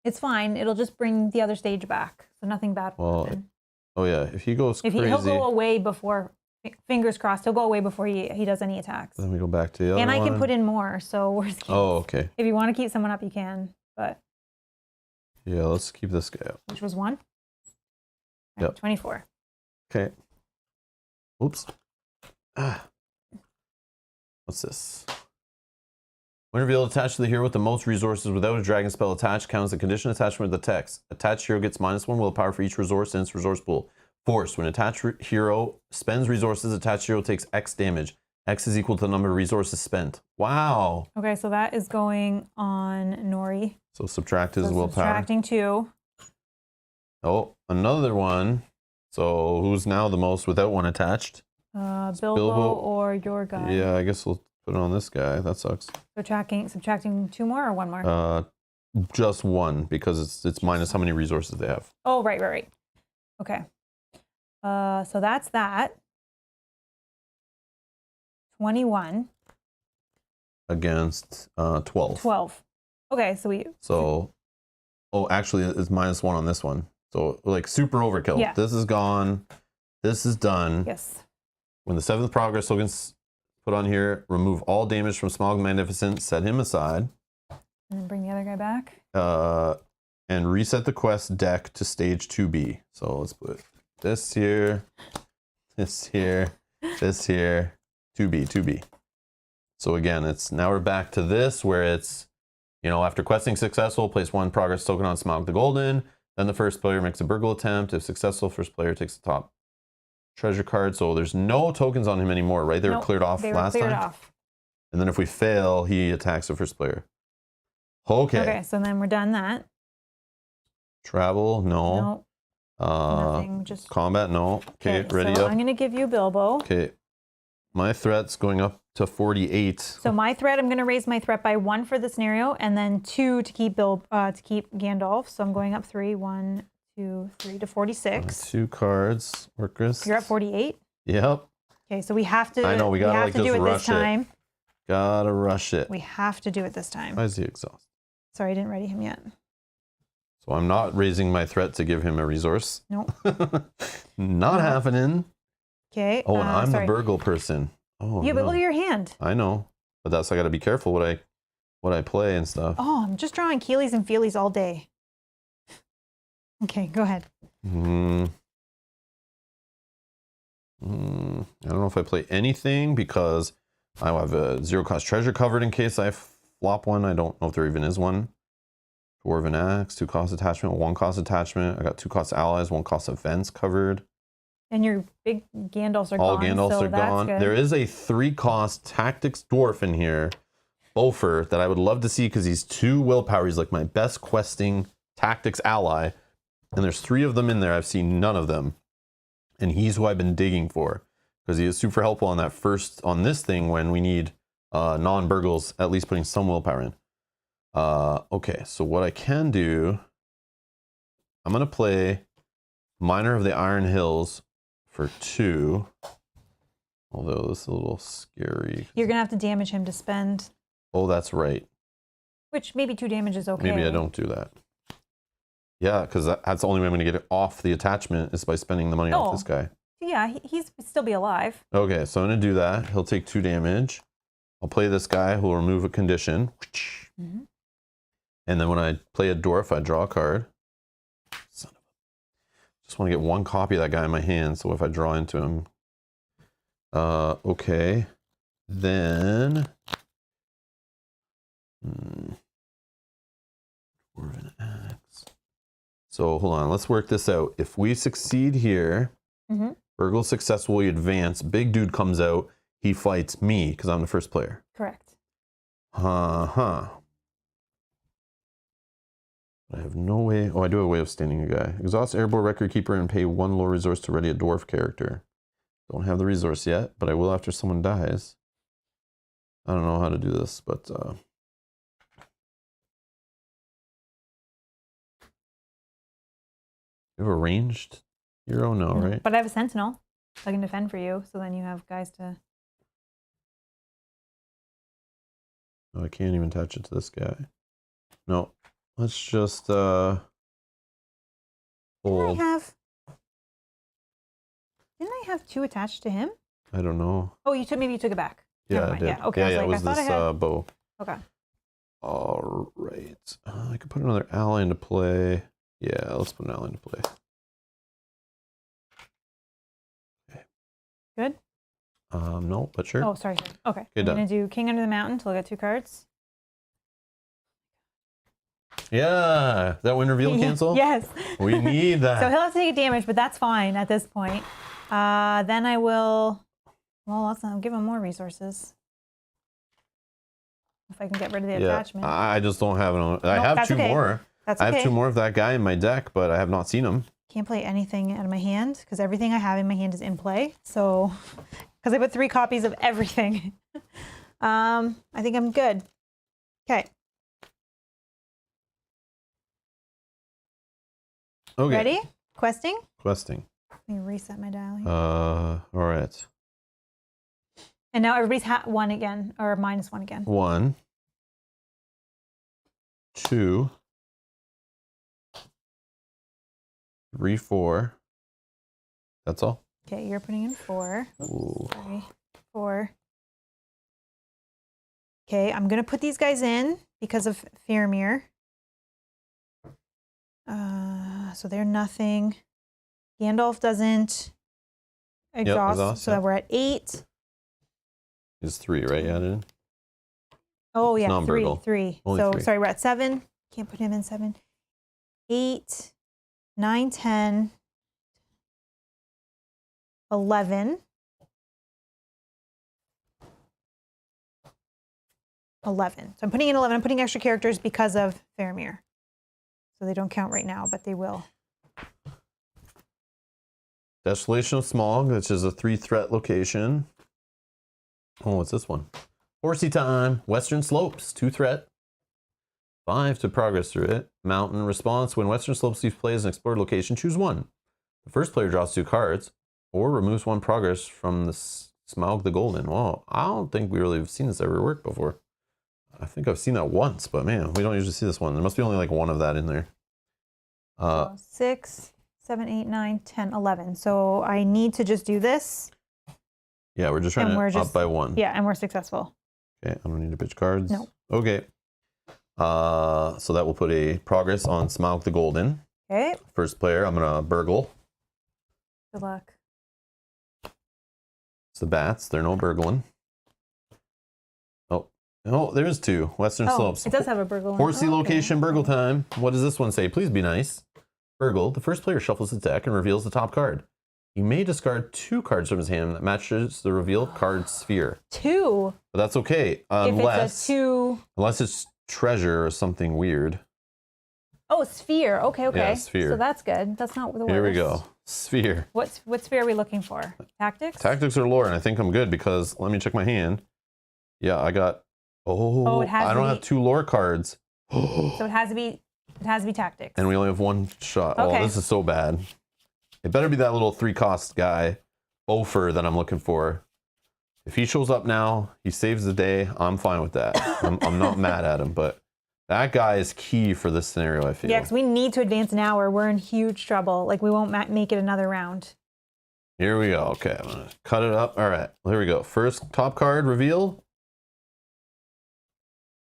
It's fine. It'll just bring the other stage back. So nothing bad will Well, happen. Oh yeah, if he goes If crazy, he'll go away before, fingers crossed, he'll go away before he does any attacks. then we go back to the other And I can one. put in more, so worst case. Oh, okay. If you want to keep someone up, you can, but Yeah, let's keep this guy up. which was 1? Yep. 24. Okay. Oops. Ah. What's this? When revealed, attached to the hero with the most resources without a dragon spell attached counts the condition attachment with the text. Attached hero gets -1 willpower for each resource in its resource pool. Force. When attached hero spends resources, attached hero takes X damage. X is equal to the number of resources spent. Wow. Okay, so that is going on Nori. So subtract his So willpower. subtracting 2. Oh, another one. So who's now the most without 1 attached? Bilbo Bilbo. or your guy. Yeah, I guess we'll Put it on this guy. That sucks. Subtracting 2 more or 1 more? Just 1 because it's minus how many resources they have. Oh, right. Okay. So that's that. 21. Against 12. 12. Okay, so oh, actually, it's -1 on this one. So, like, super overkill. Yeah. This is gone. This is done. Yes. When the 7th progress token's put on here, remove all damage from Smaug Magnificent, set him aside. And then bring the other guy back. And reset the quest deck to stage 2B. So let's put this here, this here, this here, 2B. So again, now we're back to this where it's, after questing successful, place 1 progress token on Smaug the Golden. Then the first player makes a burgle attempt. If successful, first player takes the top treasure card. So there's no tokens on him anymore, right? They were cleared off last time. And then if we fail, he attacks the first player. Okay, so then we're done that. Travel, no. Nope. Nothing, just combat, no. Okay, ready so up. I'm going to give you Bilbo. Okay, my threat's going up to 48. So my threat, I'm going to raise my threat by 1 for the scenario, and then 2 to keep Gandalf. So I'm going up 3. 1, 2, 3 to 46. 2 cards, workers. You're at 48. Yep. Okay, so we have to. I know we gotta do it this time. Gotta rush it. We have to do it this time. Why is he exhausted? Sorry, I didn't ready him yet. So I'm not raising my threat to give him a resource. Nope. Not happening. Okay. Oh, and I'm the burgle person. Oh, yeah, but look at your hand. I know, but I got to be careful what I play and stuff. Oh, I'm just drawing Keeleys and Feelies all day. Okay, go ahead. I don't know if I play anything because I have a 0-cost treasure covered in case I flop one. I don't know if there even is one. Dwarven Axe, 2-cost attachment, 1-cost attachment. I got 2-cost allies, 1-cost events covered. And your big Gandalfs are All gone. Gandalfs are gone. Good. There is a 3-cost tactics dwarf in here, Beaufort, that I would love to see because he's 2 willpower. He's like my best questing tactics ally. And there's 3 of them in there. I've seen none of them. And he's who I've been digging for because he is super helpful on this thing when we need non-burgles, at least putting some willpower in. Okay, so what I can do, I'm going to play Miner of the Iron Hills for 2. Although this is a little scary. You're going to have to damage him to spend. Oh, that's right. Which maybe 2 damage is okay. Maybe I don't do that. Yeah, because that's the only way I'm going to get it off the attachment is by spending the money off this guy. Yeah, he's still be alive. Okay, so I'm going to do that. He'll take 2 damage. I'll play this guy who will remove a condition. Mm-hmm. And then when I play a dwarf, I draw a card. Son of a... Just want to get 1 copy of that guy in my hand, so if I draw into him. Okay. Then... Dwarven Axe. So hold on, let's work this out. If we succeed here, Burgle successful, we advance. Big dude comes out, he fights me because I'm the first player. Correct. I have no way. Oh, I do have a way of standing a guy. Exhaust Airborne Record Keeper and pay 1 low resource to ready a dwarf character. Don't have the resource yet, but I will after someone dies. I don't know how to do this, but you have a ranged hero? No, right? But I have a sentinel. So I can defend for you, so then you have guys to... Oh, I can't even attach it to this guy. No. Let's just hold. Didn't I have 2 attached to him? I don't know. Oh, maybe you took it back. Yeah, I did. Yeah, okay. Yeah, it was this bow. Okay. All right. I could put another ally into play. Yeah, let's put an ally into play. Okay. Good? No, but sure. Oh, sorry. Okay. I'm done. going to do King Under the Mountain till I get 2 cards. Yeah, that win reveal cancel? Yes. We need that. So he'll have to take damage, but that's fine at this point. Then I will, I'll give him more resources. If I can get rid of the attachment. I just don't have it. I have 2 more. That's okay. I have 2 more of that guy in my deck, but I have not seen him. Can't play anything out of my hand because everything I have in my hand is in play. So, because I put 3 copies of everything. I think I'm good. Okay. Okay. Ready? Questing? Questing. Let me reset my dial here. All right. And now everybody's one again, or -1 again. 1, 2, 3, 4. That's all. Okay, you're putting in 4. Ooh. Sorry. 4. Okay, I'm gonna put these guys in because of Faramir. So they're nothing. Gandalf doesn't exhaust, so we're at 8. It's 3, right? Yeah, dude? Oh yeah, Non-Burgle. 3. Only So 3. sorry, we're at 7. Can't put him in 7. 8, 9, 10, 11. 11. So I'm putting in 11. I'm putting extra characters because of Faramir. So they don't count right now, but they will. Desolation of Smaug, which is a 3-threat location. Oh, what's this one? Horsey Time, Western Slopes, 2-threat. 5 to progress through it. Mountain response, when Western Slopes leaves play as an explored location, choose 1. The first player draws 2 cards, or removes 1 progress from the Smaug the Golden. Well, I don't think we really have seen this ever work before. I think I've seen that once, but man, we don't usually see this one. There must be only like 1 of that in there. 6, 7, 8, 9, 10, 11. So I need to just do this. Yeah, we're just trying to up by 1. Yeah, and we're successful. Okay, I don't need to pitch cards. No. Okay. So that will put a progress on Smaug the Golden. Okay. First player, I'm gonna burgle. Good luck. It's the bats. They're no burgling. Oh, there's 2. Western Slopes. It does have a burgle. Horsey location, burgle time. What does this one say? Please be nice. Burgle. The first player shuffles his deck and reveals the top card. He may discard 2 cards from his hand that matches the revealed card sphere. 2. But that's okay, If it's a 2. unless it's treasure or something weird. Oh, sphere. Okay. Yeah, sphere. So that's good. That's not the worst. Here we go. Sphere. What sphere are we looking for? Tactics? Tactics or lore, and I think I'm good because let me check my hand. Yeah, I got. Oh, I don't have 2 lore cards. So it has to be tactics. And we only have 1 shot. Okay. Oh, this is so bad. It better be that little 3-cost guy, Ofer, that I'm looking for. If he shows up now, he saves the day. I'm fine with that. I'm not mad at him, but that guy is key for this scenario, I feel. Yeah, because we need to advance now or we're in huge trouble. Like we won't make it another round. Here we go. Okay, I'm gonna cut it up. All right, here we go. First top card reveal.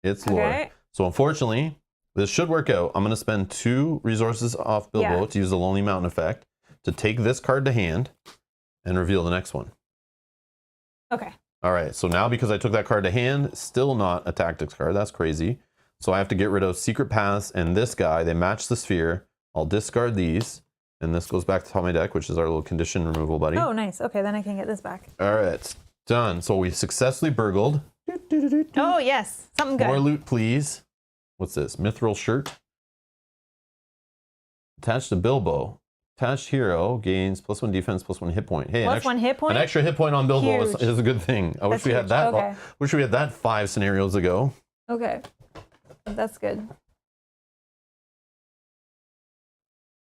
It's lore. Okay. So unfortunately, this should work out. I'm going to spend 2 resources off Bilbo to use the Lonely Mountain effect to take this card to hand and reveal the next one. Okay. All right. So now because I took that card to hand, still not a tactics card. That's crazy. So I have to get rid of Secret Paths and this guy. They match the sphere. I'll discard these. And this goes back to the top of my deck, which is our little condition removal buddy. Oh, nice. Okay, then I can get this back. All right. Done. So we successfully burgled. Oh, yes. Something good. More loot, please. What's this? Mithril shirt. Attached to Bilbo. Attached hero gains +1 defense, +1 hit point. Hey, +1 hit point? An extra hit point on Bilbo Huge. is a good thing. I wish we had huge. that. Okay. Wish we had that 5 scenarios ago. Okay. That's good.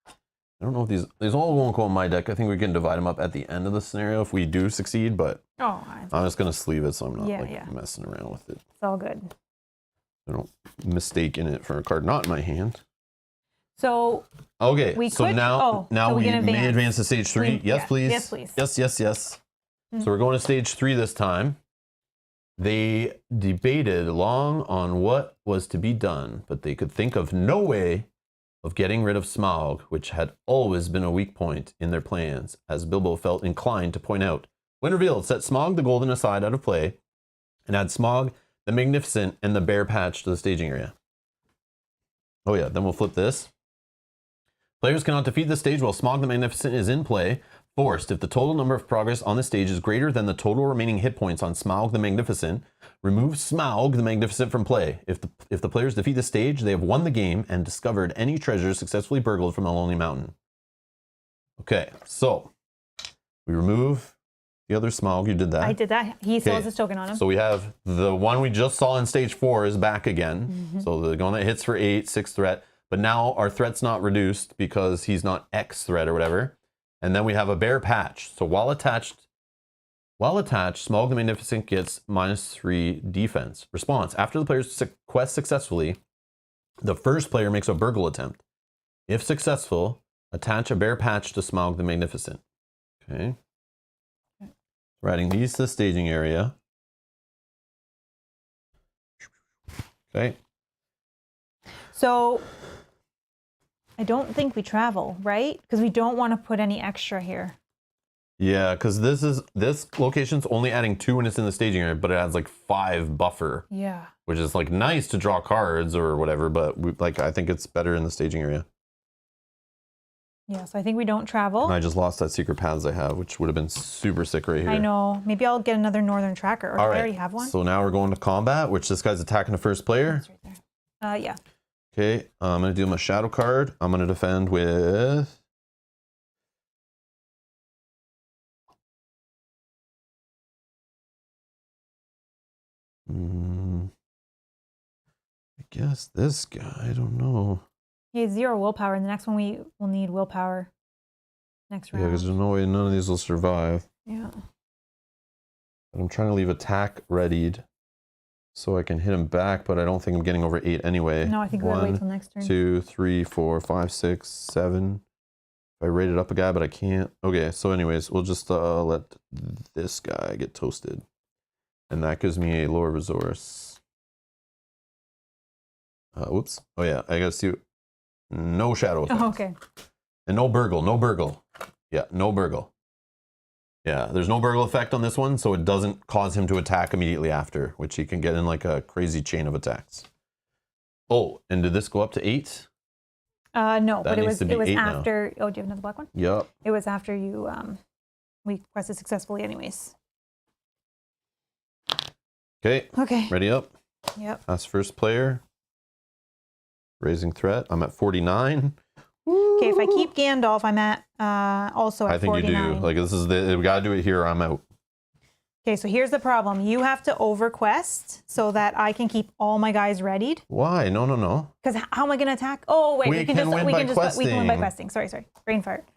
I don't know if these all won't go on my deck. I think we can divide them up at the end of the scenario if we do succeed, but I'm just going to sleeve it so I'm not messing around with it. It's all good. I don't mistake in it for a card not in my hand. So okay, now we may advance to stage 3. Yes, please. Yes, please. Yes. So we're going to stage 3 this time. They debated long on what was to be done, but they could think of no way of getting rid of Smaug, which had always been a weak point in their plans, as Bilbo felt inclined to point out. When revealed, set Smaug the Golden aside out of play, and add Smaug the Magnificent and the Bare Patch to the staging area. Oh yeah, then we'll flip this. Players cannot defeat the stage while Smaug the Magnificent is in play, forced if the total number of progress on the stage is greater than the total remaining hit points on Smaug the Magnificent. Remove Smaug the Magnificent from play. If the players defeat the stage, they have won the game and discovered any treasure successfully burgled from the Lonely Mountain. Okay, so we remove the other Smaug. You did that. I did that. He still Okay, has his token on him. So we have the one we just saw in stage 4 is back again. So the one that hits for 8, 6 threat. But now our threat's not reduced because he's not X threat or whatever. And then we have a bear patch. So while attached, Smaug the Magnificent gets -3 defense. Response: after the player's quest successfully, the first player makes a burgle attempt. If successful, attach a bear patch to Smaug the Magnificent. Okay. We're adding these to the staging area. Okay. So I don't think we travel, right? Because we don't want to put any extra here. Yeah, because this location's only adding 2 when it's in the staging area, but it adds like 5 buffer. Yeah. Which is like nice to draw cards or whatever, but I think it's better in the staging area. Yeah, so I think we don't travel. And I just lost that secret paths I have, which would have been super sick right here. I know. Maybe I'll get another Northern Tracker. Or do I already have one? So now we're going to combat, which this guy's attacking the first player. That's right there. Yeah. Okay, I'm going to do my shadow card. I'm going to defend with... I guess this guy, I don't know. He has 0 willpower, and the next one we will need willpower next round. Yeah, because there's no way none of these will survive. Yeah. But I'm trying to leave attack readied so I can hit him back, but I don't think I'm getting over 8 anyway. No, I think we'll wait till next turn. 2, 3, 4, 5, 6, 7. I rated up a guy, but I can't. Okay, so anyways, we'll just let this guy get toasted. And that gives me a lower resource. Whoops. Oh yeah, I gotta see. No shadow effect. Oh, okay. And no burgle, no burgle. Yeah, no burgle. Yeah, there's no burgle effect on this one, so it doesn't cause him to attack immediately after, which he can get in like a crazy chain of attacks. Oh, and did this go up to 8? No, That but it needs was to be 8 after. Oh, do you have another black one? Yep. It was after you we quested successfully, anyways. Okay. Okay. Ready up. Yep. That's first player. Raising threat. I'm at 49. Okay, if I keep Gandalf, I'm at also at 49. I think 49. You do. Like this is we gotta do it here. Or I'm out. Okay, so here's the problem. You have to overquest so that I can keep all my guys readied. Why? No, no, no. Because how am I gonna attack? Oh wait, we can win by questing. Sorry. Brain fart.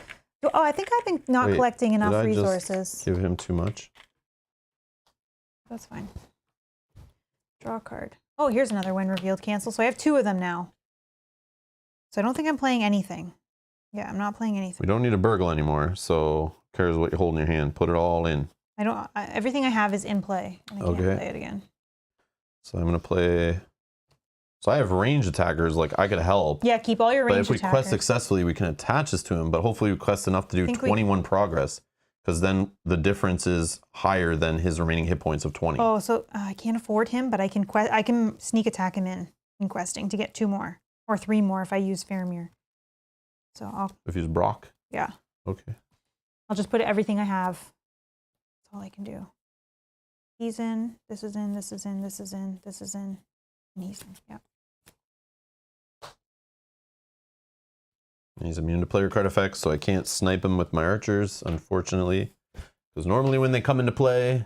Oh, I think I've been not collecting enough resources. Just give him too much. That's fine. Draw a card. Oh, here's another when revealed cancel. So I have 2 of them now. So I don't think I'm playing anything. Yeah, I'm not playing anything. We don't need a burgle anymore, so who cares what you hold in your hand? Put it all in. Everything I have is in play, and I can't play it again. So I'm gonna play. So I have range attackers, like I could help. Yeah, keep all your range attackers. But if we quest successfully, we can attach this to him. But hopefully we quest enough to do 21 progress, because then the difference is higher than his remaining hit points of 20. Oh, so I can't afford him, but I can sneak attack him in questing to get 2 more. Or 3 more if I use Faramir. So If you use Brock? Yeah. Okay. I'll just put everything I have. That's all I can do. He's in, this is in, this is in, this is in, this is in, and he's in. Yeah. He's immune to player card effects, so I can't snipe him with my archers, unfortunately. Because normally when they come into play,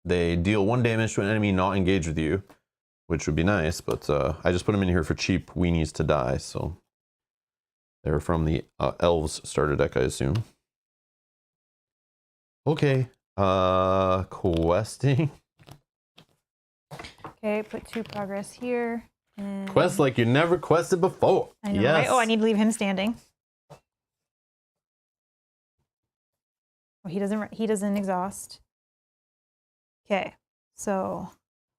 they deal 1 damage to an enemy not engaged with you, which would be nice, but I just put them in here for cheap weenies to die, so they're from the Elves starter deck, I assume. Okay, questing. Okay, put 2 progress here. And Quest like you never quested before. I know, yes. right? Oh, I need to leave him standing. Oh, he doesn't exhaust. Okay, so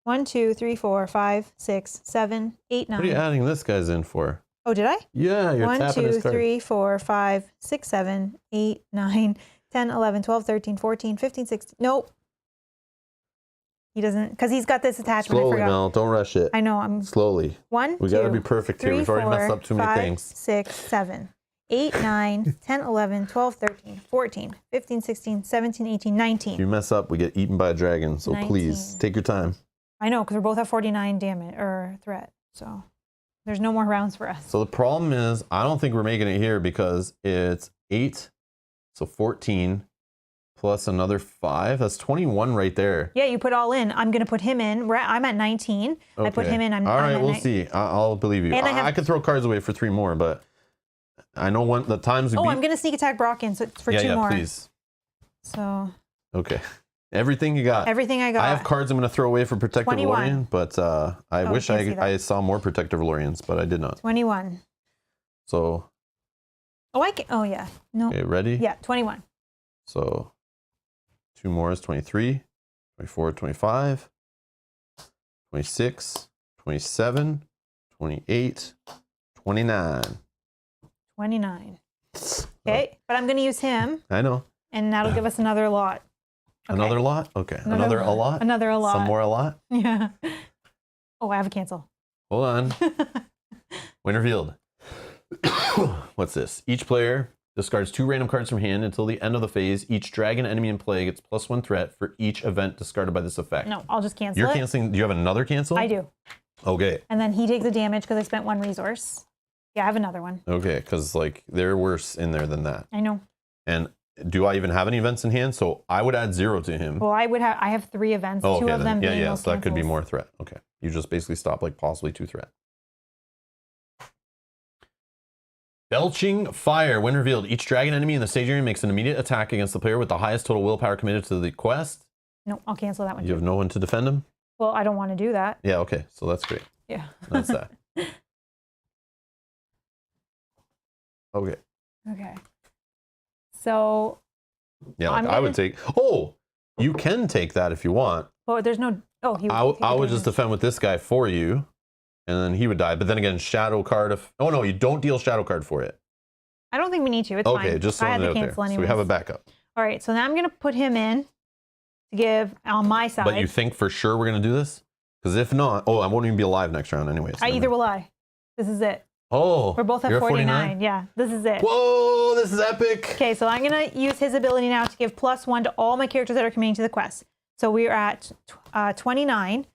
1, 2, 3, 4, 5, 6, 7, 8, 9. What are you adding this guy's in for? Oh, did I? Yeah, you're 1, tapping 2, his card. 3, 4, 5, 6, 7, 8, 9, 10, 11, 12, 13, 14, 15, 16. Nope. He doesn't, because he's got this attachment. Slowly, I forgot. Mel. Don't rush it. I know. I'm slowly. 1, We 2, gotta be perfect 3, here. We've already 4, messed up too many 5, things. 6, 7, 8, 9, 10, 11, 12, 13, 14, 15, 16, 17, 18, 19. If you mess up, we get eaten by a dragon. So 19. please take your time. I know, because we're both at 49 damage or threat. So there's no more rounds for us. So the problem is, I don't think we're making it here because it's 8, so 14 plus another 5. That's 21 right there. Yeah, you put all in. I'm going to put him in. I'm at 19. Okay. I put him in. All right, we'll see. I'll believe you. And I could throw cards away for 3 more, but I know the times we beat. I'm going to sneak attack Brock in, so it's for 2 more. Yeah, please. So. Okay. Everything you got. Everything I got. I have cards I'm going to throw away for Protective 21. Valorian, but I wish I saw more Protective Valorians, but I did not. 21. So. Oh, yeah. No. Okay, ready? Yeah, 21. So 2 more is 23, 24, 25, 26, 27, 28, 29. 29. Okay, but I'm going to use him. I know. And that'll give us another lot. Okay. Another lot? Okay. Another a lot? Another a lot. Some more a lot? Yeah. Oh, I have a cancel. Hold on. Winterfield. What's this? Each player discards 2 random cards from hand until the end of the phase. Each dragon enemy in play gets +1 threat for each event discarded by this effect. No, I'll just cancel You're canceling. Do you have another cancel? I do. Okay. And then he takes the damage because I spent 1 resource. Yeah, I have another one. Okay, because like they're worse in there than that. I know. And do I even have any events in hand? So I would add 0 to him. Well, I have 3 events. 2 of them being those so that could be cancels. more threat. Okay. You just basically stop like possibly 2 threat. Belching Fire. When revealed, each dragon enemy in the stage area makes an immediate attack against the player with the highest total willpower committed to the quest. No, I'll cancel that one. You have no one to defend him? Well, I don't want to do that. Yeah, okay. So that's great. Yeah. That's that. Okay. Okay. So. Yeah, like I would take. Oh, you can take that if you want. Well, there's no. Oh, I would just defend with this guy for you, and then he would die. But then again, shadow card. Oh no, you don't deal shadow card for it. I don't think we need to. It's fine. Okay, just I had throwing it to out cancel there. anyways. So we have a backup. All right, so now I'm gonna put him in to give on my side. But you think for sure we're gonna do this? Because if not, I won't even be alive next round anyways. Either will I. This is it. Oh, We're both at 49. Yeah, this is it. Whoa, this is epic. Okay, so I'm going to use his ability now to give +1 to all my characters that are committing to the quest. So we're at 29,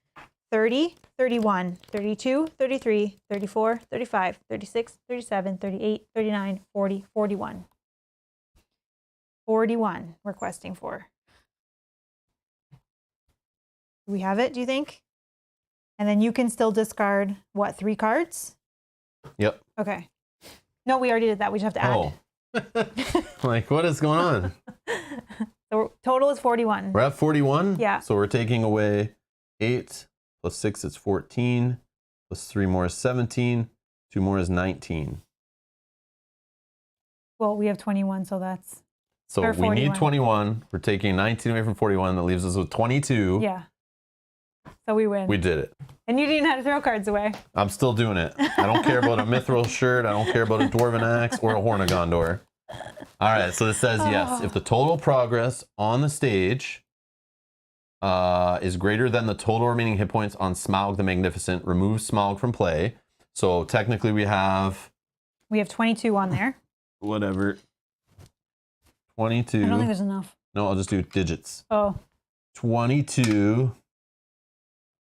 30, 31, 32, 33, 34, 35, 36, 37, 38, 39, 40, 41. 41 we're questing for. Do we have it, do you think? And then you can still discard, what, 3 cards? Yep. Okay. No, we already did that. We just have to add. Oh. Like, what is going on? So total is 41. We're at 41? Yeah. So we're taking away 8 plus 6 is 14, plus 3 more is 17, 2 more is 19. Well, we have 21, so that's... So or we 41. need 21. We're taking 19 away from 41. That leaves us with 22. Yeah. So we win. We did it. And you didn't have to throw cards away. I'm still doing it. I don't care about a Mithril shirt. I don't care about a Dwarven axe or a Horn of Gondor. All right, so this says yes. If the total progress on the stage is greater than the total remaining hit points on Smaug the Magnificent, remove Smaug from play. So technically we have... We have 22 on there. Whatever. 22. I don't think there's enough. No, I'll just do digits. Oh. 22.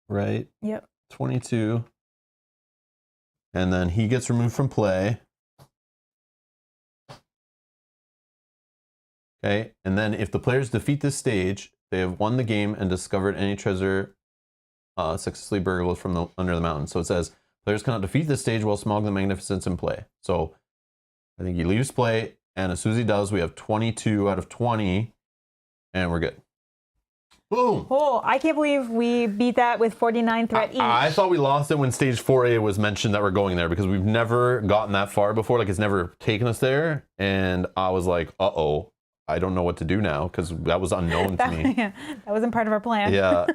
Right? Yep. 22. And then he gets removed from play. Okay. And then if the players defeat this stage, they have won the game and discovered any treasure successfully burgled from under the mountain. So it says, players cannot defeat this stage while Smaug the Magnificent's in play. So I think he leaves play, and as soon as he does, we have 22 out of 20, and we're good. Boom! Oh, I can't believe we beat that with 49 threat each. I thought we lost it when stage 4A was mentioned that we're going there, because we've never gotten that far before. Like, it's never taken us there. And I was like, uh-oh, I don't know what to do now, because that was unknown to me. Yeah, that wasn't part of our plan. Yeah.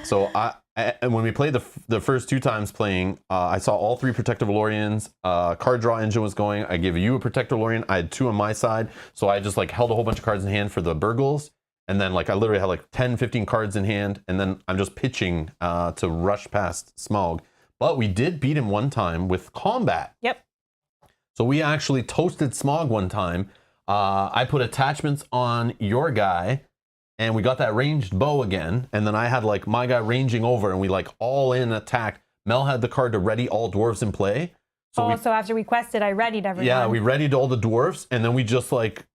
So and when we played the first 2 times playing, I saw all 3 Protective Valorians. Card draw engine was going. I gave you a Protective Valorian. I had 2 on my side. So I just like held a whole bunch of cards in hand for the burgles. And then like I literally had like 10, 15 cards in hand. And then I'm just pitching to rush past Smaug. But we did beat him one time with combat. Yep. So we actually toasted Smaug one time. I put attachments on your guy. And we got that ranged bow again. And then I had like my guy ranging over and we like all in attacked. Mel had the card to ready all dwarves in play. So so after we quested, I readied everyone. Yeah, we readied all the dwarves. And then we just like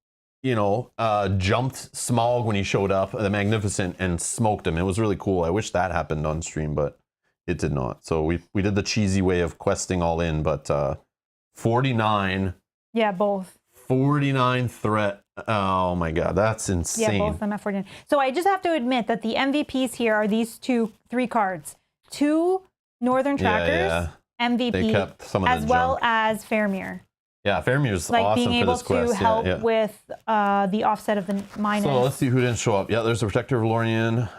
jumped Smaug when he showed up, the Magnificent, and smoked him. It was really cool. I wish that happened on stream, but it did not. So we did the cheesy way of questing all in, but 49. Yeah, both. 49 threat. Oh my god, that's insane. Yeah, both of them at 49. So I just have to admit that the MVPs here are these three cards. 2 Northern Trackers, MVP, they kept some of as well as Faramir. Yeah, Faramir's like awesome being able for this quest. to help with the offset of the minus. So let's see who didn't show up. Yeah, there's the Protector of Lorien.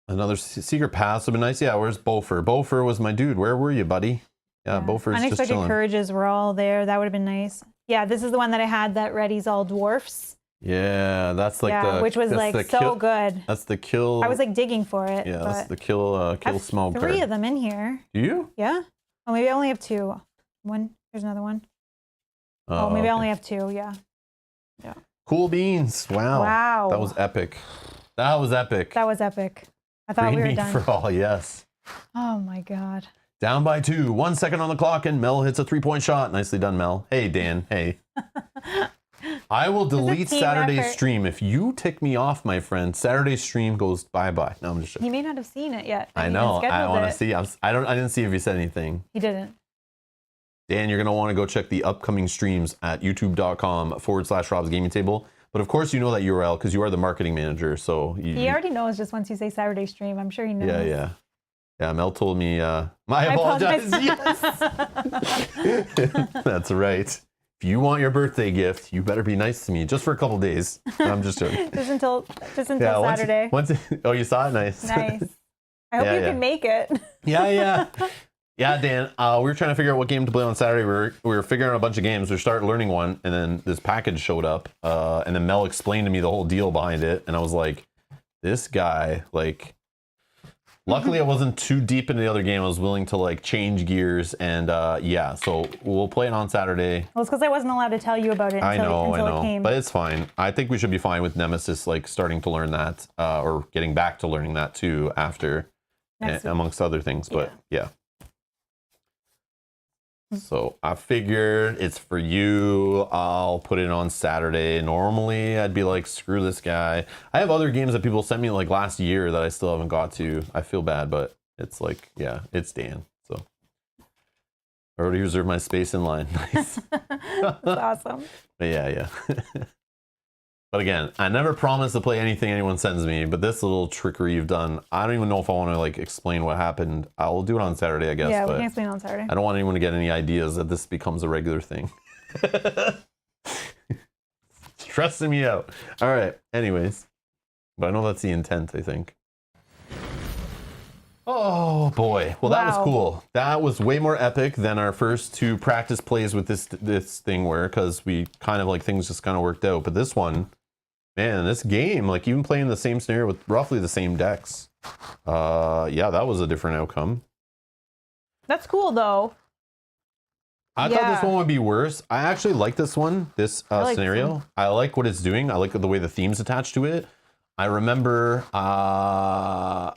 Another Secret Paths would be nice. Yeah, where's Beaufort? Beaufort was my dude. Where were you, buddy? Yeah, Beaufort's just Unexpected chilling. Courages were all there. That would have been nice. Yeah, this is the one that I had that readies all dwarfs. Yeah, that's like which was like so good. That's the kill. I was like digging for it. Yeah, that's the kill Smaug card. 3 of them in here. Do you? Yeah. Oh, maybe I only have 2. There's another one. Maybe I only have 2. Yeah. Cool beans. Wow. Wow. That was epic. That was epic. That was epic. I thought we were done. For all, yes. Oh my god. Down by 2. 1 second on the clock, and Mel hits a 3-point shot. Nicely done, Mel. Hey, Dan. Hey. I will delete Saturday's stream. If you tick me off, my friend, Saturday's stream goes bye-bye. No, I'm just joking. He may not have seen it yet. I know. I want to see. I didn't see if he said anything. He didn't. Dan, you're going to want to go check the upcoming streams at youtube.com/Rob's Gaming Table. But of course, you know that URL because you are the marketing manager. So he already knows just once you say Saturday stream. I'm sure he knows. Yeah, Mel told me, I apologize. Yes. That's right. If you want your birthday gift, you better be nice to me just for a couple days. No, I'm just joking. just until Saturday. Oh, you saw it? Nice. Nice. I hope you can make it. Yeah. Yeah, Dan, we were trying to figure out what game to play on Saturday. We were figuring out a bunch of games. We started learning one, and then this package showed up, and then Mel explained to me the whole deal behind it, and I was like, this guy, like, luckily I wasn't too deep into the other game. I was willing to, like, change gears, and so we'll play it on Saturday. Well, it's because I wasn't allowed to tell you about it until it came. But it's fine. I think we should be fine with Nemesis, like, starting to learn that, or getting back to learning that, too, after, amongst other things, but yeah. So I figured it's for you. I'll put it on Saturday. Normally I'd be like, screw this guy. I have other games that people sent me like last year that I still haven't got to. I feel bad, but it's like, yeah, it's Dan. So I already reserved my space in line. Nice. That's awesome. But yeah. But again, I never promise to play anything anyone sends me, but this little trickery you've done, I don't even know if I want to like explain what happened. I'll do it on Saturday, I guess. Yeah, we can explain on Saturday. I don't want anyone to get any ideas that this becomes a regular thing. Stressing me out. All right, anyways. But I know that's the intent, I think. Oh boy. Well, that was cool. That was way more epic than our first 2 practice plays with this thing were, because we kind of like things just kind of worked out. But this one, man, this game, like even playing the same scenario with roughly the same decks, that was a different outcome. That's cool though. I thought this one would be worse. I actually like this one, this scenario. I like what it's doing. I like the way the theme's attached to it. I remember, I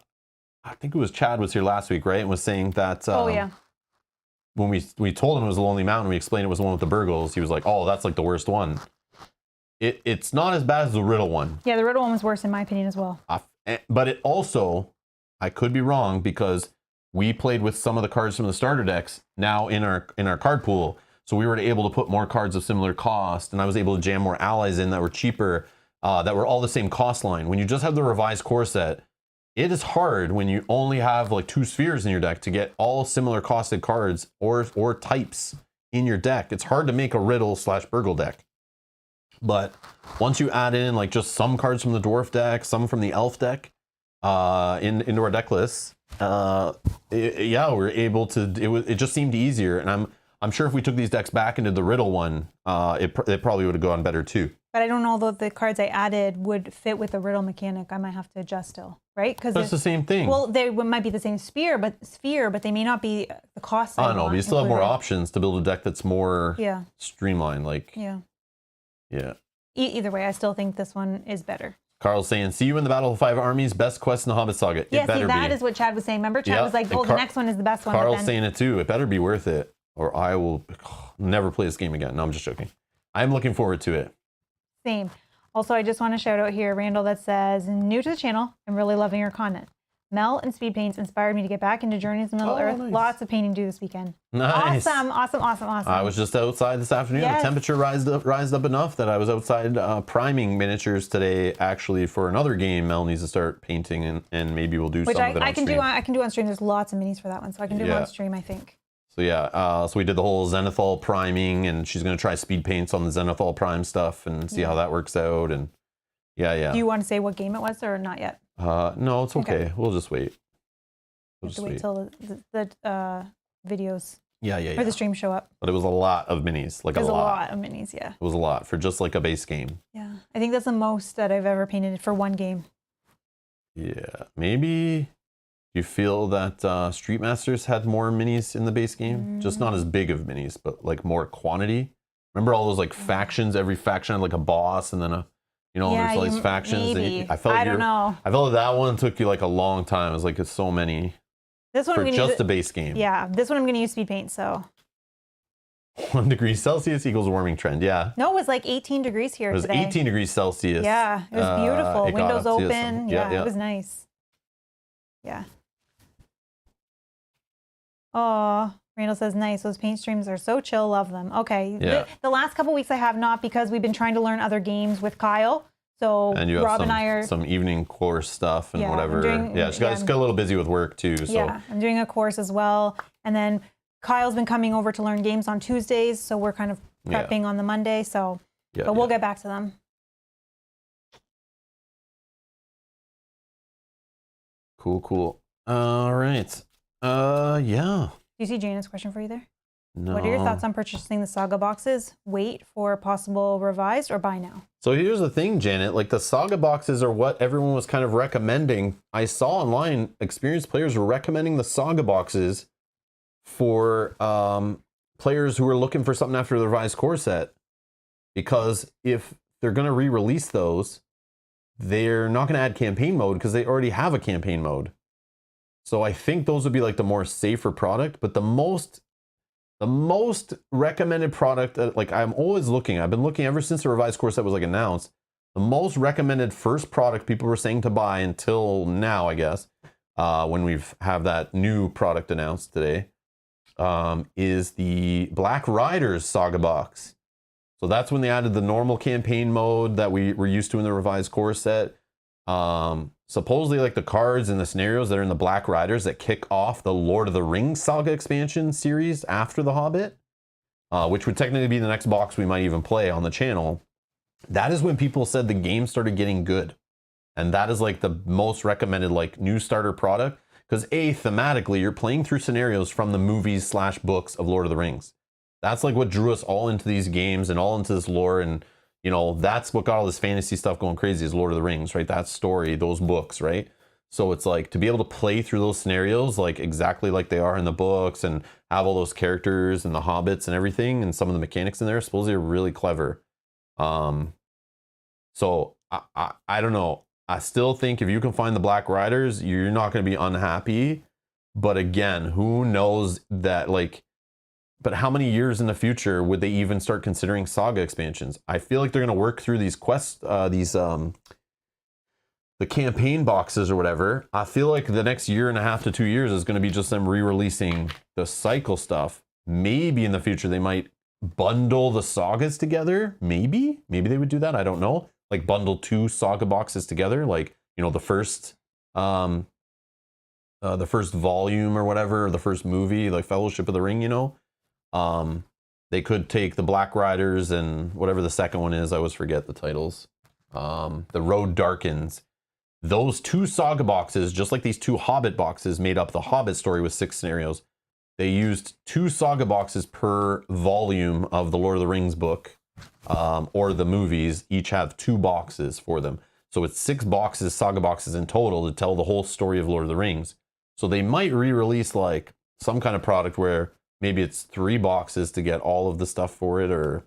think it was Chad was here last week, right? And was saying that when we told him it was a Lonely Mountain, we explained it was the one with the burgles. He was like, oh, that's like the worst one. It's not as bad as the Riddle one. Yeah, the Riddle one was worse in my opinion as well. But it also, I could be wrong because we played with some of the cards from the starter decks now in our card pool. So we were able to put more cards of similar cost, and I was able to jam more allies in that were cheaper, that were all the same cost line. When you just have the revised core set, it is hard when you only have like 2 spheres in your deck to get all similar costed cards or types in your deck. It's hard to make a Riddle/Burgle deck. But once you add in like just some cards from the Dwarf deck, some from the Elf deck, into our deck list, we're able to. It just seemed easier, and I'm sure if we took these decks back into the Riddle one, it probably would have gone better too. But I don't know though if the cards I added would fit with the Riddle mechanic. I might have to adjust still, right? Because that's the same thing. Well, they might be the same sphere, but they may not be the cost. I don't know, but you still have more options to build a deck that's more streamlined. Like Either way, I still think this one is better. Carl's saying, see you in the Battle of 5 Armies, best quest in the Hobbit Saga. Yeah, that is what Chad was saying. Remember, Chad was like, the next one is the best one. Carl's saying it too. It better be worth it, or I will never play this game again. No, I'm just joking. I'm looking forward to it. Same. Also, I just want to shout out here Randall that says, new to the channel, I'm really loving your content. Mel and speed paints inspired me to get back into Journeys in Middle-earth. Nice. Lots of painting to do this weekend. Nice. Awesome. I was just outside this afternoon. Yes. The temperature rised up enough that I was outside priming miniatures today, actually, for another game Mel needs to start painting, and maybe we'll do Which some of it on I can stream. I can do on stream. There's lots of minis for that one, so I can do them on stream, I think. So yeah, so we did the whole Zenithal priming, and she's going to try speed paints on the Zenithal prime stuff and see how that works out. And yeah. Do you want to say what game it was or not yet? No, it's okay. We'll just wait. We'll just wait till the videos or the stream show up. But it was a lot of minis, like There's a lot. a lot of minis, yeah. It was a lot for just like a base game. Yeah, I think that's the most that I've ever painted for one game. Yeah, maybe you feel that Street Masters had more minis in the base game, just not as big of minis, but like more quantity. Remember all those like factions? Every faction had like a boss, and then there's all these factions. Maybe. I don't know. I felt that one took you like a long time. It was like it's so many. This one for just a base game. Yeah, this one I'm going to use speed paint, so. 1 degree Celsius equals warming trend, yeah. No, it was like 18 degrees here today. It was 18 degrees Celsius. Yeah, it was beautiful. It Windows got open. Yeah, it was nice. Yeah. Oh, Randall says, nice. Those paint streams are so chill. Love them. Okay. Yeah. The last couple weeks I have not because we've been trying to learn other games with Kyle. So and you have Rob and I are some evening course stuff and whatever. She got a little busy with work too. So. Yeah, I'm doing a course as well. And then Kyle's been coming over to learn games on Tuesdays. So we're kind of prepping on the Monday. So but we'll get back to them. Cool. All right. Yeah. Do you see Jana's question for you there? No. What are your thoughts on purchasing the Saga boxes? Wait for possible revised or buy now? So here's the thing, Janet. Like the Saga boxes are what everyone was kind of recommending. I saw online experienced players were recommending the Saga boxes for players who are looking for something after the revised core set. Because if they're going to re-release those, they're not going to add campaign mode because they already have a campaign mode. So I think those would be like the more safer product, but the most recommended product, like I'm always looking, I've been looking ever since the revised core set was like announced, the most recommended first product people were saying to buy until now, I guess, when we've have that new product announced today, is the Black Riders Saga box. So that's when they added the normal campaign mode that we were used to in the revised core set. Supposedly like the cards and the scenarios that are in the Black Riders that kick off the Lord of the Rings Saga Expansion series after the Hobbit, which would technically be the next box we might even play on the channel. That is when people said the game started getting good. And that is like the most recommended like new starter product. Because thematically, you're playing through scenarios from the movies / books of Lord of the Rings. That's like what drew us all into these games and all into this lore. And that's what got all this fantasy stuff going crazy is Lord of the Rings, right? That story, those books, right? So it's like to be able to play through those scenarios like exactly like they are in the books and have all those characters and the hobbits and everything and some of the mechanics in there, supposedly are really clever. So I don't know. I still think if you can find the Black Riders, you're not going to be unhappy. But again, who knows that but how many years in the future would they even start considering Saga expansions? I feel like they're going to work through these quests, the campaign boxes or whatever. I feel like the next 1.5 to 2 years is going to be just them re-releasing the cycle stuff. Maybe in the future they might bundle the sagas together. Maybe they would do that. I don't know. Like bundle 2 saga boxes together. Like, the first volume or whatever, or the first movie, like Fellowship of the Ring, they could take the Black Riders and whatever the second one is. I always forget the titles. The Road Darkens. Those 2 saga boxes, just like these 2 Hobbit boxes, made up the Hobbit story with 6 scenarios. They used 2 saga boxes per volume of the Lord of the Rings book, or the movies. Each have 2 boxes for them. So it's 6 boxes, saga boxes in total to tell the whole story of Lord of the Rings. So they might re-release like some kind of product where maybe it's 3 boxes to get all of the stuff for it, or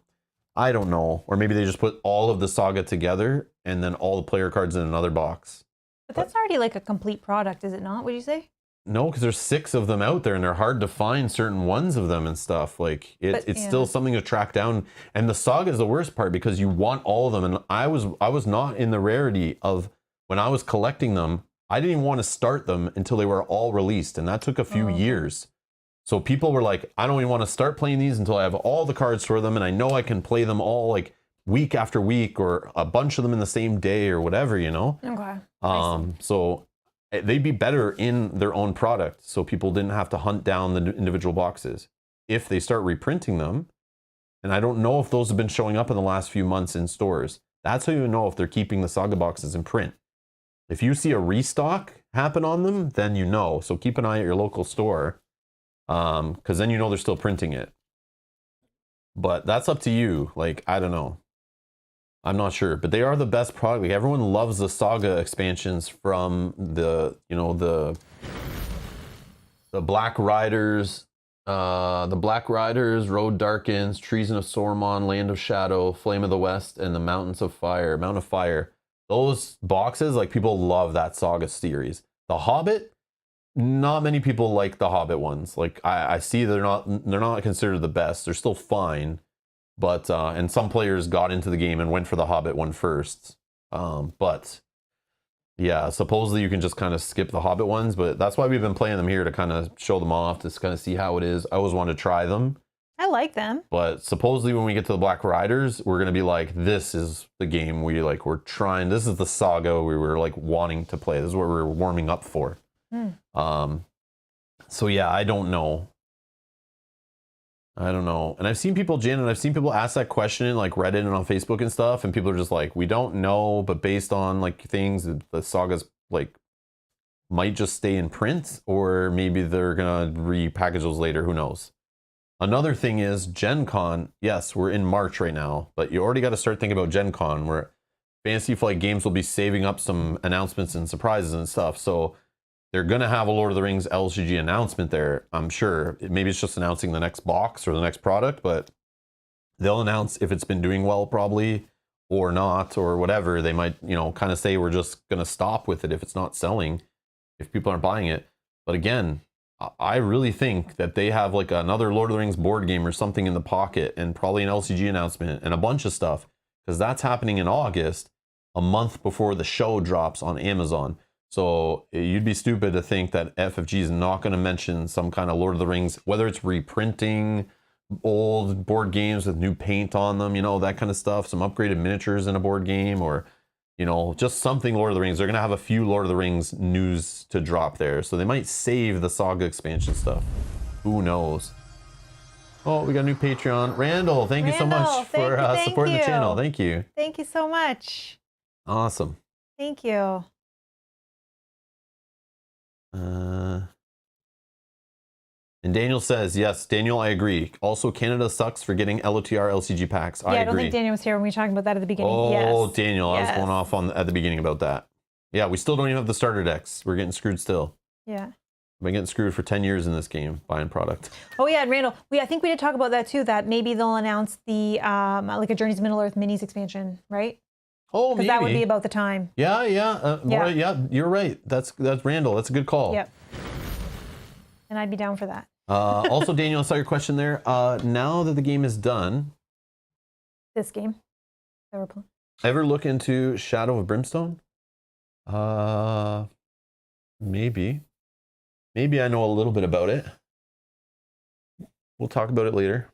I don't know. Or maybe they just put all of the saga together and then all the player cards in another box. But that's already like a complete product, is it not? Would you say? No, because there's 6 of them out there, and they're hard to find certain ones of them and stuff. Like it's still something to track down. And the saga is the worst part because you want all of them. And I was not in the rarity of when I was collecting them. I didn't even want to start them until they were all released, and that took a few years. So people were like, I don't even want to start playing these until I have all the cards for them, and I know I can play them all like week after week or a bunch of them in the same day or whatever, you know. Okay. So they'd be better in their own product, so people didn't have to hunt down the individual boxes. If they start reprinting them, and I don't know if those have been showing up in the last few months in stores, that's how you know if they're keeping the saga boxes in print. If you see a restock happen on them, then you know. So keep an eye at your local store, because then you know they're still printing it. But that's up to you. Like, I don't know. I'm not sure, but they are the best product. Like, everyone loves the saga expansions from the Black Riders, Road Darkens, Treason of Saruman, Land of Shadow, Flame of the West, and the Mountain of Fire. Those boxes, like, people love that saga series. The Hobbit, not many people like the Hobbit ones. Like, I see they're not considered the best. They're still fine. But, and some players got into the game and went for the Hobbit one first. But, yeah, supposedly you can just kind of skip the Hobbit ones. But that's why we've been playing them here, to kind of show them off, to kind of see how it is. I always wanted to try them. I like them. But supposedly when we get to the Black Riders, we're going to be like, this is the game we're trying. This is the saga we were like wanting to play. This is what we were warming up for. So, yeah, I don't know. And I've seen people, Jen, and I've seen people ask that question in like Reddit and on Facebook and stuff, and people are just like, we don't know, but based on like things, the sagas like might just stay in print, or maybe they're gonna repackage those later, who knows. Another thing is Gen Con. Yes, we're in March right now, but you already got to start thinking about Gen Con, where Fantasy Flight Games will be saving up some announcements and surprises and stuff. So they're going to have a Lord of the Rings LCG announcement there, I'm sure. Maybe it's just announcing the next box or the next product, but they'll announce if it's been doing well, probably, or not, or whatever. They might, kind of say we're just going to stop with it if it's not selling, if people aren't buying it. But again, I really think that they have like another Lord of the Rings board game or something in the pocket, and probably an LCG announcement and a bunch of stuff, because that's happening in August, a month before the show drops on Amazon. So you'd be stupid to think that FFG is not going to mention some kind of Lord of the Rings, whether it's reprinting old board games with new paint on them, that kind of stuff, some upgraded miniatures in a board game, or, just something Lord of the Rings. They're going to have a few Lord of the Rings news to drop there. So they might save the saga expansion stuff. Who knows? Oh, we got a new Patreon. Randall, thank you so much for supporting the channel. Thank you. Thank you so much. Awesome. Thank you. And Daniel says, yes, Daniel, I agree. Also, Canada sucks for getting LOTR LCG packs. I agree. I don't think Daniel was here when we were talking about that at the beginning. Oh, yes. Daniel, I was going off at the beginning about that. Yeah, we still don't even have the starter decks. We're getting screwed still. Yeah. I've been getting screwed for 10 years in this game, buying product. Oh, yeah, and Randall, I think we did talk about that too, that maybe they'll announce the, like a Journeys to Middle-earth minis expansion, right? Oh, maybe. Because that would be about the time. Yeah. Yeah, you're right. That's Randall. That's a good call. Yep. And I'd be down for that. Also, Daniel, I saw your question there. Now that the game is done. This game that we're playing. Ever look into Shadow of Brimstone? Maybe. Maybe I know a little bit about it. We'll talk about it later.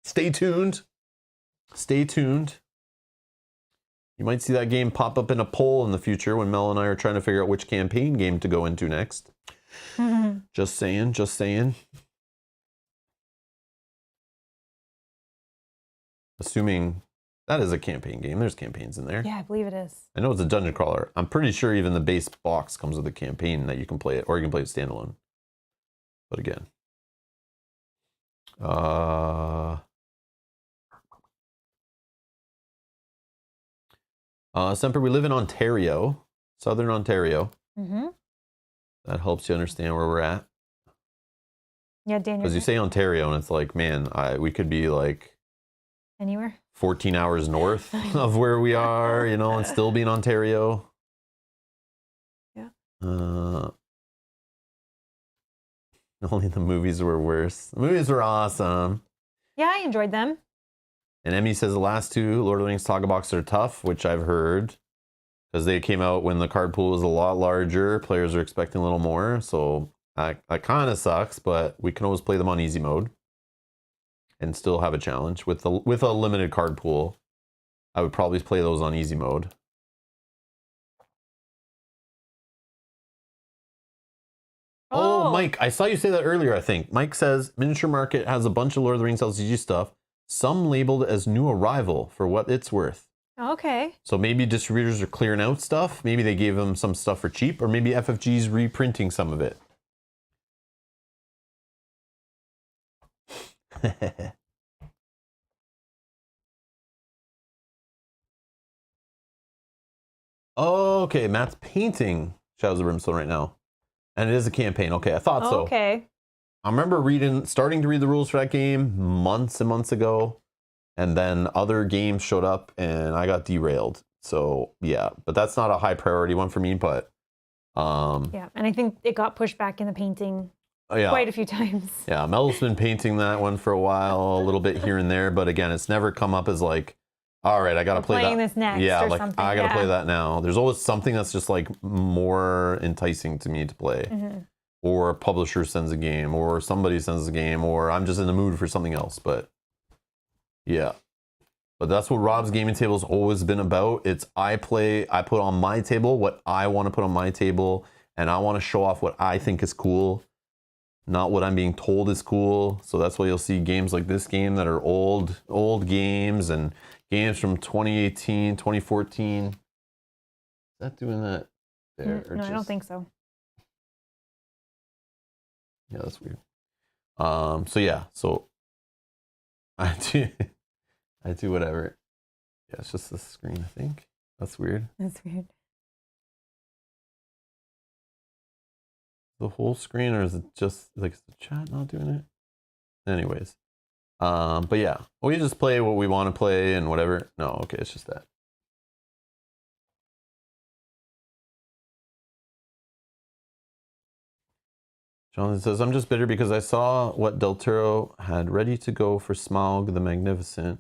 Stay tuned. Stay tuned. You might see that game pop up in a poll in the future when Mel and I are trying to figure out which campaign game to go into next. Just saying, just saying. Assuming that is a campaign game. There's campaigns in there. Yeah, I believe it is. I know it's a dungeon crawler. I'm pretty sure even the base box comes with a campaign that you can play it, or you can play it standalone. But again. Semper, we live in Ontario, Southern Ontario. Mm-hmm. That helps you understand where we're at. Yeah, Daniel. Because you say Ontario, and it's like, man, we could be like anywhere 14 hours north of where we are, and still be in Ontario. Yeah. Only the movies were worse. The movies were awesome. Yeah, I enjoyed them. And Emmy says the last two Lord of the Rings Saga boxes are tough, which I've heard. Because they came out when the card pool was a lot larger. Players are expecting a little more. So that kind of sucks, but we can always play them on easy mode. And still have a challenge. With a limited card pool, I would probably play those on easy mode. Oh, Mike, I saw you say that earlier, I think. Mike says, Miniature Market has a bunch of Lord of the Rings LCG stuff, some labeled as new arrival for what it's worth. Okay. So maybe distributors are clearing out stuff. Maybe they gave them some stuff for cheap, or maybe FFG's reprinting some of it. Okay, Matt's painting Shadows of Brimstone right now. And it is a campaign. Okay, I thought so. Okay. I remember starting to read the rules for that game months and months ago. And then other games showed up and I got derailed. So yeah, but that's not a high priority one for me, but yeah, and I think it got pushed back in the painting quite a few times. Yeah, Mel's been painting that one for a while, a little bit here and there, but again, it's never come up as like, all right, I gotta play that. This next, yeah, or like something. I gotta play that now. There's always something that's just like more enticing to me to play, or a publisher sends a game, or somebody sends a game, or I'm just in the mood for something else. But yeah, but that's what Rob's gaming table has always been about. It's I put on my table what I want to put on my table, and I want to show off what I think is cool, not what I'm being told is cool. So that's why you'll see games like this game that are old games and games from 2018, 2014. Is that doing that there? No, I don't think so. Yeah, that's weird. So yeah, so I do whatever. Yeah, it's just the screen, I think. That's weird. That's weird. The whole screen, or is it just like, is the chat not doing it? Anyways. But yeah, we just play what we want to play and whatever. No, okay, it's just that. Jonathan says, I'm just bitter because I saw what Del Toro had ready to go for Smaug the Magnificent.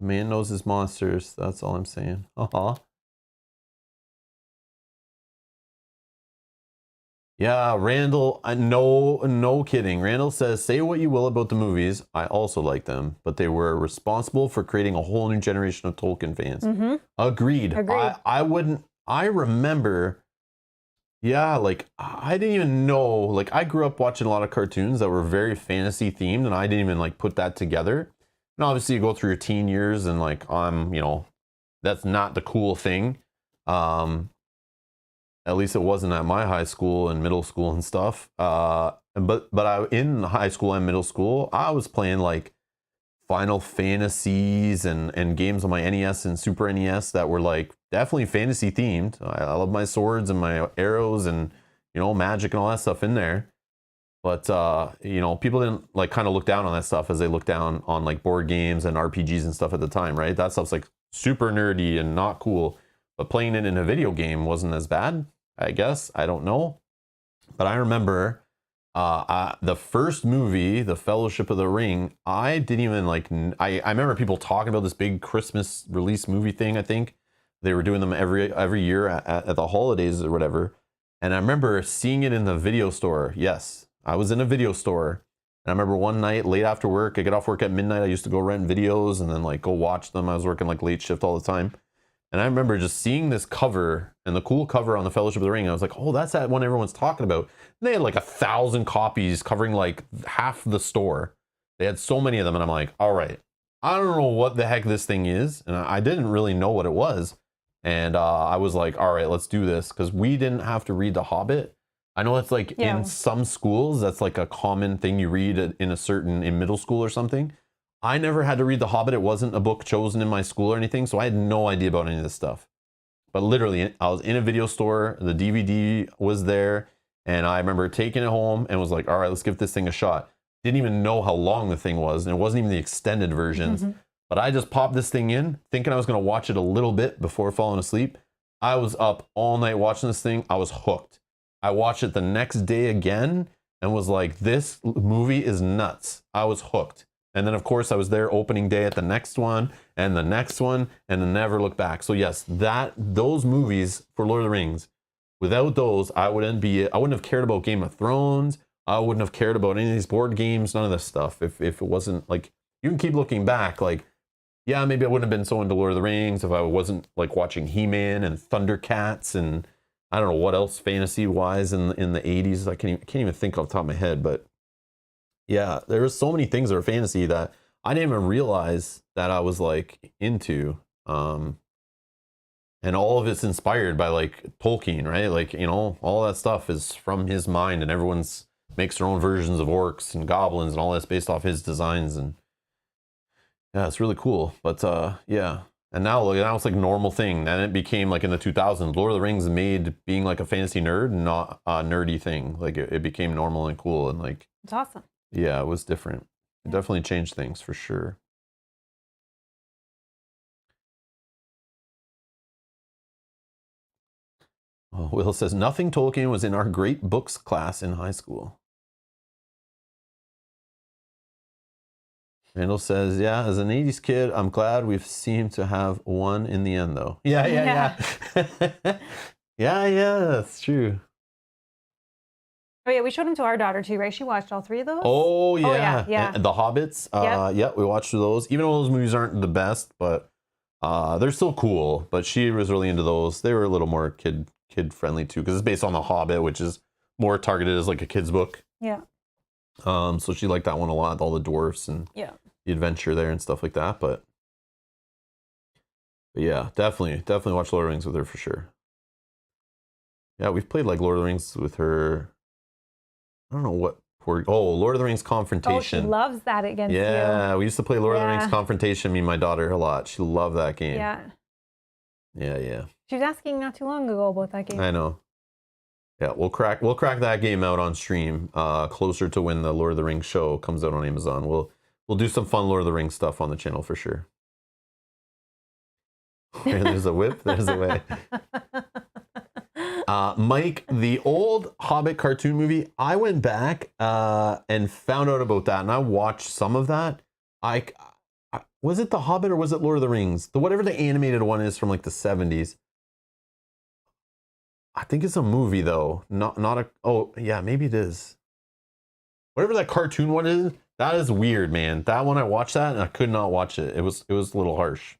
The man knows his monsters. That's all I'm saying. Yeah, Randall, no kidding. Randall says, say what you will about the movies. I also like them, but they were responsible for creating a whole new generation of Tolkien fans. Agreed. I remember, yeah, like I didn't even know, like I grew up watching a lot of cartoons that were very fantasy themed, and I didn't even like put that together. And obviously you go through your teen years and like, that's not the cool thing. At least it wasn't at my high school and middle school and stuff. But in high school and middle school, I was playing like Final Fantasies and games on my NES and Super NES that were like definitely fantasy themed. I love my swords and my arrows and, magic and all that stuff in there. But, people didn't like kind of look down on that stuff as they look down on like board games and RPGs and stuff at the time, right? That stuff's like super nerdy and not cool. But playing it in a video game wasn't as bad, I guess. I don't know. But I remember the first movie, The Fellowship of the Ring, I didn't even like... I remember people talking about this big Christmas release movie thing, I think. They were doing them every year at the holidays or whatever. And I remember seeing it in the video store. Yes, I was in a video store. And I remember one night, late after work, I get off work at midnight. I used to go rent videos and then like go watch them. I was working like late shift all the time. And I remember just seeing this cover and the cool cover on the Fellowship of the Ring. I was like, oh, that's that one everyone's talking about. And they had like 1,000 copies covering like half the store. They had so many of them. And I'm like, all right, I don't know what the heck this thing is. And I didn't really know what it was. And I was like, all right, let's do this. Because we didn't have to read The Hobbit. I know it's like in some schools, that's like a common thing you read in middle school or something. I never had to read The Hobbit. It wasn't a book chosen in my school or anything, so I had no idea about any of this stuff. But literally, I was in a video store, the DVD was there, and I remember taking it home and was like, all right, let's give this thing a shot. Didn't even know how long the thing was, and it wasn't even the extended versions. But I just popped this thing in, thinking I was going to watch it a little bit before falling asleep. I was up all night watching this thing. I was hooked. I watched it the next day again, and was like, this movie is nuts. I was hooked. And then, of course, I was there opening day at the next one and the next one, and then never looked back. So yes, those movies for Lord of the Rings, without those, I wouldn't have cared about Game of Thrones. I wouldn't have cared about any of these board games, none of this stuff. If it wasn't like, you can keep looking back, like, yeah, maybe I wouldn't have been so into Lord of the Rings if I wasn't like watching He-Man and Thundercats and I don't know what else fantasy wise in the 80s. I can't even think off the top of my head, but yeah, there were so many things that are fantasy that I didn't even realize that I was like into. And all of it's inspired by like Tolkien, right? Like, you know, all that stuff is from his mind, and everyone's makes their own versions of orcs and goblins and all that's based off his designs. And yeah, it's really cool. But yeah. And now it's like a normal thing. And it became like in the 2000s, Lord of the Rings made being like a fantasy nerd not a nerdy thing. Like it became normal and cool, and like It's awesome. yeah, it was different. It definitely changed things for sure. Oh, Will says, nothing Tolkien was in our great books class in high school. Randall says, yeah, as an 80s kid, I'm glad we've seemed to have one in the end, though. Yeah. yeah, that's true. Oh, yeah, we showed them to our daughter, too, right? She watched all 3 of those? Oh, yeah. Yeah. And the Hobbits. Yeah, we watched those. Even though those movies aren't the best, but they're still cool. But she was really into those. They were a little more kid-friendly, too, because it's based on the Hobbit, which is more targeted as like a kid's book. Yeah. So she liked that one a lot, all the dwarfs and the adventure there and stuff like that. But yeah, definitely watch Lord of the Rings with her for sure. Yeah, we've played like Lord of the Rings with her. I don't know what Lord of the Rings Confrontation. Oh, she loves that against you. Yeah, we used to play Lord of the Rings Confrontation, me and my daughter, a lot. She loved that game. Yeah. She was asking not too long ago about that game. I know. Yeah, we'll crack that game out on stream closer to when the Lord of the Rings show comes out on Amazon. We'll do some fun Lord of the Rings stuff on the channel for sure. There's a whip, there's a way. Mike, the old Hobbit cartoon movie, I went back and found out about that, and I watched some of that. Was it The Hobbit or was it Lord of the Rings? Whatever the animated one is from like the 70s. I think it's a movie though, not a. Oh yeah, maybe it is. Whatever that cartoon one is, that is weird, man. That one I watched that and I could not watch it. It was a little harsh.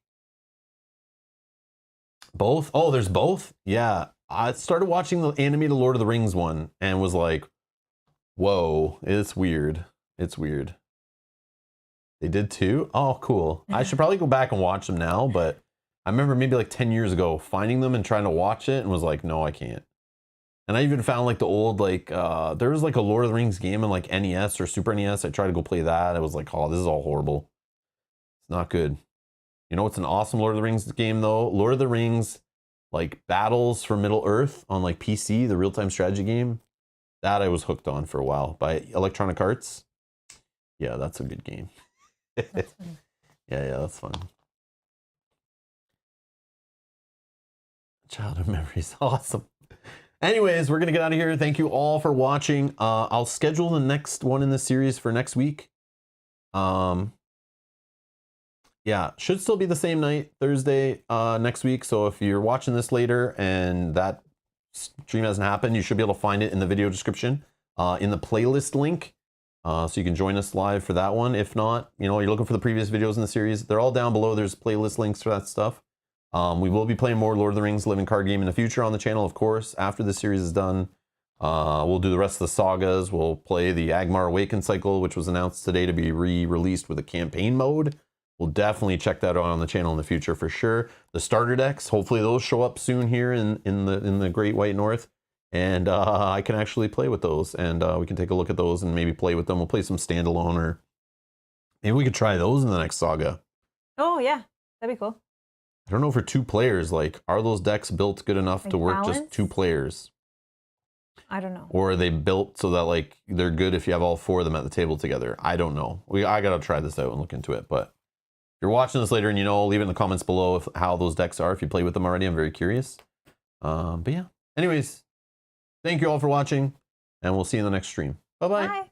Both? Oh, there's both? Yeah. I started watching the animated Lord of the Rings one and was like, whoa, it's weird. It's weird. They did too? Oh, cool. I should probably go back and watch them now, but I remember maybe like 10 years ago finding them and trying to watch it and was like, no, I can't. And I even found like the old, like, there was like a Lord of the Rings game on like NES or Super NES. I tried to go play that. I was like, oh, this is all horrible. It's not good. You know what's an awesome Lord of the Rings game though? Lord of the Rings, like Battles for Middle Earth on like PC, the real-time strategy game. That I was hooked on for a while by Electronic Arts. Yeah, that's a good game. That's funny. Yeah, that's fun. Childhood memories, awesome. Anyways, we're gonna get out of here. Thank you all for watching. I'll schedule the next one in the series for next week. Yeah, should still be the same night, Thursday next week. So if you're watching this later and that stream hasn't happened, you should be able to find it in the video description, in the playlist link. So you can join us live for that one. If not, you know, you're looking for the previous videos in the series, they're all down below. There's playlist links for that stuff. We will be playing more Lord of the Rings living card game in the future on the channel, of course, after the series is done. We'll do the rest of the sagas. We'll play the Angmar Awakened cycle, which was announced today to be re-released with a campaign mode. We'll definitely check that out on the channel in the future for sure. The starter decks, hopefully those show up soon here in the Great White North. And I can actually play with those, and we can take a look at those and maybe play with them. We'll play some standalone, or maybe we could try those in the next saga. Oh yeah, that'd be cool. I don't know, for 2 players, like, are those decks built good enough Like to work balance? just 2 players? I don't know. Or are they built so that like they're good if you have all 4 of them at the table together? I don't know. I gotta try this out and look into it. But if you're watching this later and you know, leave it in the comments below how those decks are. If you play with them already, I'm very curious. But yeah. Anyways, thank you all for watching, and we'll see you in the next stream. Bye-bye. Bye.